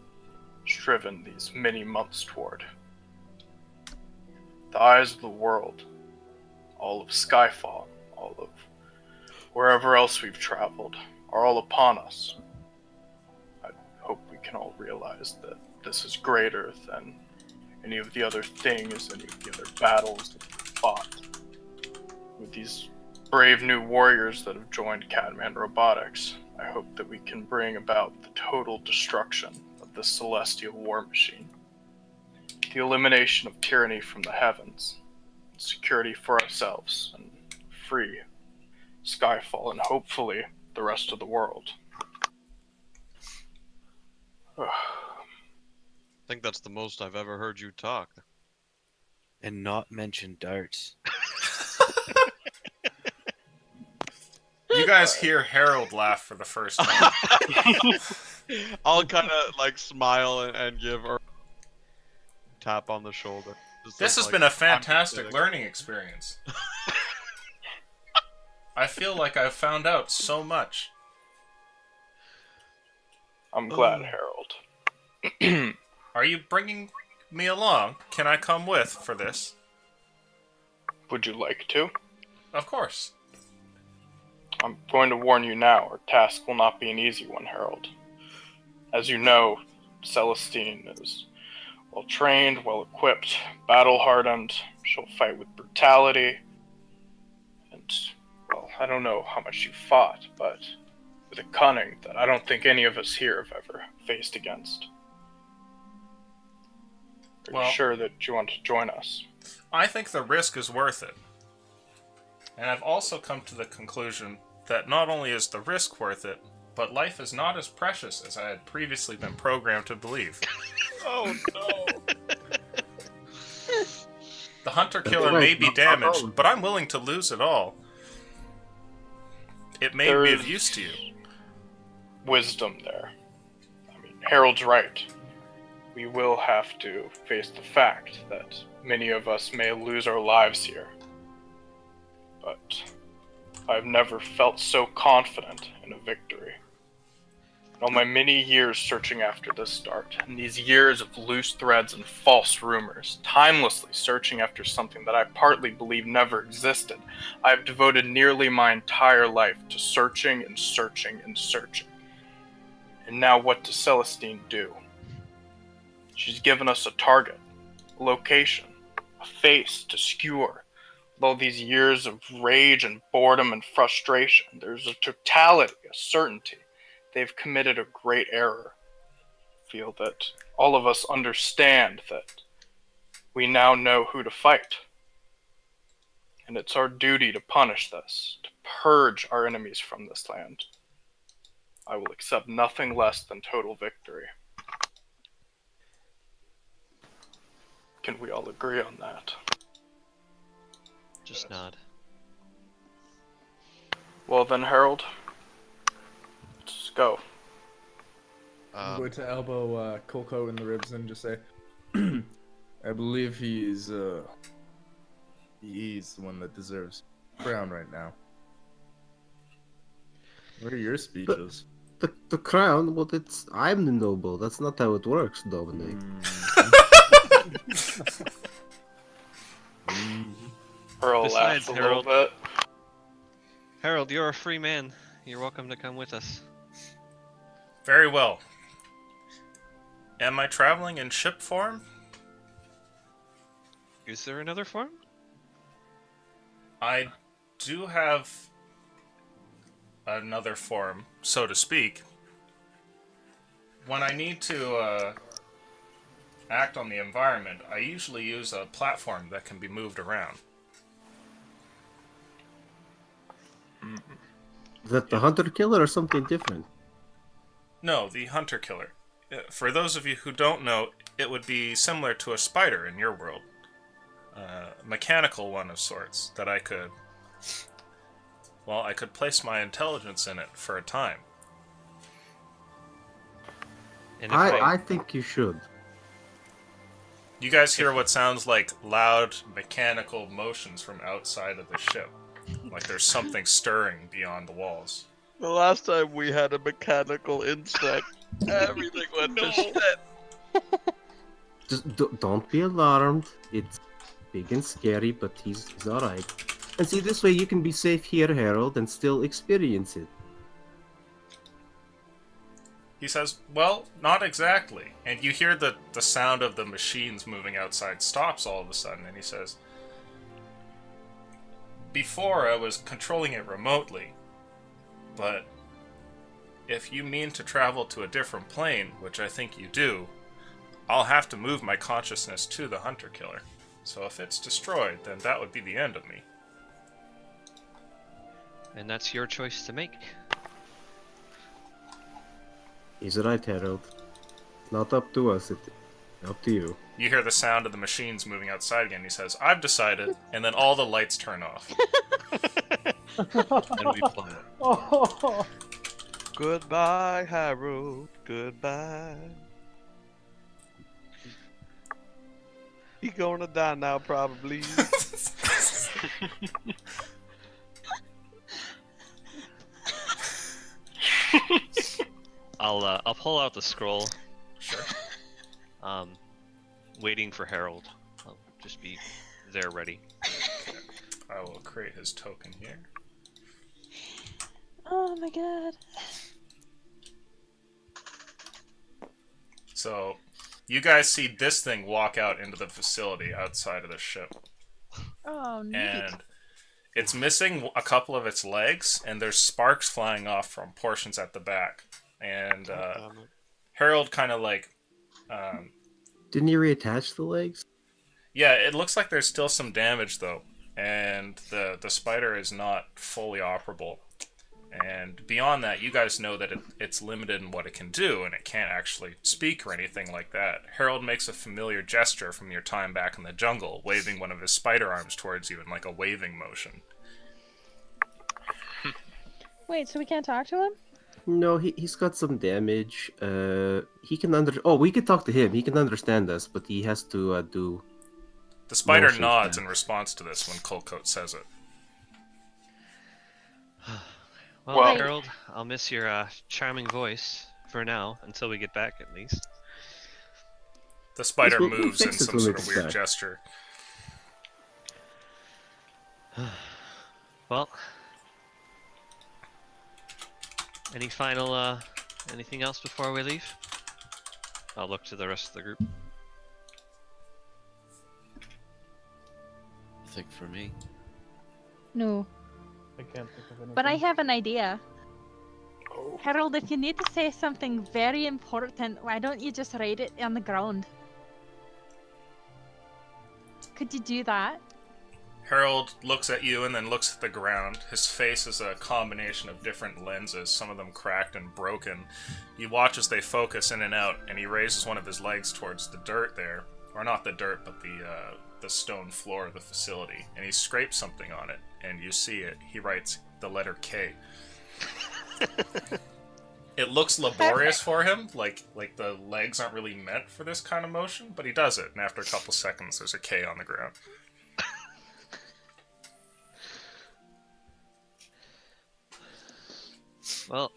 striven these many months toward. The eyes of the world, all of Skyfall, all of wherever else we've traveled, are all upon us. I hope we can all realize that this is greater than any of the other things, any of the other battles that we've fought. With these brave new warriors that have joined Catman Robotics, I hope that we can bring about the total destruction of this celestial war machine, the elimination of tyranny from the heavens, security for ourselves, and free Skyfall, and hopefully the rest of the world. I think that's the most I've ever heard you talk. And not mention darts. You guys hear Harold laugh for the first time. I'll kind of like smile and give her a tap on the shoulder. Just This has like, been a I'm just fantastic kidding. learning experience. I feel like I've found out so much. I'm glad, Harold. Are you bringing me along? Can I come with for this? Would you like to? Of course. I'm going to warn you now, our task will not be an easy one, Harold. As you know, Celestine is well-trained, well-equipped, battle-hardened. She'll fight with brutality. And, well, I don't know how much you fought, but with a cunning that I don't think any of us here have ever faced against. Are you sure that you want to join us? I think the risk is worth it. And I've also come to the conclusion that not only is the risk worth it, but life is not as precious as I had previously been programmed to believe. Oh no! The hunter-killer may be damaged, but I'm willing to lose it all. It may be of use to you. Wisdom there. I mean, Harold's right. We will have to face the fact that many of us may lose our lives here. But I've never felt so confident in a victory. In all my many years searching after this dart, and these years of loose threads and false rumors, timelessly searching after something that I partly believe never existed, I have devoted nearly my entire life to searching and searching and searching. And now what does Celestine do? She's given us a target, a location, a face to skewer. With all these years of rage and boredom and frustration, there's a totality, a certainty. They've committed a great error. I feel that all of us understand that we now know who to fight. And it's our duty to punish this, to purge our enemies from this land. I will accept nothing less than total victory. Can we all agree on that? Just nod. Well then, Harold, let's go. I'm going to elbow Coco in the ribs and just say, I believe he's the one that deserves crown right now. What are your speeches? The crown? Well, I'm the noble. That's not how it works, Dominic. Earl Besides, laughs a little bit. Harold, you're a free man. You're welcome to come with us. Very well. Am I traveling in ship form? Is there another form? I do have another form, so to speak, when I need to act on the environment, I usually use a platform that can be moved around. Is that the hunter killer or something different? No, the hunter killer. For those of you who don't know, it would be similar to a spider in your world. Mechanical one of sorts that I could... Well, I could place my intelligence in it for a time. And I think you should. You guys hear what sounds like loud mechanical motions from outside of the ship. Like there's something stirring beyond the walls. The last time we had a mechanical insect, everything went to shit. Just don't be alarmed. It's big and scary, but he's alright. And see, this way you can be safe here, Harold, and still experience it. He says, well, not exactly. And you hear the sound of the machines moving outside stops all of a sudden, and he says, before I was controlling it remotely, but if you mean to travel to a different plane, which I think you do, I'll have to move my consciousness to the hunter killer. So if it's destroyed, then that would be the end of me. And that's your choice to make. He's right, Harold. It's not up to us, it's up to you. You hear the sound of the machines moving outside again. He says, I've decided, and then all the lights turn off. And we play. Oh. Goodbye, Harold. Goodbye. He gonna die now, probably. I'll pull out the scroll. Sure. Waiting for Harold. I'll just be there ready. Okay. I will create his token here. Oh my god. So, you guys see this thing walk out into the facility outside of the ship. Oh, neat. And it's missing a couple of its legs, and there's sparks flying off from portions at the back. And Harold kind of like... Didn't you reattach the legs? yeah, it looks like there's still some damage, though. And the spider is not fully operable. And beyond that, you guys know that it's limited in what it can do, and it can't actually speak or anything like that. Harold makes a familiar gesture from your time back in the jungle, waving one of his spider arms towards you in like a waving motion. Wait, so we can't talk to him? No, he's got some damage. He can we could talk to him. He can understand us, but he has to do... The spider motions nods back. in response to this when Colcoat says it. Well, Harold, I'll miss your charming voice for now, until we get back at least. The spider We'll moves in fix it some when we sort of get weird back. gesture. Well, any final, anything else before we leave? I'll look to the rest of the group. I think for me. No. I can't think of anything. But I have an idea. Harold, if you need to say something very important, why don't you just write it on the ground? Could you do that? Harold looks at you and then looks at the ground. His face is a combination of different lenses, some of them cracked and broken. You watch as they focus in and out, and he raises one of his legs towards the dirt there. Or not the dirt, but the stone floor of the facility. And he scrapes something on it, and you see it. He writes the letter K. It looks laborious for him, like the legs aren't really meant for this kind of motion, but he does it, and after a couple seconds, there's a K on the ground. Well,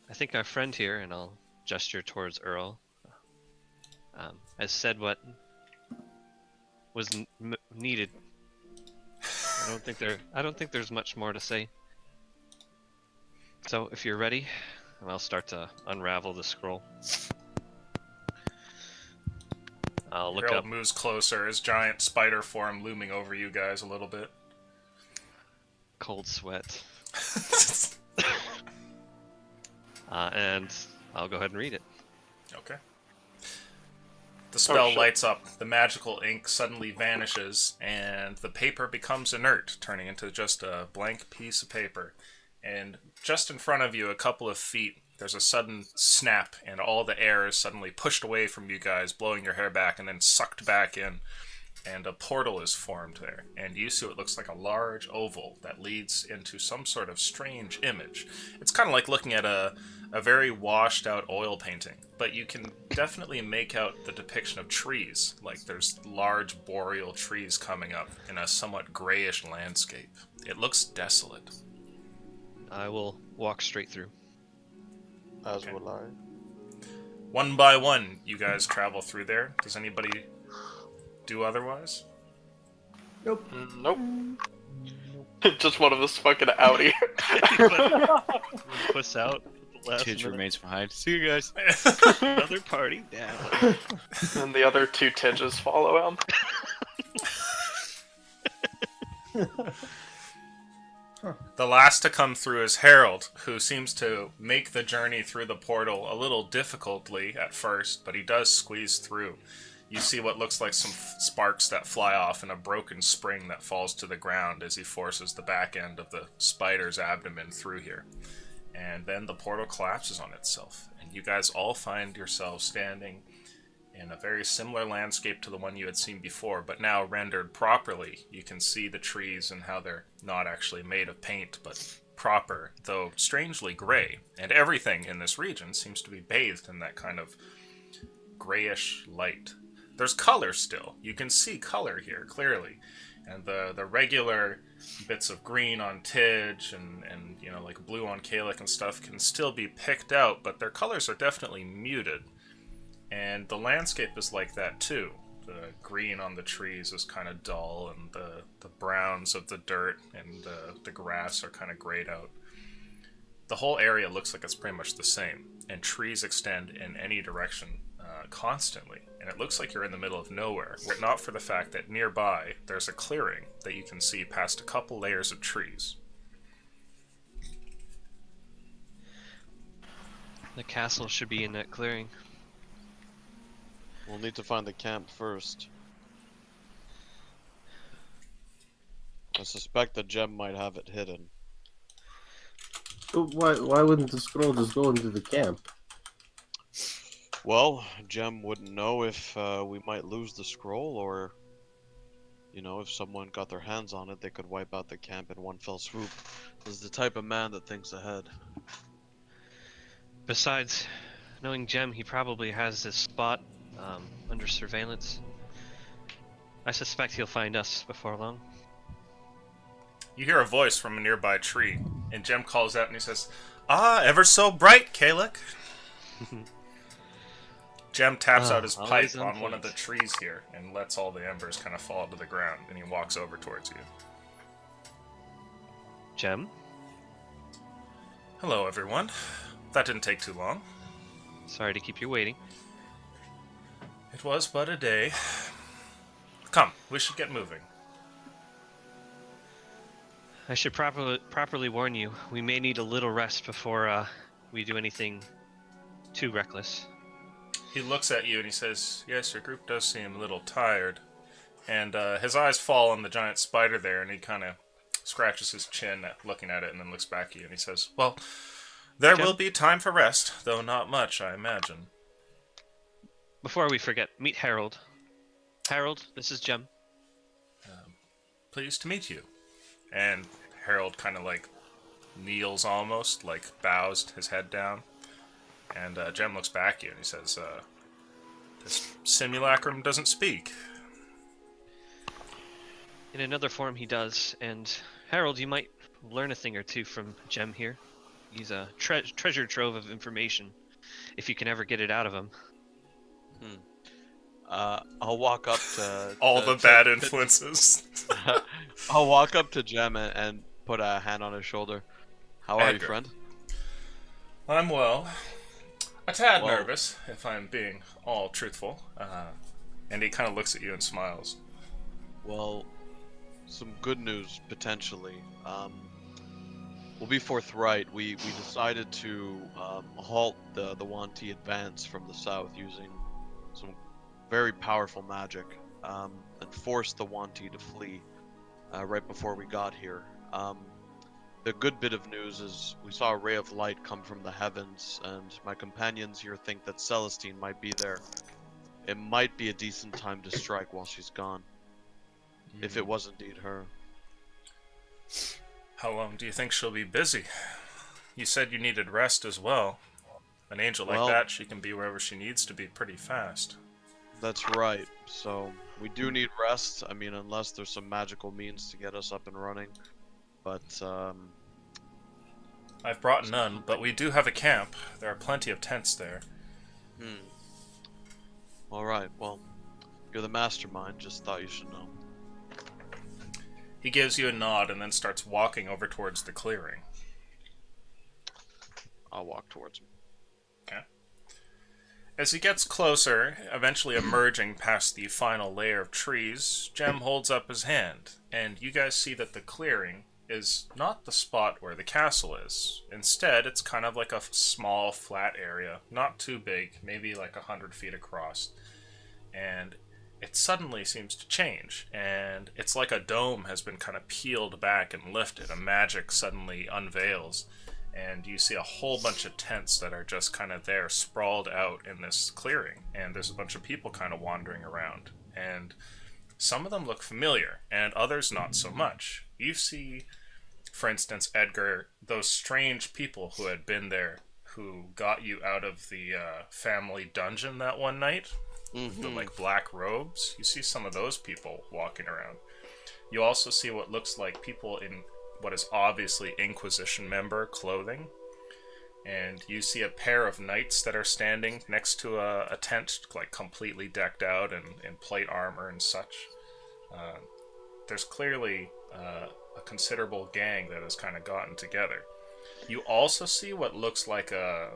I think our friend here, and I'll gesture towards Earl, has said what was needed. I don't think there's much more to say. So, if you're ready, I'll start to unravel the scroll. I'll look Harold up. moves closer, his giant spider form looming over you guys a little bit. Cold sweat. And I'll go ahead and read it. Okay. The spell shit. lights up, the magical ink suddenly vanishes, and the paper becomes inert, turning into just a blank piece of paper. And just in front of you, a couple of feet, there's a sudden snap, and all the air is suddenly pushed away from you guys, blowing your hair back, and then sucked back in. And a portal is formed there, and you see what looks like a large oval that leads into some sort of strange image. It's kind of like looking at a very washed out oil painting, but you can definitely make out the depiction of trees, like there's large boreal trees coming up in a somewhat grayish landscape. It looks desolate. I will walk straight through. As Okay. will I. One by one, you guys travel through there. Does anybody do otherwise? Nope. Nope. Just one of us fucking outie. Puss out. Last Tidge minute. remains behind. See you guys. Another party down. And the other two Tidges follow him. The last to come through is Harold, who seems to make the journey through the portal a little difficultly at first, but he does squeeze through. You see what looks like some sparks that fly off and a broken spring that falls to the ground as he forces the back end of the spider's abdomen through here. And then the portal collapses on itself, and you guys all find yourselves standing in a very similar landscape to the one you had seen before, but now rendered properly. You can see the trees and how they're not actually made of paint, but proper, though strangely gray. And everything in this region seems to be bathed in that kind of grayish light. There's color still. You can see color here, clearly. And the regular bits of green on Tidge and you know, like blue on Kalik and stuff can still be picked out, but their colors are definitely muted. And the landscape is like that too. The green on the trees is kind of dull, and the browns of the dirt and the grass are kind of grayed out. The whole area looks like it's pretty much the same, and trees extend in any direction constantly. And it looks like you're in the middle of nowhere, were not for the fact that nearby there's a clearing that you can see past a couple layers of trees. The castle should be in that clearing. We'll need to find the camp first. I suspect the gem might have it hidden. But why wouldn't the scroll just go into the camp? Well, Gem wouldn't know if we might lose the scroll, or, you know, if someone got their hands on it, they could wipe out the camp in one fell swoop. He's the type of man that thinks ahead. Besides, knowing Gem, he probably has this spot under surveillance. I suspect he'll find us before long. You hear a voice from a nearby tree, and Jem calls out and he says, "Ah, ever so bright, Kalik." Jem taps out his pipe always on on one of the point. trees here and lets all the embers kind of fall to the ground, and he walks over towards you. Gem? "Hello, everyone. That didn't take too long. Sorry to keep you waiting. It was but a day. Come, we should get moving." I should properly warn you, we may need a little rest before we do anything too reckless. He looks at you and he says, "Yes, your group does seem a little tired." And his eyes fall on the giant spider there, and he kind of scratches his chin looking at it and then looks back at you and he says, "Well, there Jem? will be time for rest, though not much, I imagine." Before we forget, meet Harold. Harold, this is Gem. "Pleased to meet you." And Harold kind of like kneels almost, like bows his head down. And Jem looks back at you and he says, "This simulacrum doesn't speak." In another form he does, and Harold, you might learn a thing or two from Gem here. He's a treasure trove of information, if you can ever get it out of him. I'll walk up to All the bad influences. I'll walk up to Gem and put a hand on his shoulder. How are you, Edgar. friend? I'm well. A tad Well- nervous, if I'm being all truthful. And he kind of looks at you and smiles. Well, some good news potentially. we'll be forthright. We decided to halt the Wanti advance from the south using some very powerful magic, and force the Wanti to flee right before we got here. The good bit of news is we saw a ray of light come from the heavens, and my companions here think that Celestine might be there. It might be a decent time to strike while she's gone, if it was indeed her. How long do you think she'll be busy? You said you needed rest as well. An angel like that, she can be wherever she needs to be pretty fast. That's right. So we do need rest. I mean, unless there's some magical means to get us up and running. But I've brought none, but we do have a camp. There are plenty of tents there. Alright, well, you're the mastermind. Just thought you should know. He gives you a nod and then starts walking over towards the clearing. I'll walk towards him. Okay. As he gets closer, eventually emerging past the final layer of trees, Jem holds up his hand, and you guys see that the clearing is not the spot where the castle is. Instead, it's kind of like a small, flat area, not too big, maybe like 100 feet across. And it suddenly seems to change, and it's like a dome has been kind of peeled back and lifted. A magic suddenly unveils, and you see a whole bunch of tents that are just kind of there, sprawled out in this clearing, and there's a bunch of people kind of wandering around. And some of them look familiar, and others not so much. You see, for instance, Edgar, those strange people who had been there, who got you out of the family dungeon that one night, the like black robes. You see some of those people walking around. You also see what looks like people in what is obviously Inquisition member clothing. And you see a pair of knights that are standing next to a tent, like completely decked out in plate armor and such. There's clearly a considerable gang that has kind of gotten together. You also see what looks like a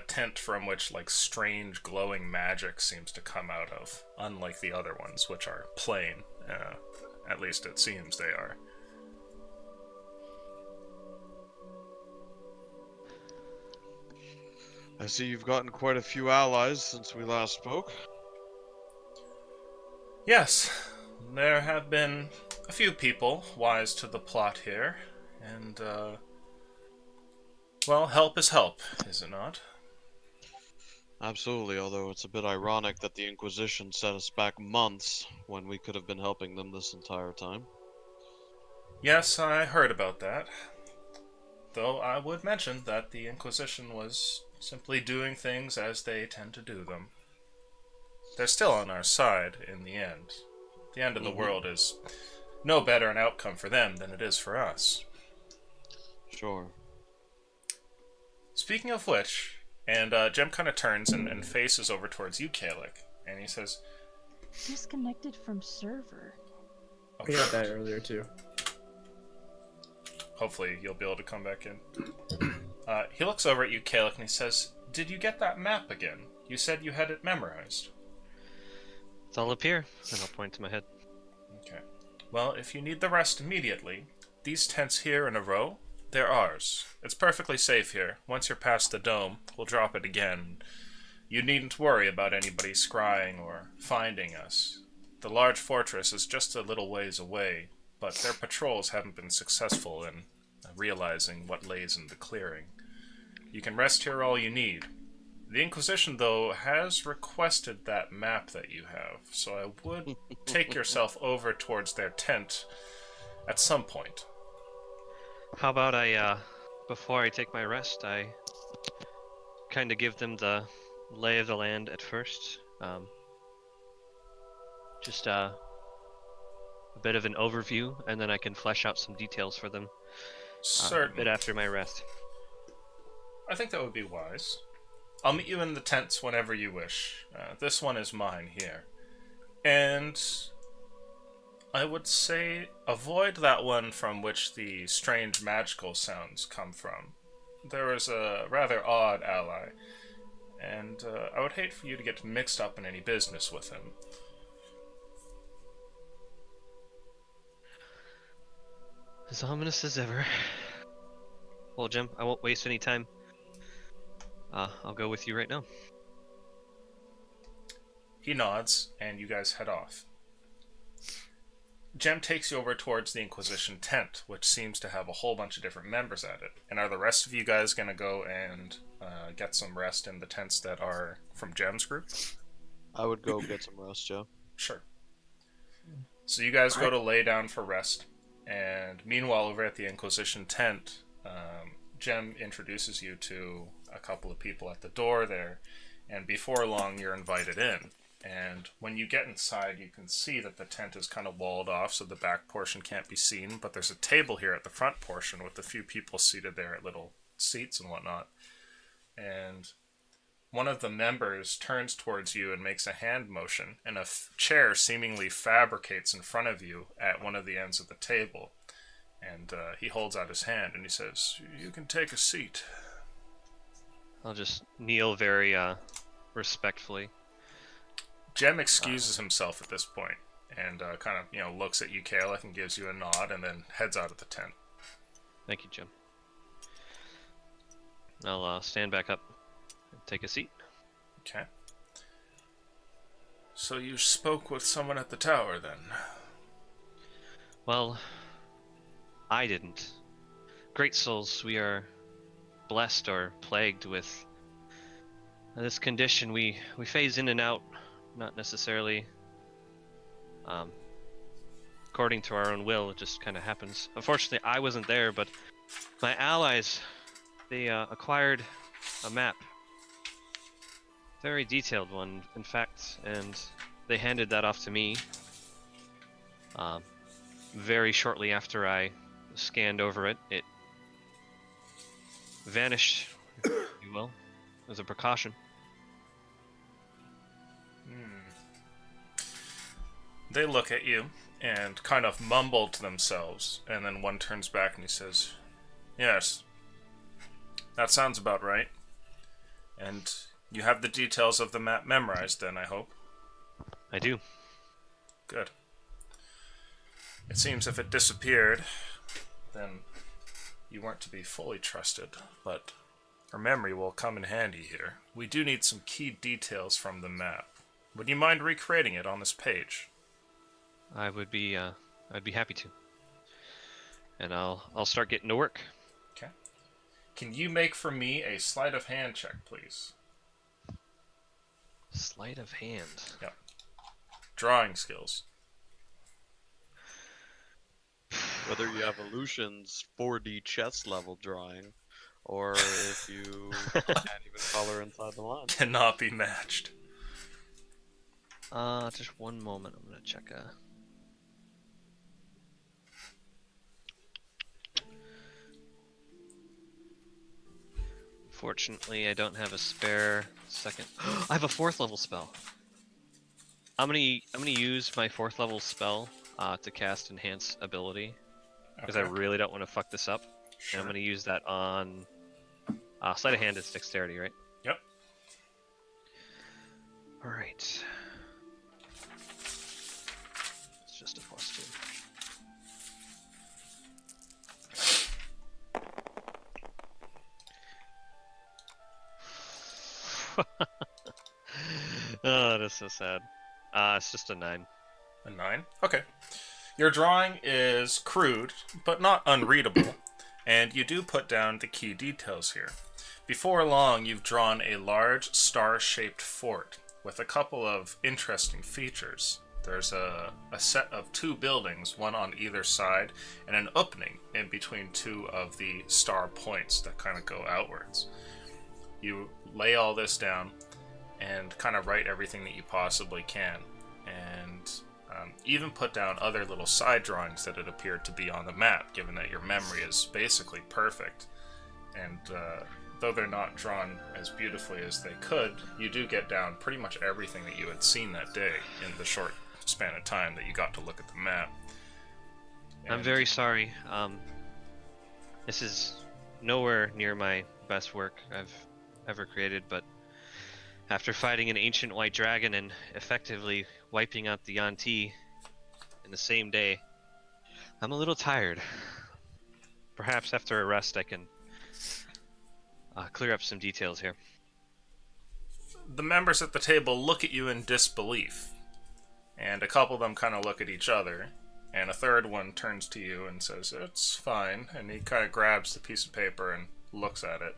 tent from which like strange glowing magic seems to come out of, unlike the other ones, which are plain. At least it seems they are. I see you've gotten quite a few allies since we last spoke. Yes, there have been a few people wise to the plot here, and, well, help is help, is it not? Absolutely, although it's a bit ironic that the Inquisition set us back months when we could have been helping them this entire time. Yes, I heard about that. Though I would mention that the Inquisition was simply doing things as they tend to do them. They're still on our side in the end. The end of the world is no better an outcome for them than it is for us. Sure. Speaking of which, and Jem kind of turns and faces over towards you, Kalik, and he says, Disconnected from server. oh, We got that earlier too. hopefully you'll be able to come back in. He looks over at you, Kalik, and he says, did you get that map again? You said you had it memorized. It's all up here, and I'll point to my head. Okay. Well, if you need the rest immediately, these tents here in a row, they're ours. It's perfectly safe here. Once you're past the dome, we'll drop it again. You needn't worry about anybody scrying or finding us. The large fortress is just a little ways away, but their patrols haven't been successful in realizing what lays in the clearing. You can rest here all you need. The Inquisition, though, has requested that map that you have, so I would take yourself over towards their tent at some point. How about before I take my rest, I kind of give them the lay of the land at first. Just a bit of an overview, and then I can flesh out some details for them a bit after my rest. I think that would be wise. I'll meet you in the tents whenever you wish. This one is mine here. And I would say avoid that one from which the strange magical sounds come from. There is a rather odd ally, and I would hate for you to get mixed up in any business with him. As ominous as ever. Well, Jim, I won't waste any time. I'll go with you right now. He nods, and you guys head off. Jem takes you over towards the Inquisition tent, which seems to have a whole bunch of different members at it. And are the rest of you guys going to go and get some rest in the tents that are from Jem's group? I would go get some rest, Joe. Sure. So you guys go to lay down for rest, and meanwhile over at the Inquisition tent, Jem introduces you to a couple of people at the door there, and before long you're invited in. And when you get inside, you can see that the tent is kind of walled off, so the back portion can't be seen, but there's a table here at the front portion with a few people seated there at little seats and whatnot. And one of the members turns towards you and makes a hand motion, and a chair seemingly fabricates in front of you at one of the ends of the table. And he holds out his hand and he says, "You can take a seat." I'll just kneel very respectfully. Jem excuses himself at this point and kind of, looks at you, Kalec, and gives you a nod, and then heads out of the tent. Thank you, Jim. I'll stand back up and take a seat. Okay. So you spoke with someone at the tower, then? Well, I didn't. Great souls, we are blessed or plagued with this condition. We phase in and out, not necessarily according to our own will. It just kind of happens. Unfortunately, I wasn't there, but my allies, they acquired a map. Very detailed one, in fact, and they handed that off to me very shortly after I scanned over it. It vanished, if you will, as a precaution. They look at you and kind of mumble to themselves, and then one turns back and he says, "Yes, that sounds about right. And you have the details of the map memorized then, I hope?" I do. Good. It seems if it disappeared, then you weren't to be fully trusted, but our memory will come in handy here. We do need some key details from the map. Would you mind recreating it on this page? I would be, I'd be happy to. And I'll start getting to work. Okay. Can you make for me a sleight of hand check, please? Sleight of hand. Yep. Drawing skills. Whether you have Illusion's 4D chess level drawing, or if you can't even color inside the line. Cannot be matched. Just one moment. I'm gonna check a. Fortunately, I don't have a spare second. I have a 4th level spell. I'm gonna use my 4th level spell to cast Enhance Ability, because I really don't want to fuck this up. Sure. And I'm gonna use that on Sleight of Hand is Dexterity, right? Yep. All right. It's just a +2. Oh, that is so sad. It's just a 9. A 9? Okay. Your drawing is crude, but not unreadable, and you do put down the key details here. Before long, you've drawn a large star-shaped fort with a couple of interesting features. There's a set of 2 buildings, one on either side, and an opening in between 2 of the star points that kind of go outwards. You lay all this down and kind of write everything that you possibly can, and even put down other little side drawings that it appeared to be on the map, given that your memory is basically perfect. And though they're not drawn as beautifully as they could, you do get down pretty much everything that you had seen that day in the short span of time that you got to look at the map. And I'm very sorry. This is nowhere near my best work I've ever created, but after fighting an ancient white dragon and effectively wiping out the Yanti in the same day, I'm a little tired. Perhaps after a rest I can clear up some details here. The members at the table look at you in disbelief, and a couple of them kind of look at each other, and a third one turns to you and says, "It's fine," and he kind of grabs the piece of paper and looks at it,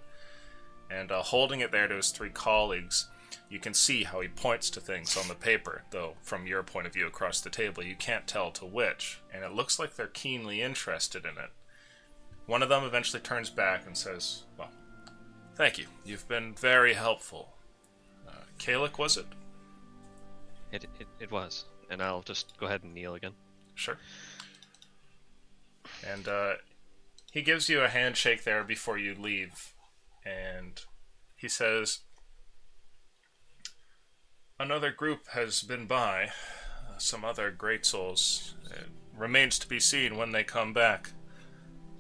and holding it there to his 3 colleagues, you can see how he points to things on the paper, though from your point of view across the table you can't tell to which, and it looks like they're keenly interested in it. One of them eventually turns back and says, "Well, thank you. You've been very helpful." Kalik, was it? It was. And I'll just go ahead and kneel again. Sure. And he gives you a handshake there before you leave. And he says, "Another group has been by. Some other great souls. It remains to be seen when they come back.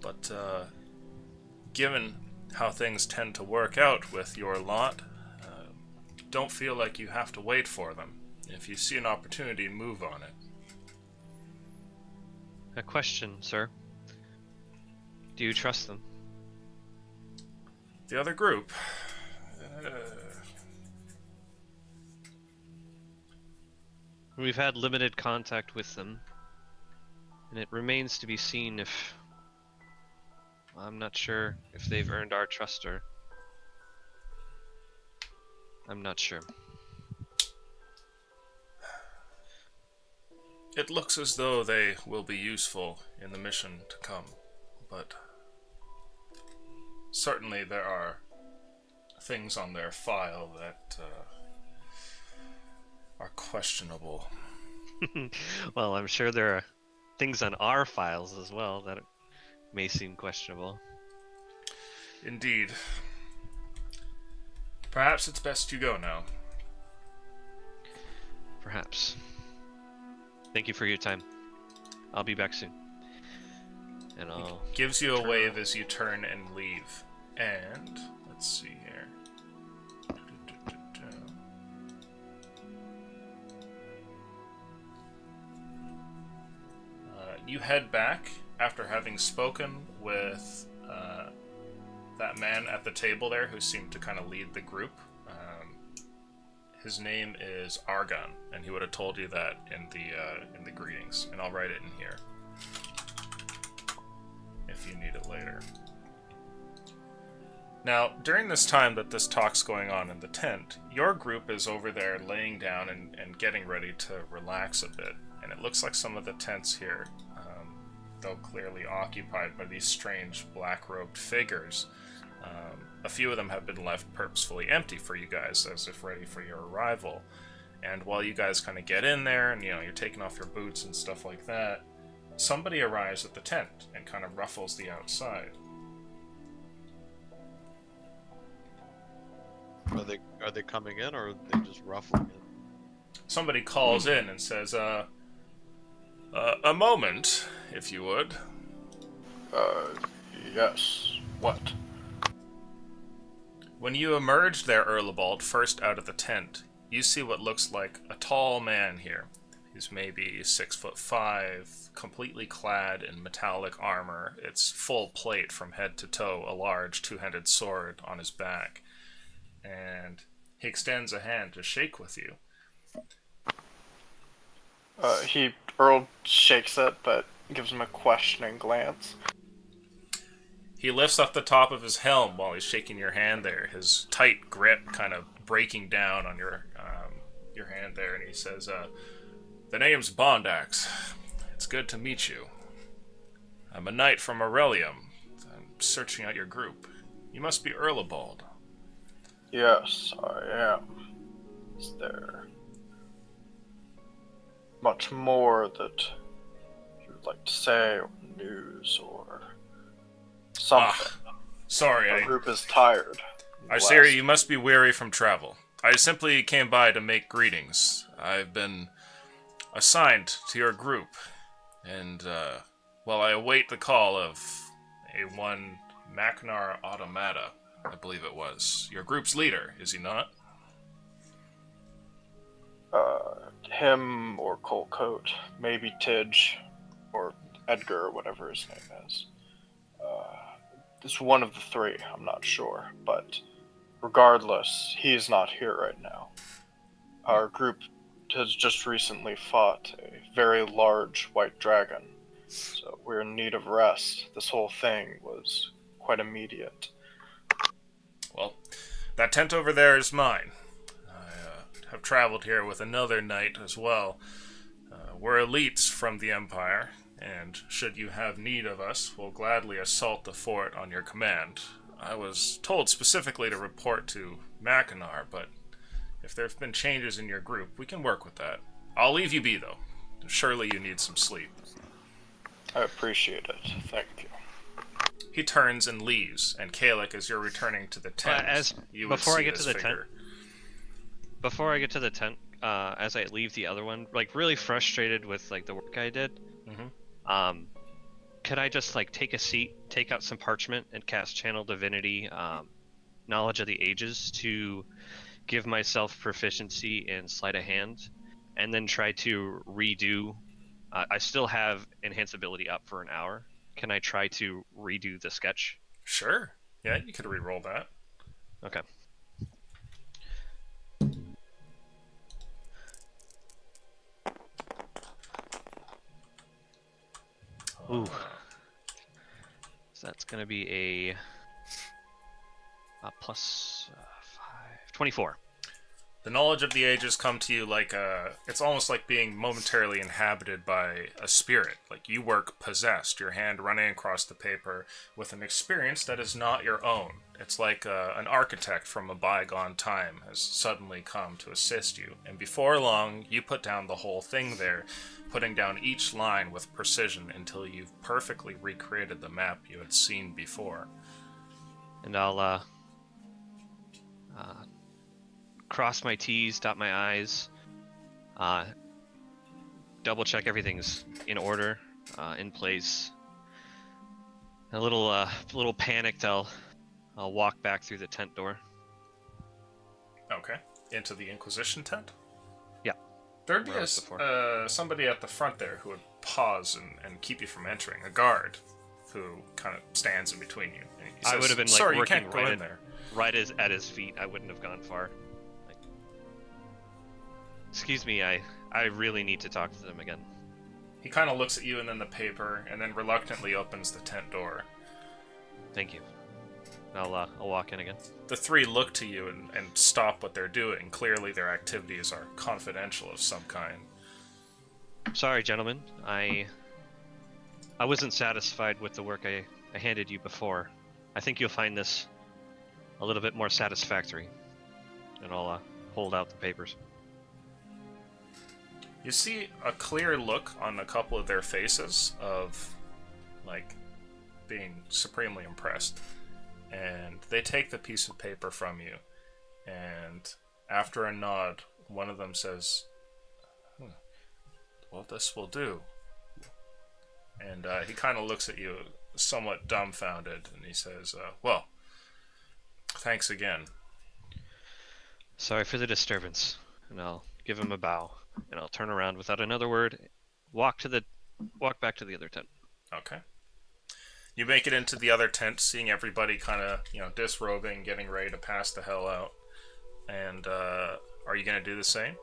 But given how things tend to work out with your lot, don't feel like you have to wait for them. If you see an opportunity, move on it." A question, sir. Do you trust them? The other group? We've had limited contact with them, and it remains to be seen if... I'm not sure if they've earned our trust or... I'm not sure. It looks as though they will be useful in the mission to come, but certainly there are things on their file that are questionable. Well, I'm sure there are things on our files as well that may seem questionable. Indeed. Perhaps it's best you go now. Perhaps. Thank you for your time. I'll be back soon. And I'll... He gives you a wave as you turn and leave. And, let's see here. You head back after having spoken with that man at the table there who seemed to kind of lead the group. His name is Argon, and he would have told you that in the greetings, and I'll write it in here if you need it later. Now, during this time that this talk's going on in the tent, your group is over there laying down and getting ready to relax a bit, and it looks like some of the tents here, though clearly occupied by these strange black-robed figures, a few of them have been left purposefully empty for you guys, as if ready for your arrival. And while you guys kind of get in there, and you're taking off your boots and stuff like that, somebody arrives at the tent and kind of ruffles the outside. Are they coming in, or are they just ruffling it? Somebody calls in and says, a moment, if you would. Yes. What? When you emerge there, Erlebald, first out of the tent, you see what looks like a tall man here. He's maybe 6'5", completely clad in metallic armor. It's full plate from head to toe, a large two-handed sword on his back. And he extends a hand to shake with you. Earl shakes it, but gives him a questioning glance. He lifts up the top of his helm while he's shaking your hand there, his tight grip kind of breaking down on your hand there, and he says, "The name's Bondax. It's good to meet you. I'm a knight from Aurelium. I'm searching out your group. You must be Erlebald." Yes, I am. Is there much more that you would like to say, or news, or something? Sorry, Our group is tired. Arceri, you must be weary from travel. I simply came by to make greetings. I've been assigned to your group, and while I await the call of a one Maknar Automata, I believe it was, your group's leader, is he not? Him or Colcoat, maybe Tidge, or Edgar, or whatever his name is. It's one of the three, I'm not sure, but regardless, he is not here right now. Our group has just recently fought a very large white dragon, so we're in need of rest. This whole thing was quite immediate. Well, that tent over there is mine. I have traveled here with another knight as well. We're elites from the Empire, and should you have need of us, we'll gladly assault the fort on your command. I was told specifically to report to Mackinac, but if there have been changes in your group, we can work with that. I'll leave you be, though. Surely you need some sleep. I appreciate it. Thank you. He turns and leaves, and Kalik, as you're returning to the tent, before I get to the tent, as I leave the other one, like really frustrated with like the work I did, could I just like take a seat, take out some parchment, and cast Channel Divinity, Knowledge of the Ages to give myself proficiency in Sleight of Hand, and then try to redo. I still have enhanceability up for an hour. Can I try to redo the sketch? Sure. Yeah, you could re-roll that. Okay. Ooh. So that's going to be a plus 5. 24. The knowledge of the ages come to you like it's almost like being momentarily inhabited by a spirit. Like you work possessed, your hand running across the paper with an experience that is not your own. It's like an architect from a bygone time has suddenly come to assist you. And before long, you put down the whole thing there, putting down each line with precision until you've perfectly recreated the map you had seen before. And I'll cross my T's, dot my I's, double check everything's in order, in place. A little panicked, I'll walk back through the tent door. Okay. Into the Inquisition tent? Yeah. There'd be somebody at the front there who would pause and keep you from entering. A guard who kind of stands in between you. And he says, I would have been like "Sorry, working you can't go in there." Right at his feet. I wouldn't have gone far. Excuse me, I really need to talk to them again. He kind of looks at you and then the paper, and then reluctantly opens the tent door. Thank you. I'll walk in again. The three look to you and stop what they're doing. Clearly their activities are confidential of some kind. Sorry, gentlemen. I wasn't satisfied with the work I handed you before. I think you'll find this a little bit more satisfactory. And I'll hold out the papers. You see a clear look on a couple of their faces of, like, being supremely impressed. And they take the piece of paper from you. And after a nod, one of them says, "Well, this will do." And he kind of looks at you somewhat dumbfounded, and he says, "Well, thanks again." Sorry for the disturbance. And I'll give him a bow. And I'll turn around without another word, walk back to the other tent. Okay. You make it into the other tent, seeing everybody kind of, disrobing, getting ready to pass the hell out. And, are you going to do the same?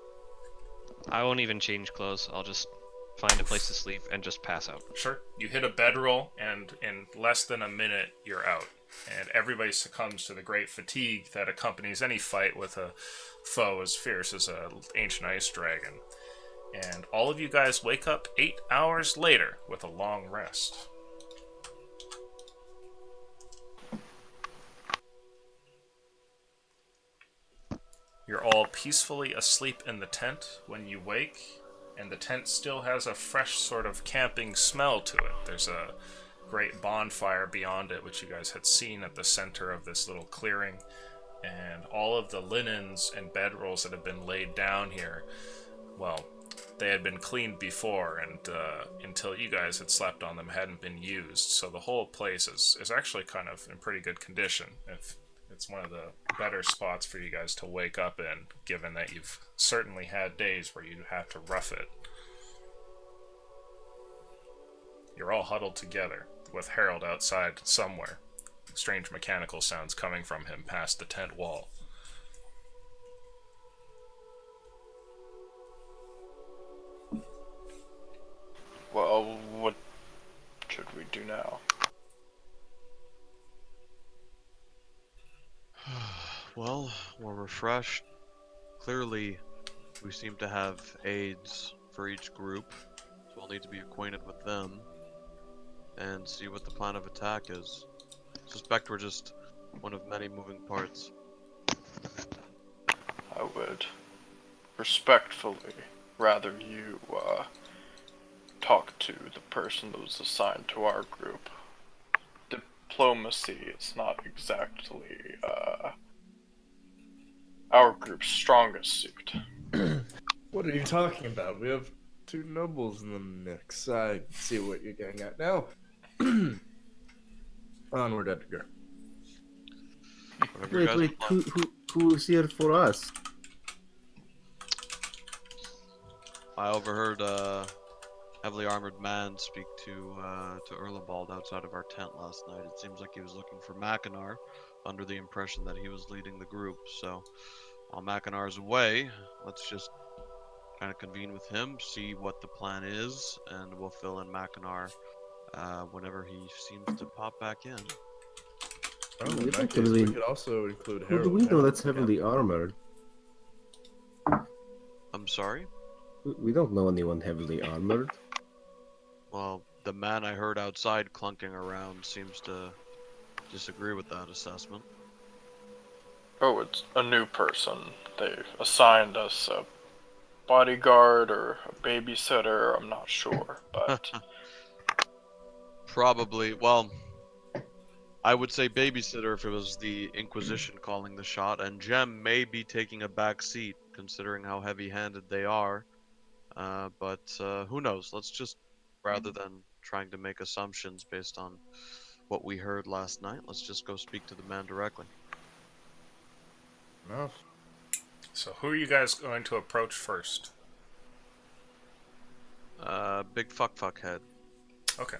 I won't even change clothes. I'll just find a place to sleep and just pass out. Sure. You hit a bedroll, and in less than a minute, you're out. And everybody succumbs to the great fatigue that accompanies any fight with a foe as fierce as an ancient ice dragon. And all of you guys wake up 8 hours later with a long rest. You're all peacefully asleep in the tent when you wake, and the tent still has a fresh sort of camping smell to it. There's a great bonfire beyond it, which you guys had seen at the center of this little clearing, and all of the linens and bedrolls that have been laid down here, well, they had been cleaned before, and until you guys had slept on them, hadn't been used, so the whole place is actually kind of in pretty good condition. It's one of the better spots for you guys to wake up in, given that you've certainly had days where you have to rough it. You're all huddled together, with Harold outside somewhere, strange mechanical sounds coming from him past the tent wall. Well, what should we do now? Well, we're refreshed. Clearly, we seem to have aides for each group, so we'll need to be acquainted with them and see what the plan of attack is. Suspect we're just one of many moving parts. I would respectfully rather you talk to the person that was assigned to our group. Diplomacy is not exactly our group's strongest suit. What are you talking about? We have 2 nobles in the mix. I see what you're getting at now. Onward, Edgar. Whatever you Wait, guys want. who is here for us? I overheard a heavily armored man speak to Erlebald outside of our tent last night. It seems like he was looking for Mackinac, under the impression that he was leading the group. So, while Mackinar's away, let's just kind of convene with him, see what the plan is, and we'll fill in Mackinac whenever he seems to pop back in. Oh, We in don't that case, really- we could also include Who do Harold. we know that's Harold, heavily armored? I'm sorry? We don't know anyone heavily armored. Well, the man I heard outside clunking around seems to disagree with that assessment. Oh, it's a new person. They assigned us a bodyguard or a babysitter, I'm not sure, but Probably, well, I would say babysitter if it was the Inquisition calling the shot, and Gem may be taking a back seat considering how heavy-handed they are. But who knows? Let's just, rather than trying to make assumptions based on what we heard last night, let's just go speak to the man directly. enough. So who are you guys going to approach first? Big fuck head. Okay.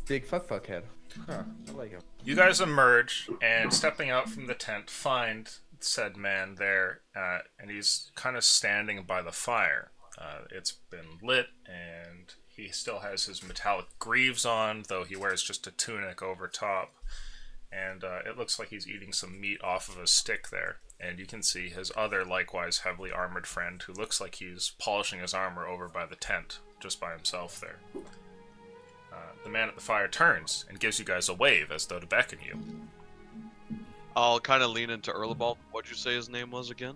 Big fuck head. Huh, I like him. You guys emerge, and stepping out from the tent, find said man there, and he's kind of standing by the fire. It's been lit, and he still has his metallic greaves on, though he wears just a tunic over top. And it looks like he's eating some meat off of a stick there. And you can see his other, likewise heavily armored friend, who looks like he's polishing his armor over by the tent, just by himself there. The man at the fire turns and gives you guys a wave as though to beckon you. I'll kind of lean into Erlebald. What'd you say his name was again?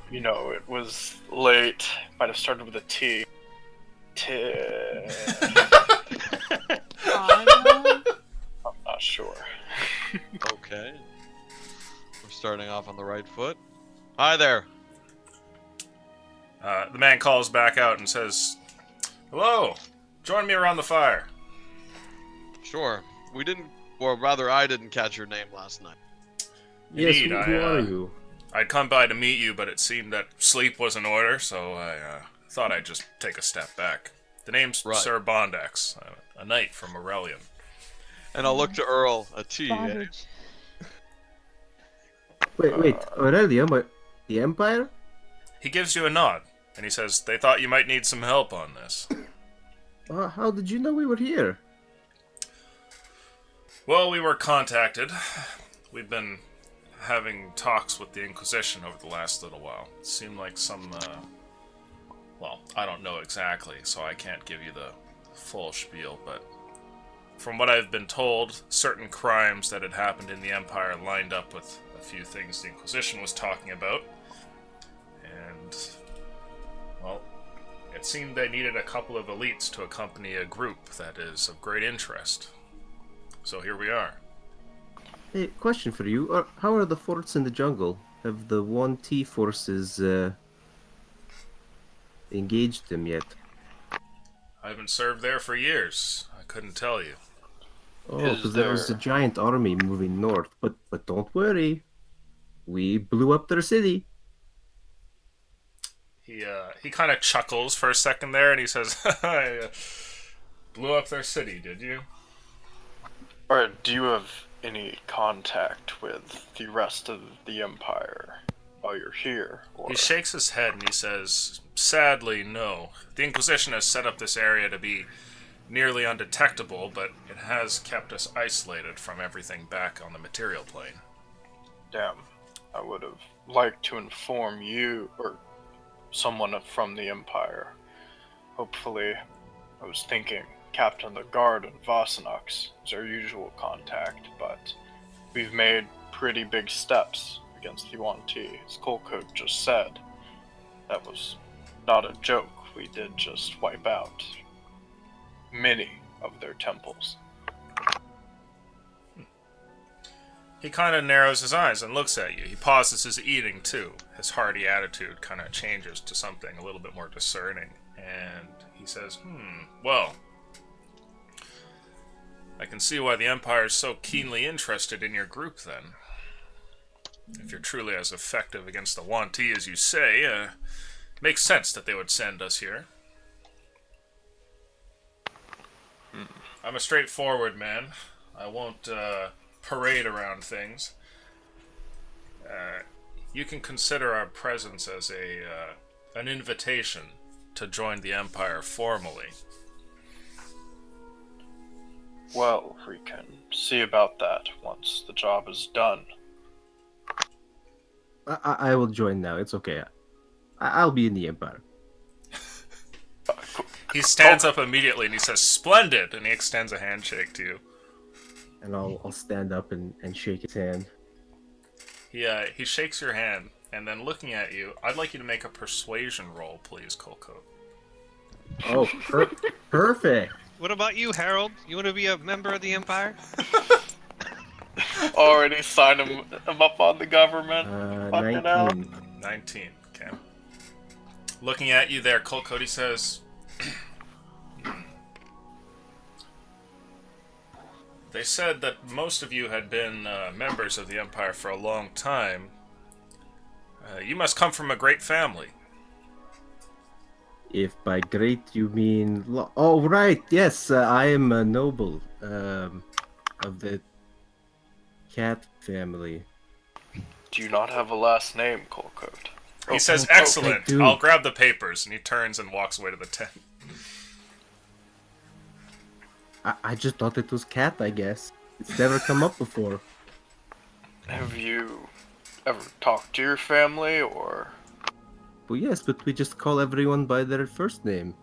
you know, it was late. Might have started with a T. I'm not sure. Okay. We're starting off on the right foot. Hi there. The man calls back out and says, "Hello, join me around the fire." Sure. We didn't, or rather I didn't catch your name last night. Yes, Indeed, who are you? I'd come by to meet you, but it seemed that sleep was in order, so I thought I'd just take a step back. The name's Right. Sir Bondex, a knight from Aurelian. And I'll look to Earl, a T. Eh? Bondage. Wait, Aurelian, but the Empire? He gives you a nod, and he says, "They thought you might need some help on this." How did you know we were here? Well, we were contacted. We've been having talks with the Inquisition over the last little while. It seemed like some, well, I don't know exactly, so I can't give you the full spiel, but from what I've been told, certain crimes that had happened in the Empire lined up with a few things the Inquisition was talking about. And, well, it seemed they needed a couple of elites to accompany a group that is of great interest. So here we are. Hey, question for you. How are the forts in the jungle? Have the 1T forces engaged them yet? I haven't served there for years. I couldn't tell you. Oh, Is because there was a there- giant army moving north. But don't worry. We blew up their city. He kind of chuckles for a second there, and he says, blew up their city, did you? Alright, do you have any contact with the rest of the Empire while you're here? Or... He shakes his head and he says, sadly, no. The Inquisition has set up this area to be nearly undetectable, but it has kept us isolated from everything back on the material plane. Damn, I would have liked to inform you, or someone from the Empire. Hopefully, I was thinking Captain of the Guard and Vasanox is our usual contact, but we've made pretty big steps against the Yuan Ti. As Colcoat just said, that was not a joke. We did just wipe out many of their temples. He kind of narrows his eyes and looks at you. He pauses his eating, too. His hearty attitude kind of changes to something a little bit more discerning. And he says, well, I can see why the Empire is so keenly interested in your group, then. If you're truly as effective against the Yuan Ti as you say, makes sense that they would send us here. I'm a straightforward man. I won't parade around things. You can consider our presence as an invitation to join the Empire formally. Well, we can see about that once the job is done. I will join now. It's okay. I'll be in the Empire. He stands up immediately and he says, "Splendid!" and he extends a handshake to you. And I'll stand up and shake his hand. He shakes your hand, and then looking at you, I'd like you to make a persuasion roll, please, Colcoat. Oh, perfect. What about you, Harold? You want to be a member of the Empire? Already signed him up on the government. 19. 19, okay. Looking at you there, Colcoat, he says, they said that most of you had been members of the Empire for a long time. You must come from a great family. If by great you mean... Oh, right, yes, I am a noble of the cat family. Do you not have a last name, Colcoat? He says, excellent, I'll grab the papers, and he turns and walks away to the tent. I just thought it was cat, I guess. It's never come up before. Have you ever talked to your family, or...? Well, yes, but we just call everyone by their first name.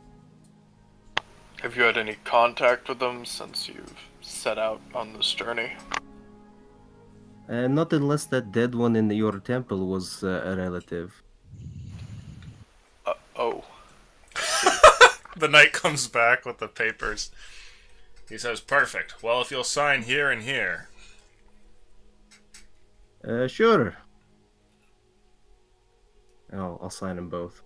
Have you had any contact with them since you've set out on this journey? Not unless that dead one in your temple was a relative. Oh. The knight comes back with the papers. He says, perfect. Well, if you'll sign here and here. Sure. I'll sign them both.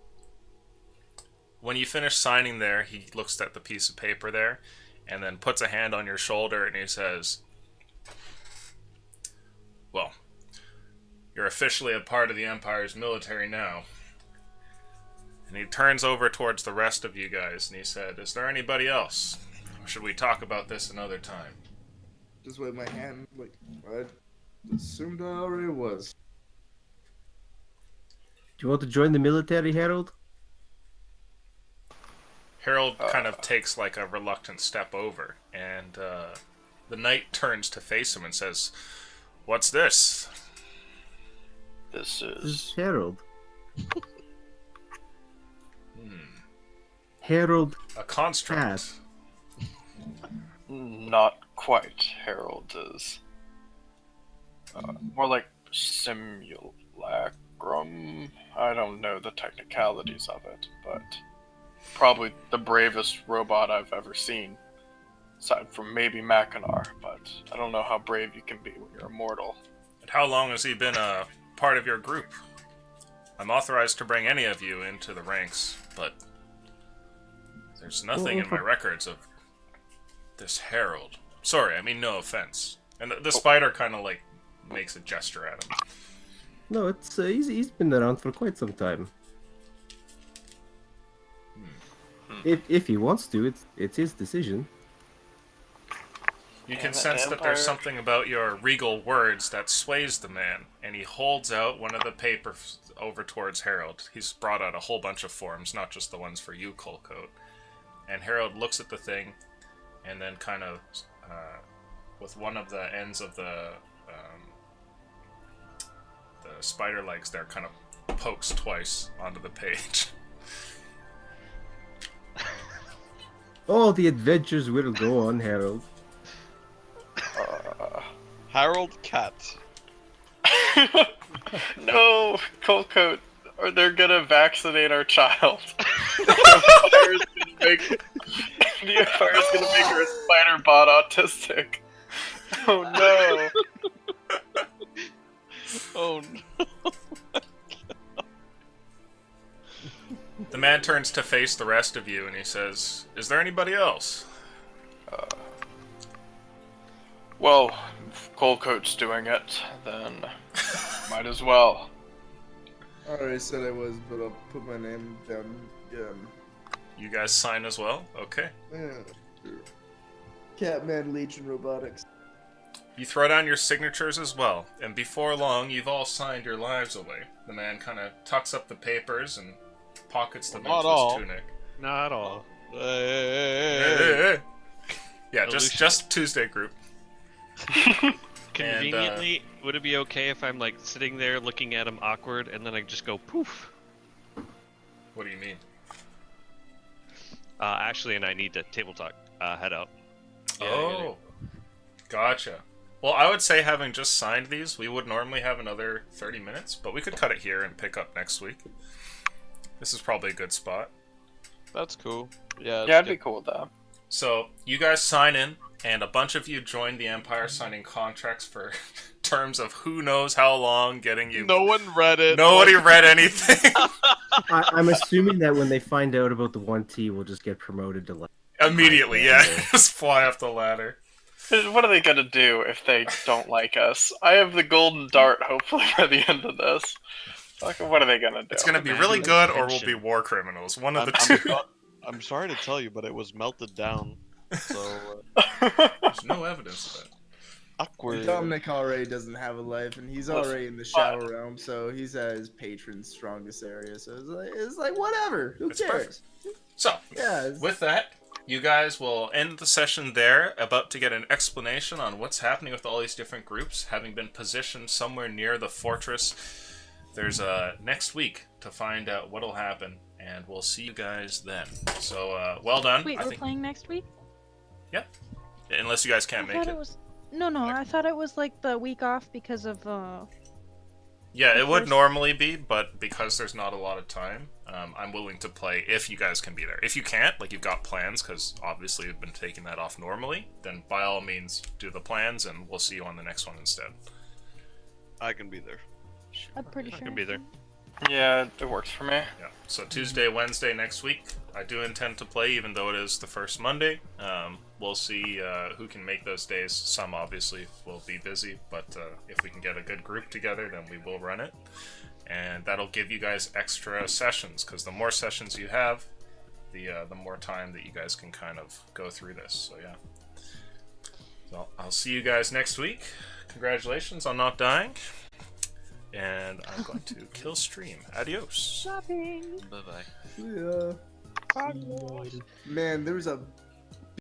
When you finish signing there, he looks at the piece of paper there, and then puts a hand on your shoulder, and he says, well, you're officially a part of the Empire's military now. And he turns over towards the rest of you guys, and he said, is there anybody else? Or should we talk about this another time? Just wave my hand, like, I assumed I already was. Do you want to join the military, Harold? Harold kind of takes like a reluctant step over, and the knight turns to face him and says, what's this? This This is... is Harold. Harold. A construct. Not quite. Harold is... more like simulacrum. I don't know the technicalities of it, but probably the bravest robot I've ever seen, aside from maybe Mackinac, but I don't know how brave you can be when you're immortal. And how long has he been a part of your group? I'm authorized to bring any of you into the ranks, but there's nothing in my records of this Harold. Sorry, I mean no offense. And the spider kind of like makes a gesture at him. No, it's he's been around for quite some time. If he wants to, it's his decision. You Damn can it, sense that there's vampire. something about your regal words that sways the man, and he holds out one of the papers over towards Harold. He's brought out a whole bunch of forms, not just the ones for you, Colcoat. And Harold looks at the thing, and then kind of, with one of the ends of the spider legs there, kind of pokes twice onto the page. Oh, the adventures will go on, Harold. Harold Cat. No, Colcoat, or they're gonna vaccinate our child. The empire's gonna make her a spider bot autistic. Oh no. Oh no. The man turns to face the rest of you, and he says, "Is there anybody else?" Well, if Colcoat's doing it, then might as well. I already said I was, but I'll put my name down. You guys sign as well? Okay. Catman Legion Robotics. You throw down your signatures as well, and before long, you've all signed your lives away. The man kind of tucks up the papers and pockets them Not into all. his tunic. Not all. Hey. Yeah, Illusion. just Tuesday group. Conveniently, would it be okay if I'm like sitting there looking at him awkward, and then I just go poof? What do you mean? Actually, and I need to table talk. Head out. Oh, gotcha. Well, I would say having just signed these, we would normally have another 30 minutes, but we could cut it here and pick up next week. This is probably a good spot. That's cool. Yeah. Yeah, I'd be cool with that. So, you guys sign in, and a bunch of you join the Empire signing contracts for terms of who knows how long, getting you... No one read it. Nobody read anything. I'm assuming that when they find out about the 1T, we'll just get promoted to like Immediately, yeah. Just fly off the ladder. What are they gonna do if they don't like us? I have the golden dart, hopefully, by the end of this. Like, what are they gonna do? It's gonna be really good, or we'll be war criminals. One of the two. I'm sorry to tell you, but it was melted down. So There's no evidence of that. awkward. Dominic already doesn't have a life, and he's already in the shadow realm, so he's at his patron's strongest area. So it's like whatever. Who It's cares? So, Yeah. with that, you guys will end the session there, about to get an explanation on what's happening with all these different groups, having been positioned somewhere near the fortress. There's next week to find out what'll happen, and we'll see you guys then. So, well done. Wait, I we're think, playing next week? unless you guys I can't make thought it. it was. No, I thought it was like the week off because of. Yeah, it would first- normally be, but because there's not a lot of time, I'm willing to play if you guys can be there. If you can't, like you've got plans, because obviously you've been taking that off normally, then by all means do the plans, and we'll see you on the next one instead. I can be there. I'm pretty sure. I can be there. Yeah, it works for me. Yeah. So Tuesday, Wednesday next week, I do intend to play, even though it is the first Monday. We'll see who can make those days. Some obviously will be busy, but if we can get a good group together, then we will run it. And that'll give you guys extra sessions, because the more sessions you have, the more time that you guys can kind of go through this. So yeah. So I'll see you guys next week. Congratulations on not dying. And I'm going to kill stream. Adios. Shopping. Bye bye. Yeah. Man, there was a